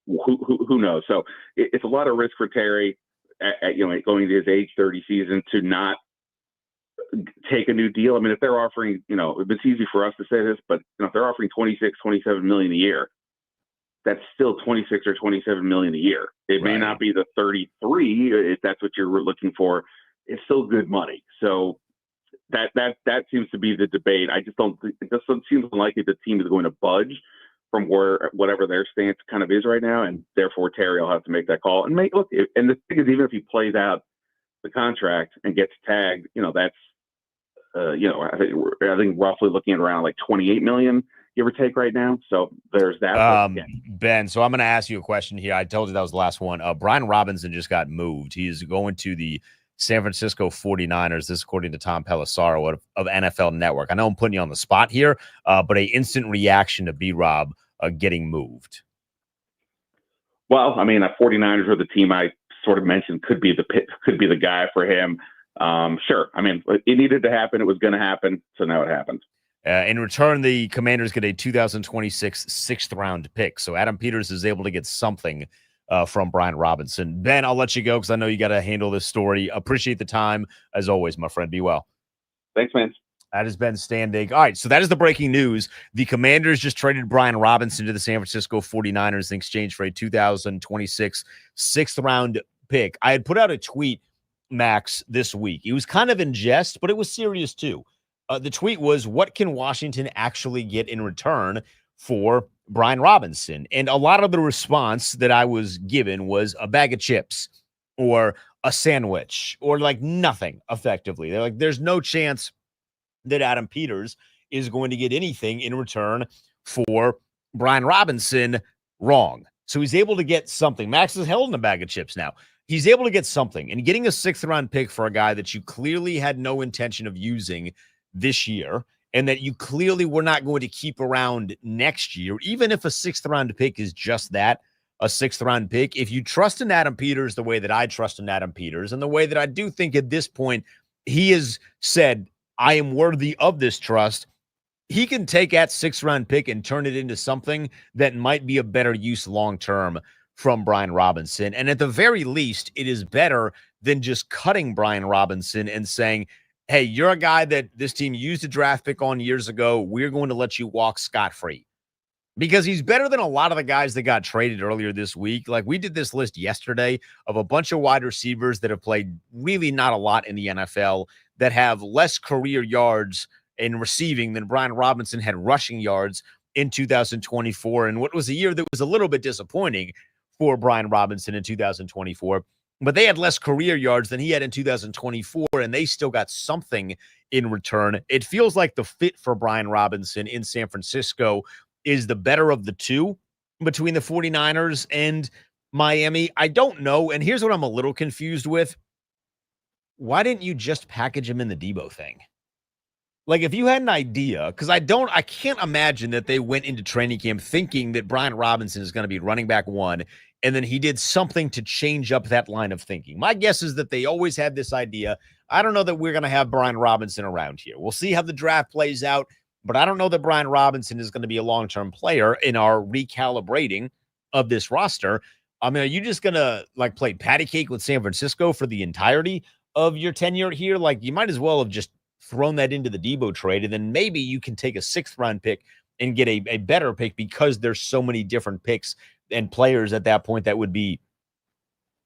who knows? So it's a lot of risk for Terry, going into his age 30 season to not take a new deal. I mean, if they're offering, it's easy for us to say this, but if they're offering 26, 27 million a year, that's still 26 or 27 million a year. It may not be the 33 if that's what you're looking for. It's still good money. So that seems to be the debate. I just don't. It just seems unlikely the team is going to budge from whatever their stance kind of is right now, and therefore Terry will have to make that call. And and the thing is, even if he plays out the contract and gets tagged, that's I think roughly looking at around like 28 million. Give or take right now. So there's that. Ben, so I'm going to ask you a question here. I told you that was the last one. Brian Robinson just got moved. He is going to the San Francisco 49ers. This according to Tom Pelissaro of NFL Network. I know I'm putting you on the spot here, but an instant reaction to B-Rob getting moved. Well, I mean, the 49ers are the team I sort of mentioned could be the guy for him. Sure. I mean, it needed to happen. It was going to happen. So now it happens. In return, the Commanders get a 2026 6th-round pick. So Adam Peters is able to get something from Brian Robinson. Ben, I'll let you go because I know you got to handle this story. Appreciate the time. As always, my friend. Be well. Thanks, man. That is Ben Standig. All right, so that is the breaking news. The Commanders just traded Brian Robinson to the San Francisco 49ers in exchange for a 2026 6th-round pick. I had put out a tweet, Max, this week. It was kind of in jest, but it was serious too. The tweet was, what can Washington actually get in return for Brian Robinson? And a lot of the response that I was given was a bag of chips or a sandwich or like nothing effectively. They're like, there's no chance that Adam Peters is going to get anything in return for Brian Robinson. Wrong. So he's able to get something. Max is held in a bag of chips now. He's able to get something, and getting a 6th-round pick for a guy that you clearly had no intention of using this year, and that you clearly were not going to keep around next year, even if a 6th-round pick is just that, a 6th-round pick. If you trust in Adam Peters the way that I trust in Adam Peters, and the way that I do think at this point he has said, I am worthy of this trust, he can take that 6th-round pick and turn it into something that might be a better use long-term from Brian Robinson. And at the very least, it is better than just cutting Brian Robinson and saying, hey, you're a guy that this team used a draft pick on years ago. We're going to let you walk scot-free. Because he's better than a lot of the guys that got traded earlier this week. Like, we did this list yesterday of a bunch of wide receivers that have played really not a lot in the NFL, that have less career yards in receiving than Brian Robinson had rushing yards in 2024. And what was a year that was a little bit disappointing for Brian Robinson in 2024. But they had less career yards than he had in 2024, and they still got something in return. It feels like the fit for Brian Robinson in San Francisco is the better of the two between the 49ers and Miami. I don't know, and here's what I'm a little confused with. Why didn't you just package him in the Debo thing? Like, if you had an idea, because I can't imagine that they went into training camp thinking that Brian Robinson is going to be running back one, and then he did something to change up that line of thinking. My guess is that they always had this idea. I don't know that we're going to have Brian Robinson around here. We'll see how the draft plays out, but I don't know that Brian Robinson is going to be a long-term player in our recalibrating of this roster. I mean, are you just going to like play patty cake with San Francisco for the entirety of your tenure here? Like, you might as well have just thrown that into the Debo trade, and then maybe you can take a 6th-round pick and get a better pick because there's so many different picks and players at that point that would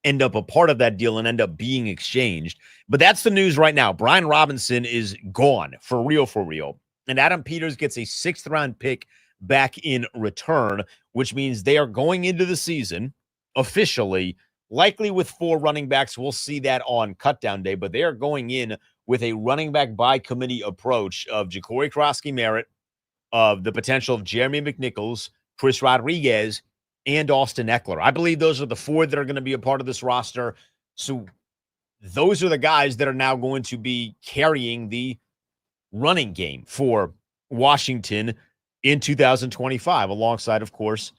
end up a part of that deal and end up being exchanged. But that's the news right now. Brian Robinson is gone for real. And Adam Peters gets a 6th-round pick back in return, which means they are going into the season officially, likely with 4 running backs. We'll see that on cutdown day, but they are going in with a running back by committee approach of Ja'Cory Krosky-Merritt, of the potential of Jeremy McNichols, Chris Rodriguez, and Austin Eckler. I believe those are the 4 that are going to be a part of this roster. So those are the guys that are now going to be carrying the running game for Washington in 2025, alongside, of course,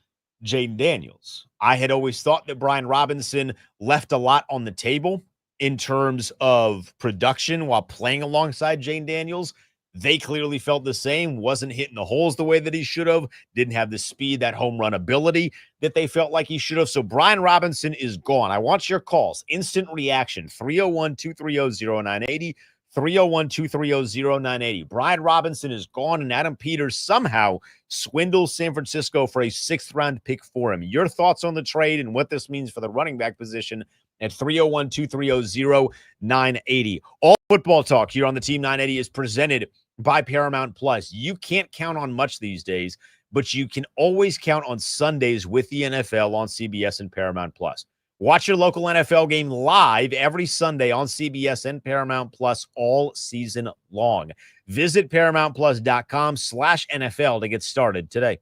Jaden Daniels. I had always thought that Brian Robinson left a lot on the table in terms of production while playing alongside Jaden Daniels. They clearly felt the same, wasn't hitting the holes the way that he should have, didn't have the speed, that home run ability that they felt like he should have. So Brian Robinson is gone. I want your calls. Instant reaction, 301-230-0980, 301-230-0980. Brian Robinson is gone, and Adam Peters somehow swindles San Francisco for a 6th-round pick for him. Your thoughts on the trade and what this means for the running back position at 301-230-0980. All football talk here on the Team 980 is presented by Paramount Plus. You can't count on much these days, but you can always count on Sundays with the NFL on CBS and Paramount Plus. Watch your local NFL game live every Sunday on CBS and Paramount Plus all season long. Visit ParamountPlus.com/NFL to get started today.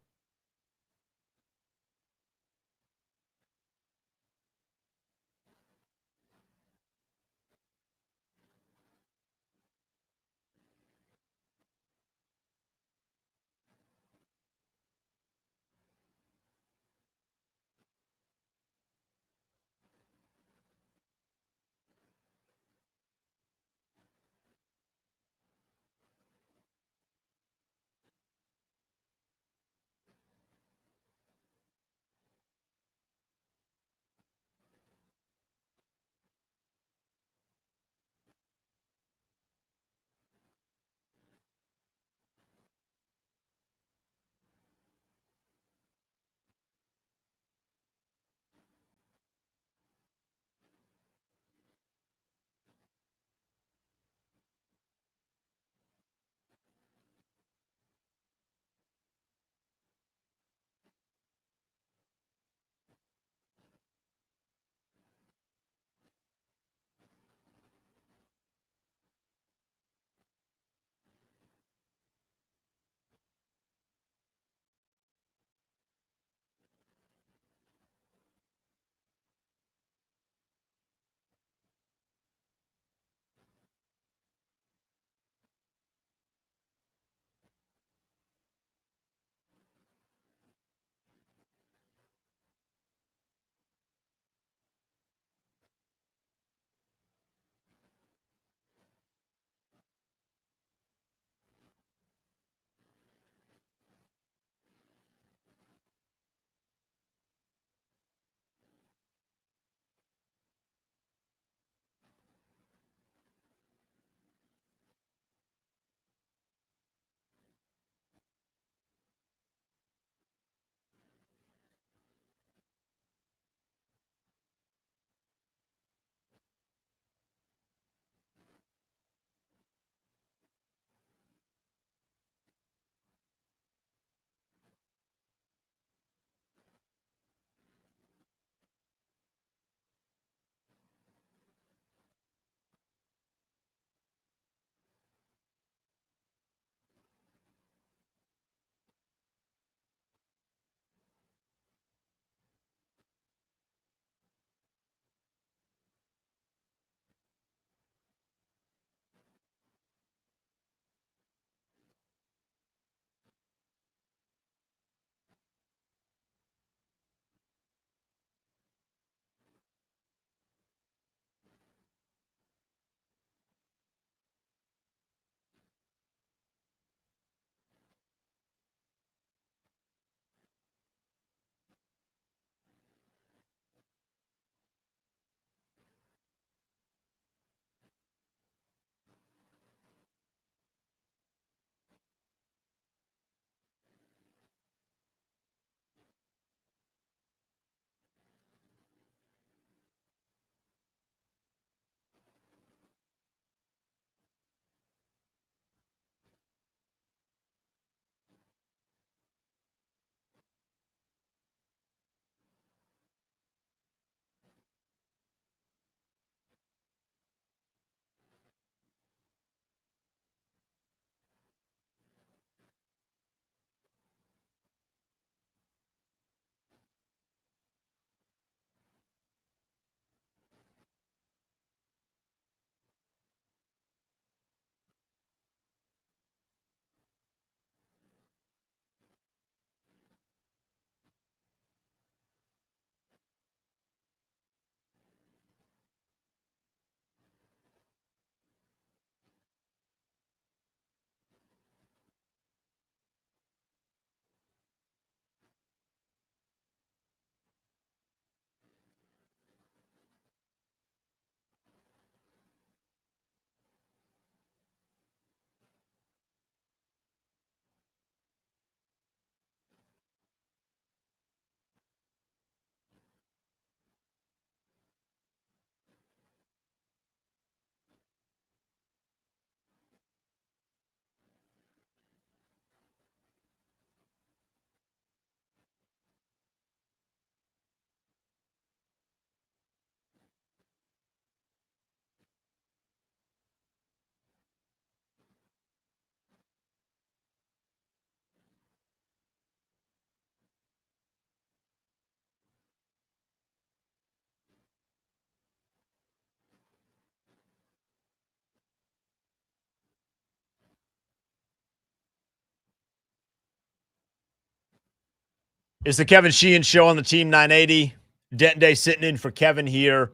It's the Kevin Sheehan Show on the Team 980. Denton Day sitting in for Kevin here.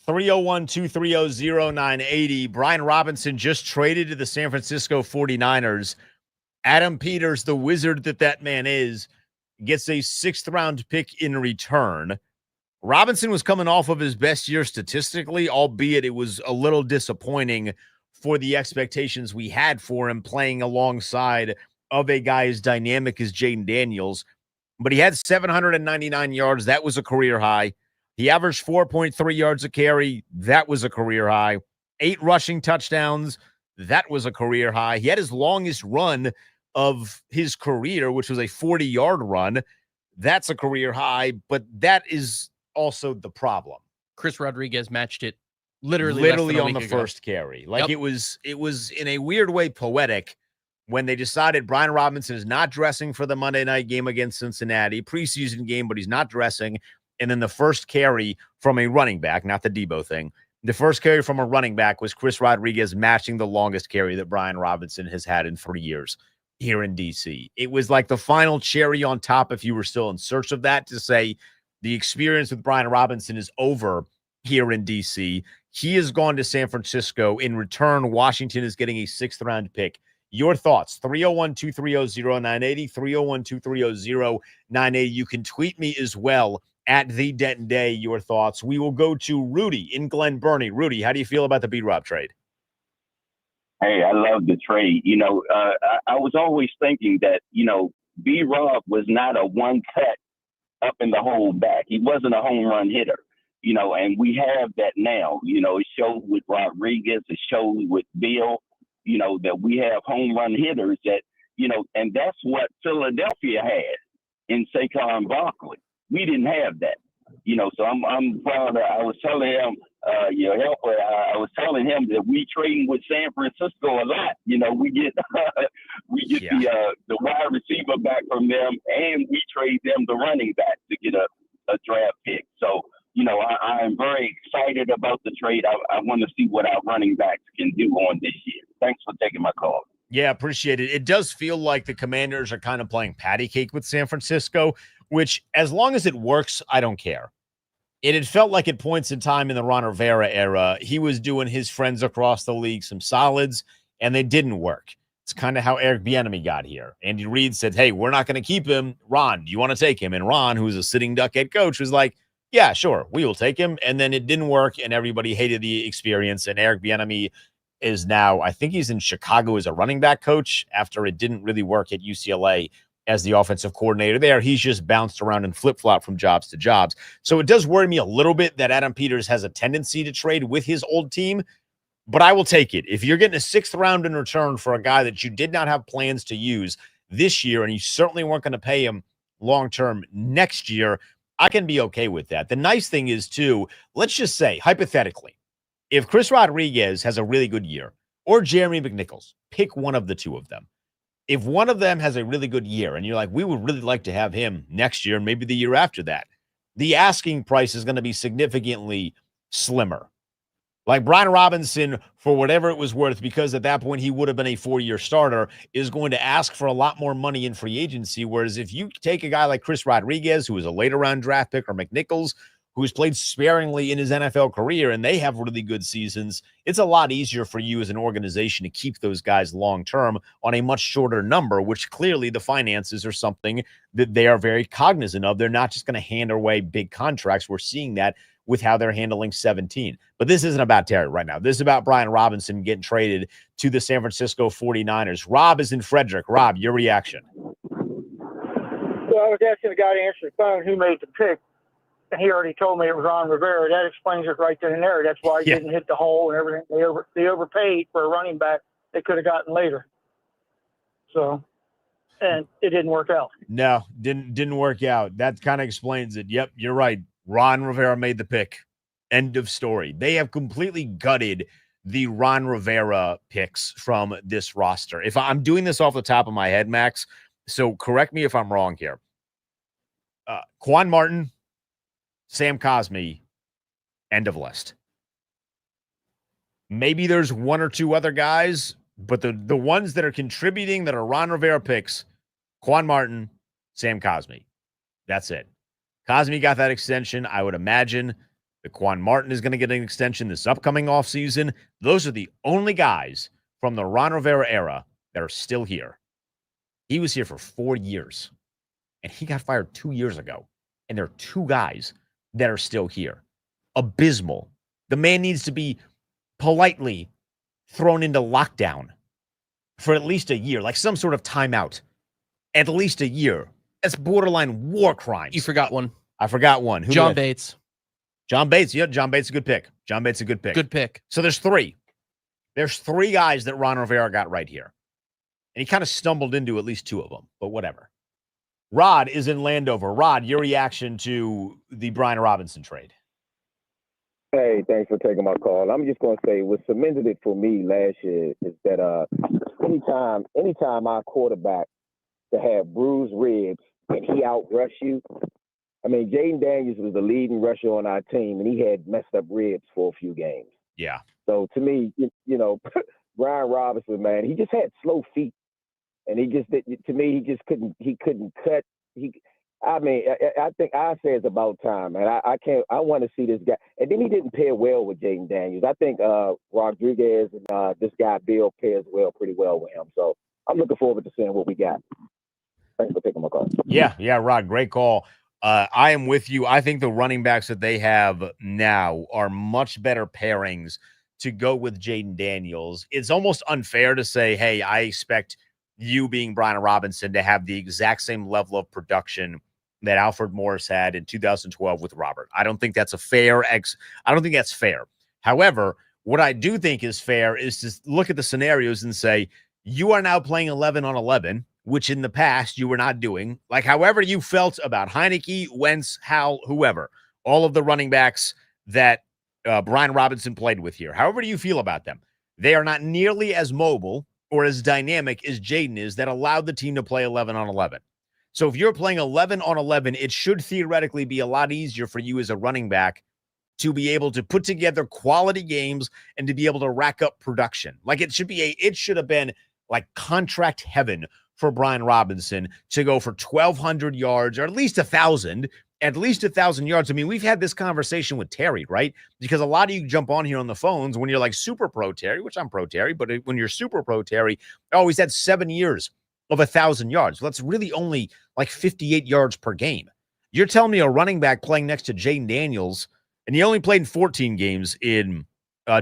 301-230-0980. Brian Robinson just traded to the San Francisco 49ers. Adam Peters, the wizard that man is, gets a 6th-round pick in return. Robinson was coming off of his best year statistically, albeit it was a little disappointing for the expectations we had for him playing alongside of a guy as dynamic as Jaden Daniels. But he had 799 yards. That was a career high. He averaged 4.3 yards a carry. That was a career high. 8 rushing touchdowns. That was a career high. He had his longest run of his career, which was a 40-yard run. That's a career high, but that is also the problem. Chris Rodriguez matched it literally on the first carry. Like it was in a weird way poetic when they decided Brian Robinson is not dressing for the Monday night game against Cincinnati, preseason game, but he's not dressing. And then the first carry from a running back, not the Debo thing, the first carry from a running back was Chris Rodriguez matching the longest carry that Brian Robinson has had in 3 years here in D.C. It was like the final cherry on top if you were still in search of that, to say the experience with Brian Robinson is over here in D.C. He has gone to San Francisco. In return, Washington is getting a 6th-round pick. Your thoughts, 301-230-0980, 301-230-0980. You can tweet me as well at The Denton Day, your thoughts. We will go to Rudy in Glen Burnie. Rudy, how do you feel about the B-Rob trade? Hey, I love the trade. I was always thinking that, B-Rob was not a one-cut up in the hole back. He wasn't a home run hitter, and we have that now. It showed with Rodriguez, it showed with Bill, that we have home run hitters that, and that's what Philadelphia had in Saquon Barkley. We didn't have that, so I'm proud. I was telling him, your helper, I was telling him that we trading with San Francisco a lot. We get the wide receiver back from them, and we trade them the running back to get a draft pick. So, I am very excited about the trade. I want to see what our running backs can do on this year. Thanks for taking my call. Yeah, appreciate it. It does feel like the Commanders are kind of playing patty cake with San Francisco, which as long as it works, I don't care. It had felt like at points in time in the Ron Rivera era, he was doing his friends across the league some solids, and they didn't work. It's kind of how Eric Bieniemy got here. Andy Reid said, hey, we're not going to keep him. Ron, do you want to take him? And Ron, who's a sitting duck head coach, was like, yeah, sure, we will take him. And then it didn't work, and everybody hated the experience. And Eric Bieniemy is now, I think he's in Chicago as a running back coach after it didn't really work at UCLA as the offensive coordinator there. He's just bounced around and flip-flopped from jobs to jobs. So it does worry me a little bit that Adam Peters has a tendency to trade with his old team, but I will take it. If you're getting a 6th round in return for a guy that you did not have plans to use this year, and you certainly weren't going to pay him long-term next year, I can be okay with that. The nice thing is, too, let's just say, hypothetically, if Chris Rodriguez has a really good year, or Jeremy McNichols, pick one of the two of them. If one of them has a really good year, and you're like, we would really like to have him next year, maybe the year after that, the asking price is going to be significantly slimmer. Like Brian Robinson, for whatever it was worth, because at that point he would have been a 4-year starter, is going to ask for a lot more money in free agency. Whereas if you take a guy like Chris Rodriguez, who is a later round draft pick, or McNichols, who's played sparingly in his NFL career, and they have really good seasons, it's a lot easier for you as an organization to keep those guys long-term on a much shorter number, which clearly the finances are something that they are very cognizant of. They're not just going to hand away big contracts. We're seeing that with how they're handling 17. But this isn't about Terry right now. This is about Brian Robinson getting traded to the San Francisco 49ers. Rob is in Frederick. Rob, your reaction. Well, I was asking the guy to answer the phone who made the pick, and he already told me it was Ron Rivera. That explains it right then and there. That's why he didn't hit the hole and everything. They overpaid for a running back they could have gotten later. So, and it didn't work out. No, didn't work out. That kind of explains it. Yep, you're right. Ron Rivera made the pick. End of story. They have completely gutted the Ron Rivera picks from this roster. If I'm doing this off the top of my head, Max, so correct me if I'm wrong here. Quan Martin, Sam Cosmi, end of list. Maybe there's one or two other guys, but the ones that are contributing that are Ron Rivera picks, Quan Martin, Sam Cosmi. That's it. Cosme got that extension. I would imagine Quan Martin is going to get an extension this upcoming offseason. Those are the only guys from the Ron Rivera era that are still here. He was here for 4 years, and he got fired 2 years ago. And there are 2 guys that are still here. Abysmal. The man needs to be politely thrown into lockdown for at least a year, like some sort of timeout. At least a year. That's borderline war crimes. You forgot one. I forgot one. Who John Bates. John Bates. Yeah, John Bates is a good pick. John Bates is a good pick. Good pick. So there's 3. There's 3 guys that Ron Rivera got right here. And he kind of stumbled into at least 2 of them, but whatever. Rod is in Landover. Rod, your reaction to the Brian Robinson trade? Hey, thanks for taking my call. I'm just going to say what cemented it for me last year is that anytime our quarterback to have bruised ribs and he outrush you. I mean, Jaden Daniels was the leading rusher on our team, and he had messed up ribs for a few games. Yeah. So to me, Brian Robinson, man, he just had slow feet, and he just couldn't cut. I think I say it's about time, and I want to see this guy. And then he didn't pair well with Jaden Daniels. I think Rodriguez and this guy Bill pairs pretty well with him. So I'm looking forward to seeing what we got. Thanks for taking my call. Yeah, Rod, great call. I am with you. I think the running backs that they have now are much better pairings to go with Jaden Daniels. It's almost unfair to say, hey, I expect you being Brian Robinson to have the exact same level of production that Alfred Morris had in 2012 with Robert. I don't think that's I don't think that's fair. However, what I do think is fair is to look at the scenarios and say, you are now playing 11 on 11, which in the past you were not doing. Like, however you felt about Heineke, Wentz, Howell, whoever, all of the running backs that Brian Robinson played with here. However do you feel about them? They are not nearly as mobile or as dynamic as Jaden is that allowed the team to play 11 on 11. So if you're playing 11 on 11, it should theoretically be a lot easier for you as a running back to be able to put together quality games and to be able to rack up production. Like it should have been like contract heaven for Brian Robinson to go for 1,200 yards or at least 1,000 yards. I mean, we've had this conversation with Terry, right? Because a lot of you jump on here on the phones when you're like super pro Terry, which I'm pro Terry, but when you're super pro Terry, he's had 7 years of 1,000 yards. Well, that's really only like 58 yards per game. You're telling me a running back playing next to Jaden Daniels, and he only played in 14 games in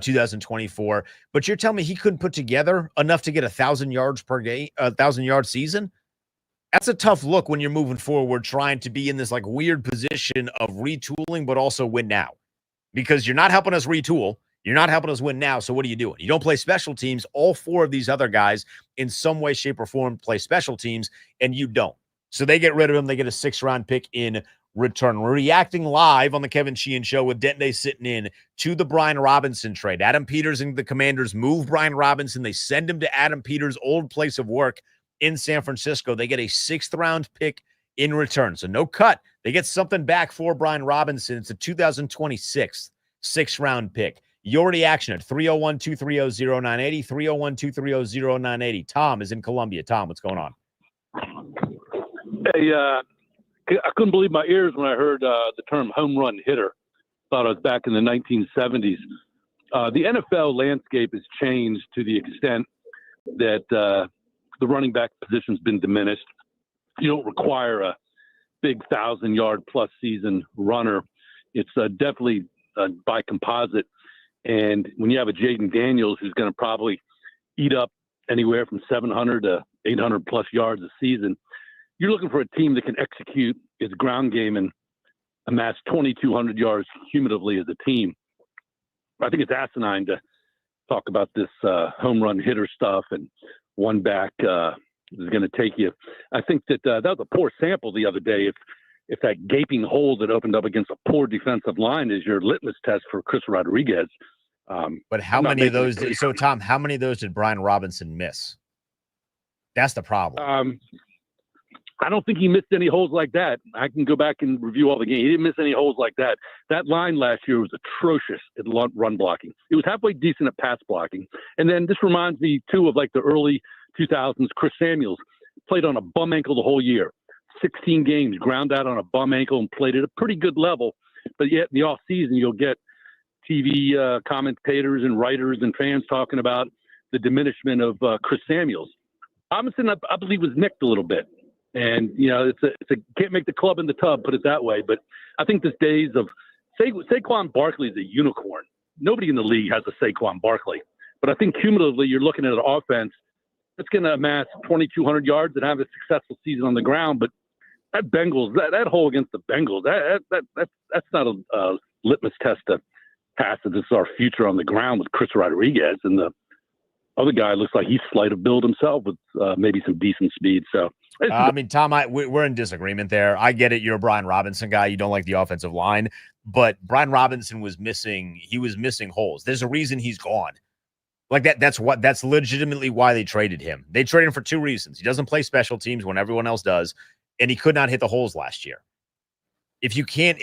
2024, but you're telling me he couldn't put together enough to get 1,000 yards per game, 1,000-yard season? That's a tough look when you're moving forward, trying to be in this like weird position of retooling, but also win now, because you're not helping us retool. You're not helping us win now. So what are you doing? You don't play special teams. All 4 of these other guys in some way, shape, or form play special teams, and you don't. So they get rid of him. They get a 6th-round pick in return. We're reacting live on the Kevin Sheehan Show with Dente sitting in to the Brian Robinson trade. Adam Peters and the Commanders move Brian Robinson. They send him to Adam Peters' old place of work in San Francisco. They get a 6th-round pick in return. So no cut. They get something back for Brian Robinson. It's a 2026 6th-round pick. Your reaction at 301-230-0980, 301-230-0980. Tom is in Columbia. Tom, what's going on? Hey, I couldn't believe my ears when I heard the term home run hitter. Thought it was back in the 1970s. The NFL landscape has changed to the extent that the running back position's been diminished. You don't require a big 1,000-yard plus season runner. It's definitely by composite. And when you have a Jaden Daniels who's going to probably eat up anywhere from 700 to 800 plus yards a season, you're looking for a team that can execute its ground game and amass 2,200 yards cumulatively as a team. I think it's asinine to talk about this home run hitter stuff and one back is going to take you. I think that that was a poor sample the other day. If that gaping hole that opened up against a poor defensive line is your litmus test for Chris Rodriguez. But how many of those? So Tom, how many of those did Brian Robinson miss? That's the problem. I don't think he missed any holes like that. I can go back and review all the games. He didn't miss any holes like that. That line last year was atrocious at run blocking. It was halfway decent at pass blocking. And then this reminds me, too, of like the early 2000s. Chris Samuels played on a bum ankle the whole year. 16 games, ground out on a bum ankle and played at a pretty good level. But yet in the off season, you'll get TV commentators and writers and fans talking about the diminishment of Chris Samuels. Robinson, I believe, was nicked a little bit. And, it's a can't make the club in the tub, put it that way. But I think this days of Saquon Barkley is a unicorn. Nobody in the league has a Saquon Barkley. But I think cumulatively you're looking at an offense that's going to amass 2,200 yards and have a successful season on the ground. But that Bengals, that hole against the Bengals, that's not a litmus test to pass that this is our future on the ground with Chris Rodriguez. And the other guy looks like he's slight of build himself with maybe some decent speed. So, Tom, we're in disagreement there. I get it. You're a Brian Robinson guy. You don't like the offensive line, but Brian Robinson was missing holes. There's a reason he's gone. Like that's legitimately why they traded him. They traded him for two reasons. He doesn't play special teams when everyone else does, and he could not hit the holes last year. If you can't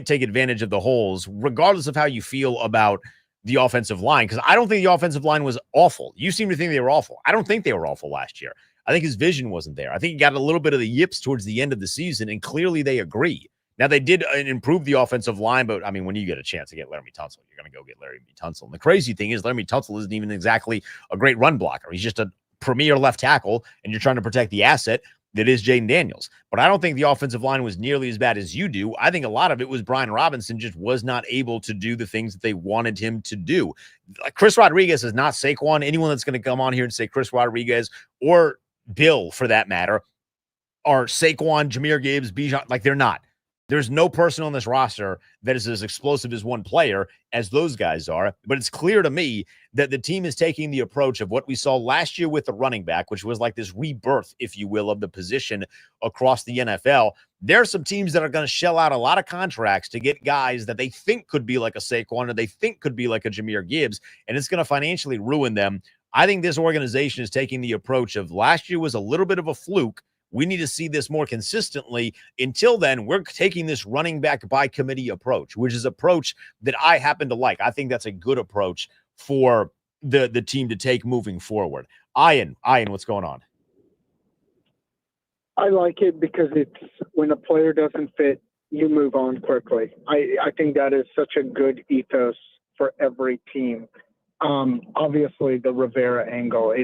take advantage of the holes, regardless of how you feel about the offensive line, because I don't think the offensive line was awful. You seem to think they were awful. I don't think they were awful last year. I think his vision wasn't there. I think he got a little bit of the yips towards the end of the season, and clearly they agree. Now, they did improve the offensive line, but, I mean, when you get a chance to get Laramie Tunsil, you're going to go get Laramie Tunsil. And the crazy thing is Laramie Tunsil isn't even exactly a great run blocker. He's just a premier left tackle, and you're trying to protect the asset that is Jaden Daniels. But I don't think the offensive line was nearly as bad as you do. I think a lot of it was Brian Robinson just was not able to do the things that they wanted him to do. Like Chris Rodriguez is not Saquon. Anyone that's going to come on here and say Chris Rodriguez or Bill, for that matter, are Saquon, Jahmyr Gibbs, Bijan. Like, they're not. There's no person on this roster that is as explosive as one player as those guys are. But it's clear to me that the team is taking the approach of what we saw last year with the running back, which was like this rebirth, if you will, of the position across the NFL. There are some teams that are going to shell out a lot of contracts to get guys that they think could be like a Saquon or they think could be like a Jahmyr Gibbs, and it's going to financially ruin them. I think this organization is taking the approach of last year was a little bit of a fluke. We need to see this more consistently. Until then, we're taking this running back by committee approach, which is approach that I happen to like. I think that's a good approach for the team to take moving forward. Ian, what's going on? I like it because it's when a player doesn't fit, you move on quickly. I think that is such a good ethos for every team. Obviously, the Rivera angle,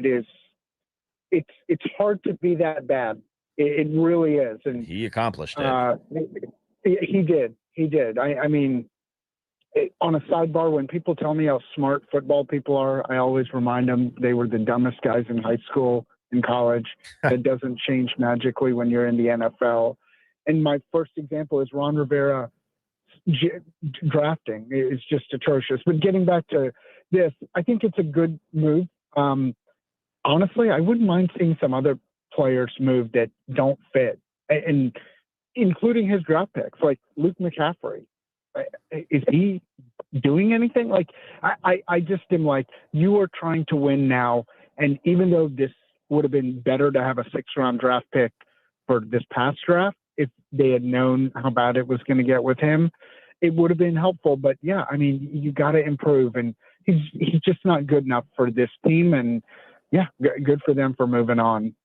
it's hard to be that bad. It really is. And he accomplished it. He did. I mean, on a sidebar, when people tell me how smart football people are, I always remind them they were the dumbest guys in high school and college. That doesn't change magically when you're in the NFL. And my first example is Ron Rivera drafting is just atrocious. But getting back to this, I think it's a good move. Honestly, I wouldn't mind seeing some other players move that don't fit, and including his draft picks, like Luke McCaffrey. Is he doing anything? Like, I just am like, you are trying to win now, and even though this would have been better to have a 6th-round draft pick for this past draft, if they had known how bad it was going to get with him, it would have been helpful. But yeah, I mean, you got to improve, and he's just not good enough for this team, and yeah, good for them for moving on.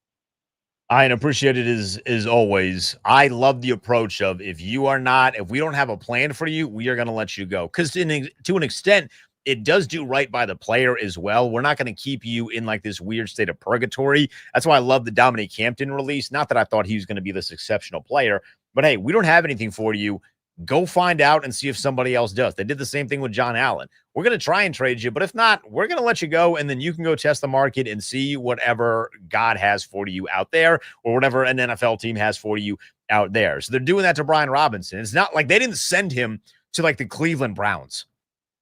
I appreciate it as always. I love the approach of if we don't have a plan for you, we are going to let you go. Because to an extent, it does do right by the player as well. We're not going to keep you in like this weird state of purgatory. That's why I love the Dominique Hampton release. Not that I thought he was going to be this exceptional player, but hey, we don't have anything for you. Go find out and see if somebody else does. They did the same thing with John Allen. We're going to try and trade you, but if not, we're going to let you go, and then you can go test the market and see whatever God has for you out there or whatever an NFL team has for you out there. So they're doing that to Brian Robinson. It's not like they didn't send him to like the Cleveland Browns.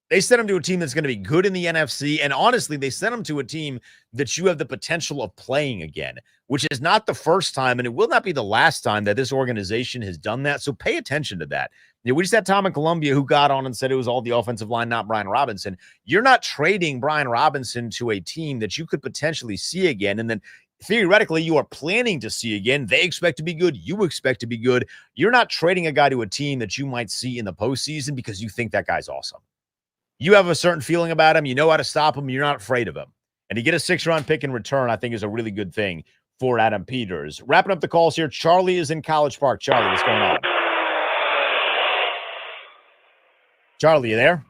They sent him to a team that's going to be good in the NFC, and honestly, they sent him to a team that you have the potential of playing again, which is not the first time, and it will not be the last time that this organization has done that, so pay attention to that. You know, we just had Tom in Columbia who got on and said it was all the offensive line, not Brian Robinson. You're not trading Brian Robinson to a team that you could potentially see again, and then theoretically you are planning to see again. They expect to be good. You expect to be good. You're not trading a guy to a team that you might see in the postseason because you think that guy's awesome. You have a certain feeling about him. You know how to stop him. You're not afraid of him. And to get a 6th-round pick in return, I think is a really good thing for Adam Peters. Wrapping up the calls here, Charlie is in College Park. Charlie, what's going on? Charlie, you there?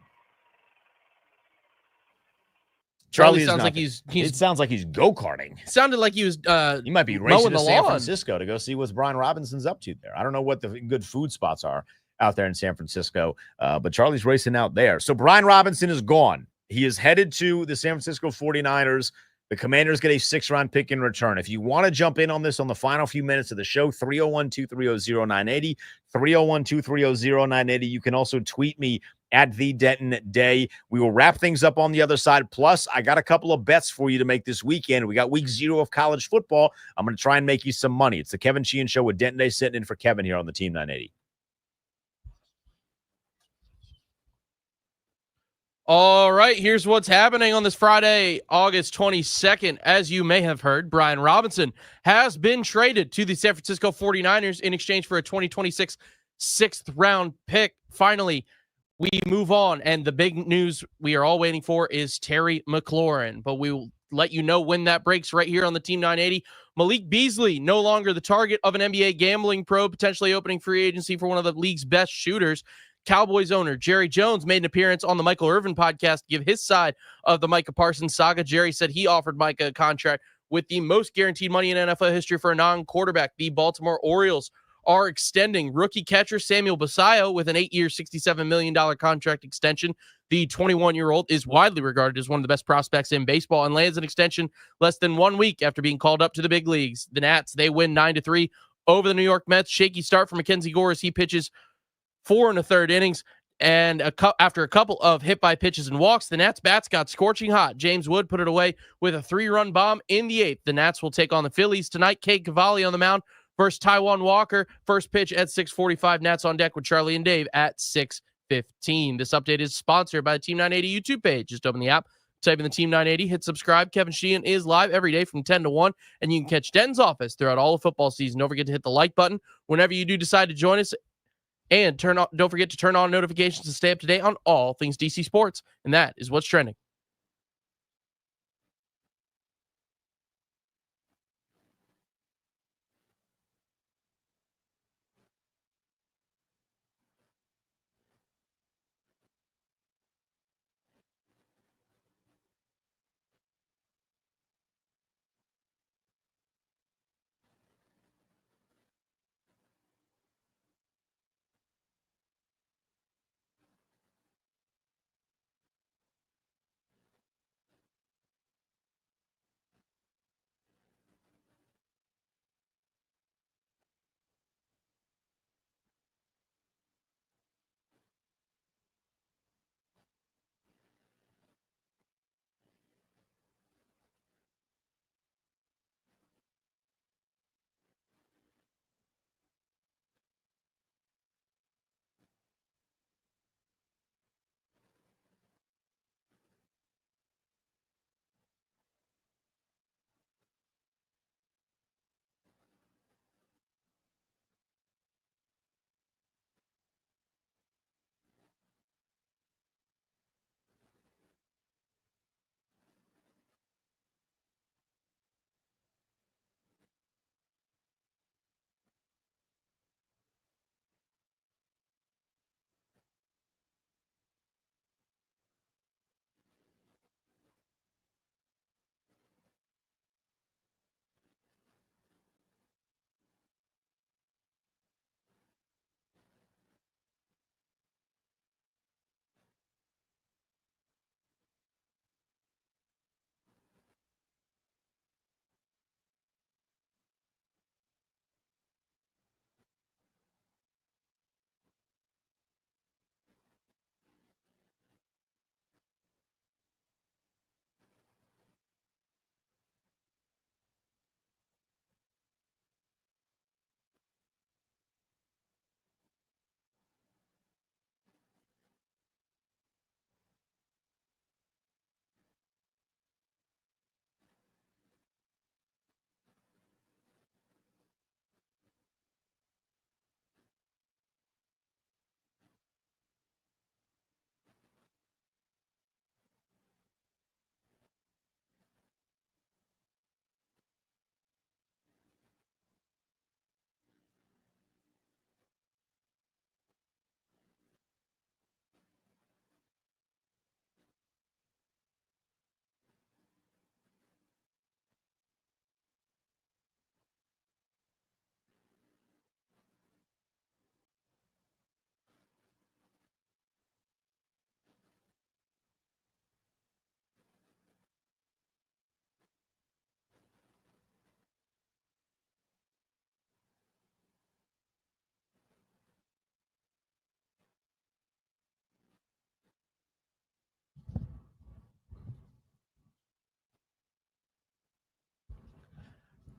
Charlie is sounds not like there. he's It sounds like he's go-karting. Sounded like he was He might be mowing racing the to San lawn. Francisco to go see what Brian Robinson's up to there. I don't know what the good food spots are out there in San Francisco, but Charlie's racing out there. So Brian Robinson is gone. He is headed to the San Francisco 49ers. The Commanders get a 6th-round pick in return. If you want to jump in on this on the final few minutes of the show, 301-230-0980, 301-230-0980. You can also tweet me at the Denton Day. We will wrap things up on the other side. Plus, I got a couple of bets for you to make this weekend. We got week 0 of college football. I'm going to try and make you some money. It's the Kevin Sheehan Show with Denton Day sitting in for Kevin here on the Team 980. All right, here's what's happening on this Friday, August 22nd. As you may have heard, Brian Robinson has been traded to the San Francisco 49ers in exchange for a 2026 6th-round pick. Finally, we move on, and the big news we are all waiting for is Terry McLaurin, but we will let you know when that breaks right here on the Team 980. Malik Beasley, no longer the target of an NBA gambling probe, potentially opening free agency for one of the league's best shooters. Cowboys owner Jerry Jones made an appearance on the Michael Irvin podcast to give his side of the Micah Parsons saga. Jerry said he offered Micah a contract with the most guaranteed money in NFL history for a non-quarterback. The Baltimore Orioles are extending rookie catcher Samuel Basayo with an 8-year, $67 million contract extension. The 21-year-old is widely regarded as one of the best prospects in baseball and lands an extension less than 1 week after being called up to the big leagues. The Nats, they win 9-3 over the New York Mets. Shaky start for Mackenzie Gore as he pitches 4 1/3 innings. And after a couple of hit-by pitches and walks, the Nats bats got scorching hot. James Wood put it away with a 3-run bomb in the 8th. The Nats will take on the Phillies tonight. Cade Cavalli on the mound versus Taijuan Walker. First pitch at 6:45. Nats on deck with Charlie and Dave at 6:15. This update is sponsored by the Team 980 YouTube page. Just open the app, type in the Team 980, hit subscribe. Kevin Sheehan is live every day from 10 to 1, and you can catch Denton's office throughout all of football season. Don't forget to hit the like button whenever you do decide to join us. And don't forget to turn on notifications to stay up to date on all things DC sports. And that is what's trending.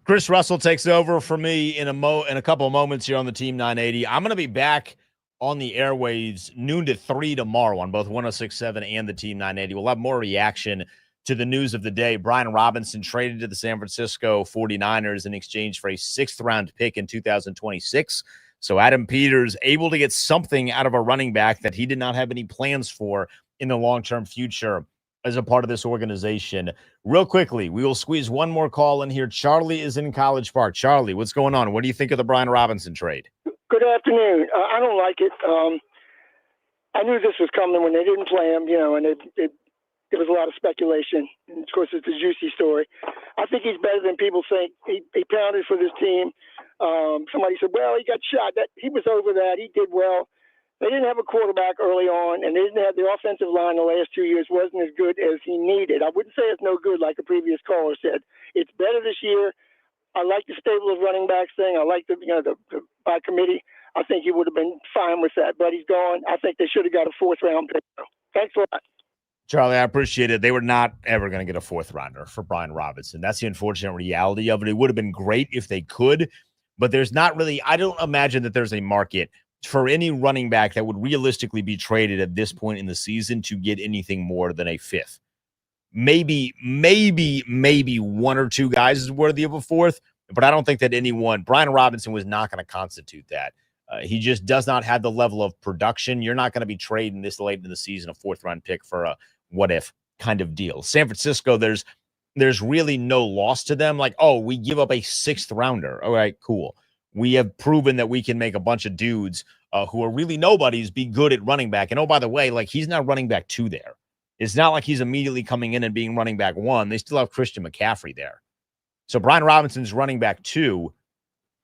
Chris Russell takes over for me in a couple of moments here on the Team 980. I'm going to be back on the airwaves noon to 3 tomorrow on both 106.7 and the Team 980. We'll have more reaction to the news of the day. Brian Robinson traded to the San Francisco 49ers in exchange for a 6th-round pick in 2026. So Adam Peters able to get something out of a running back that he did not have any plans for in the long-term future as a part of this organization. Real quickly, we will squeeze one more call in here. Charlie is in College Park. Charlie, what's going on? What do you think of the Brian Robinson trade? Good afternoon. I don't like it. I knew this was coming when they didn't play him, and there was a lot of speculation. And of course, it's a juicy story. I think he's better than people think. He pounded for this team. Somebody said, well, he got shot. He was over that. He did well. They didn't have a quarterback early on, and they didn't have the offensive line the last 2 years wasn't as good as he needed. I wouldn't say it's no good like a previous caller said. It's better this year. I like the stable of running backs thing. I like the by committee. I think he would have been fine with that, but he's gone. I think they should have got a 4th-round pick. Thanks a lot. Charlie, I appreciate it. They were not ever going to get a 4th-rounder for Brian Robinson. That's the unfortunate reality of it. It would have been great if they could, but there's not really – I don't imagine that there's a market for any running back that would realistically be traded at this point in the season to get anything more than a 5th. Maybe 1 or 2 guys is worthy of a 4th, but I don't think that anyone – Brian Robinson was not going to constitute that. He just does not have the level of production. You're not going to be trading this late in the season a 4th-round pick for a what-if kind of deal. San Francisco, there's really no loss to them. Like, oh, we give up a 6th-rounder. All right, cool. We have proven that we can make a bunch of dudes who are really nobodies be good at running back. And, oh, by the way, like he's not running back 2 there. It's not like he's immediately coming in and being running back 1. They still have Christian McCaffrey there. So Brian Robinson's running back 2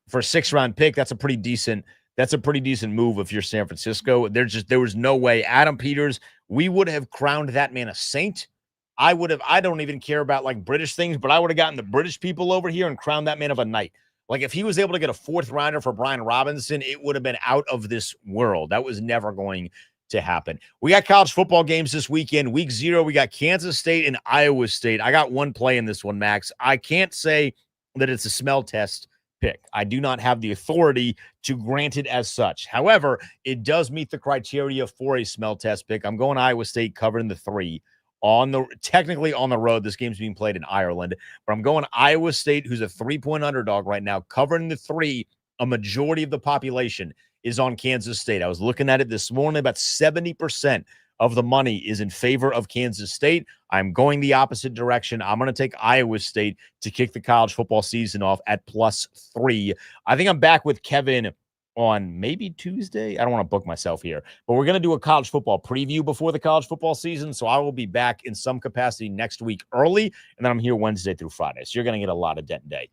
for a 6th-round pick. That's a pretty decent move if you're San Francisco. There was no way. Adam Peters, we would have crowned that man a saint. I don't even care about like British things, but I would have gotten the British people over here and crowned that man of a knight. Like if he was able to get a 4th-rounder for Brian Robinson, it would have been out of this world. That was never going to happen. We got college football games this weekend. Week 0, we got Kansas State and Iowa State. I got one play in this one, Max. I can't say that it's a smell test pick. I do not have the authority to grant it as such. However, it does meet the criteria for a smell test pick. I'm going Iowa State covering the 3 technically on the road. This game's being played in Ireland, but I'm going Iowa State, who's a 3-point underdog right now, covering the 3. A majority of the population is on Kansas State. I was looking at it this morning. About 70% of the money is in favor of Kansas State. I'm going the opposite direction. I'm going to take Iowa State to kick the college football season off at +3. I think I'm back with Kevin on maybe Tuesday. I don't want to book myself here, but we're going to do a college football preview before the college football season. So I will be back in some capacity next week early, and then I'm here Wednesday through Friday. So you're going to get a lot of Dent Day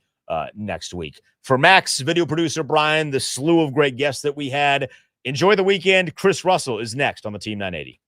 next week. For Max, video producer Brian, the slew of great guests that we had, enjoy the weekend. Chris Russell is next on the Team 980.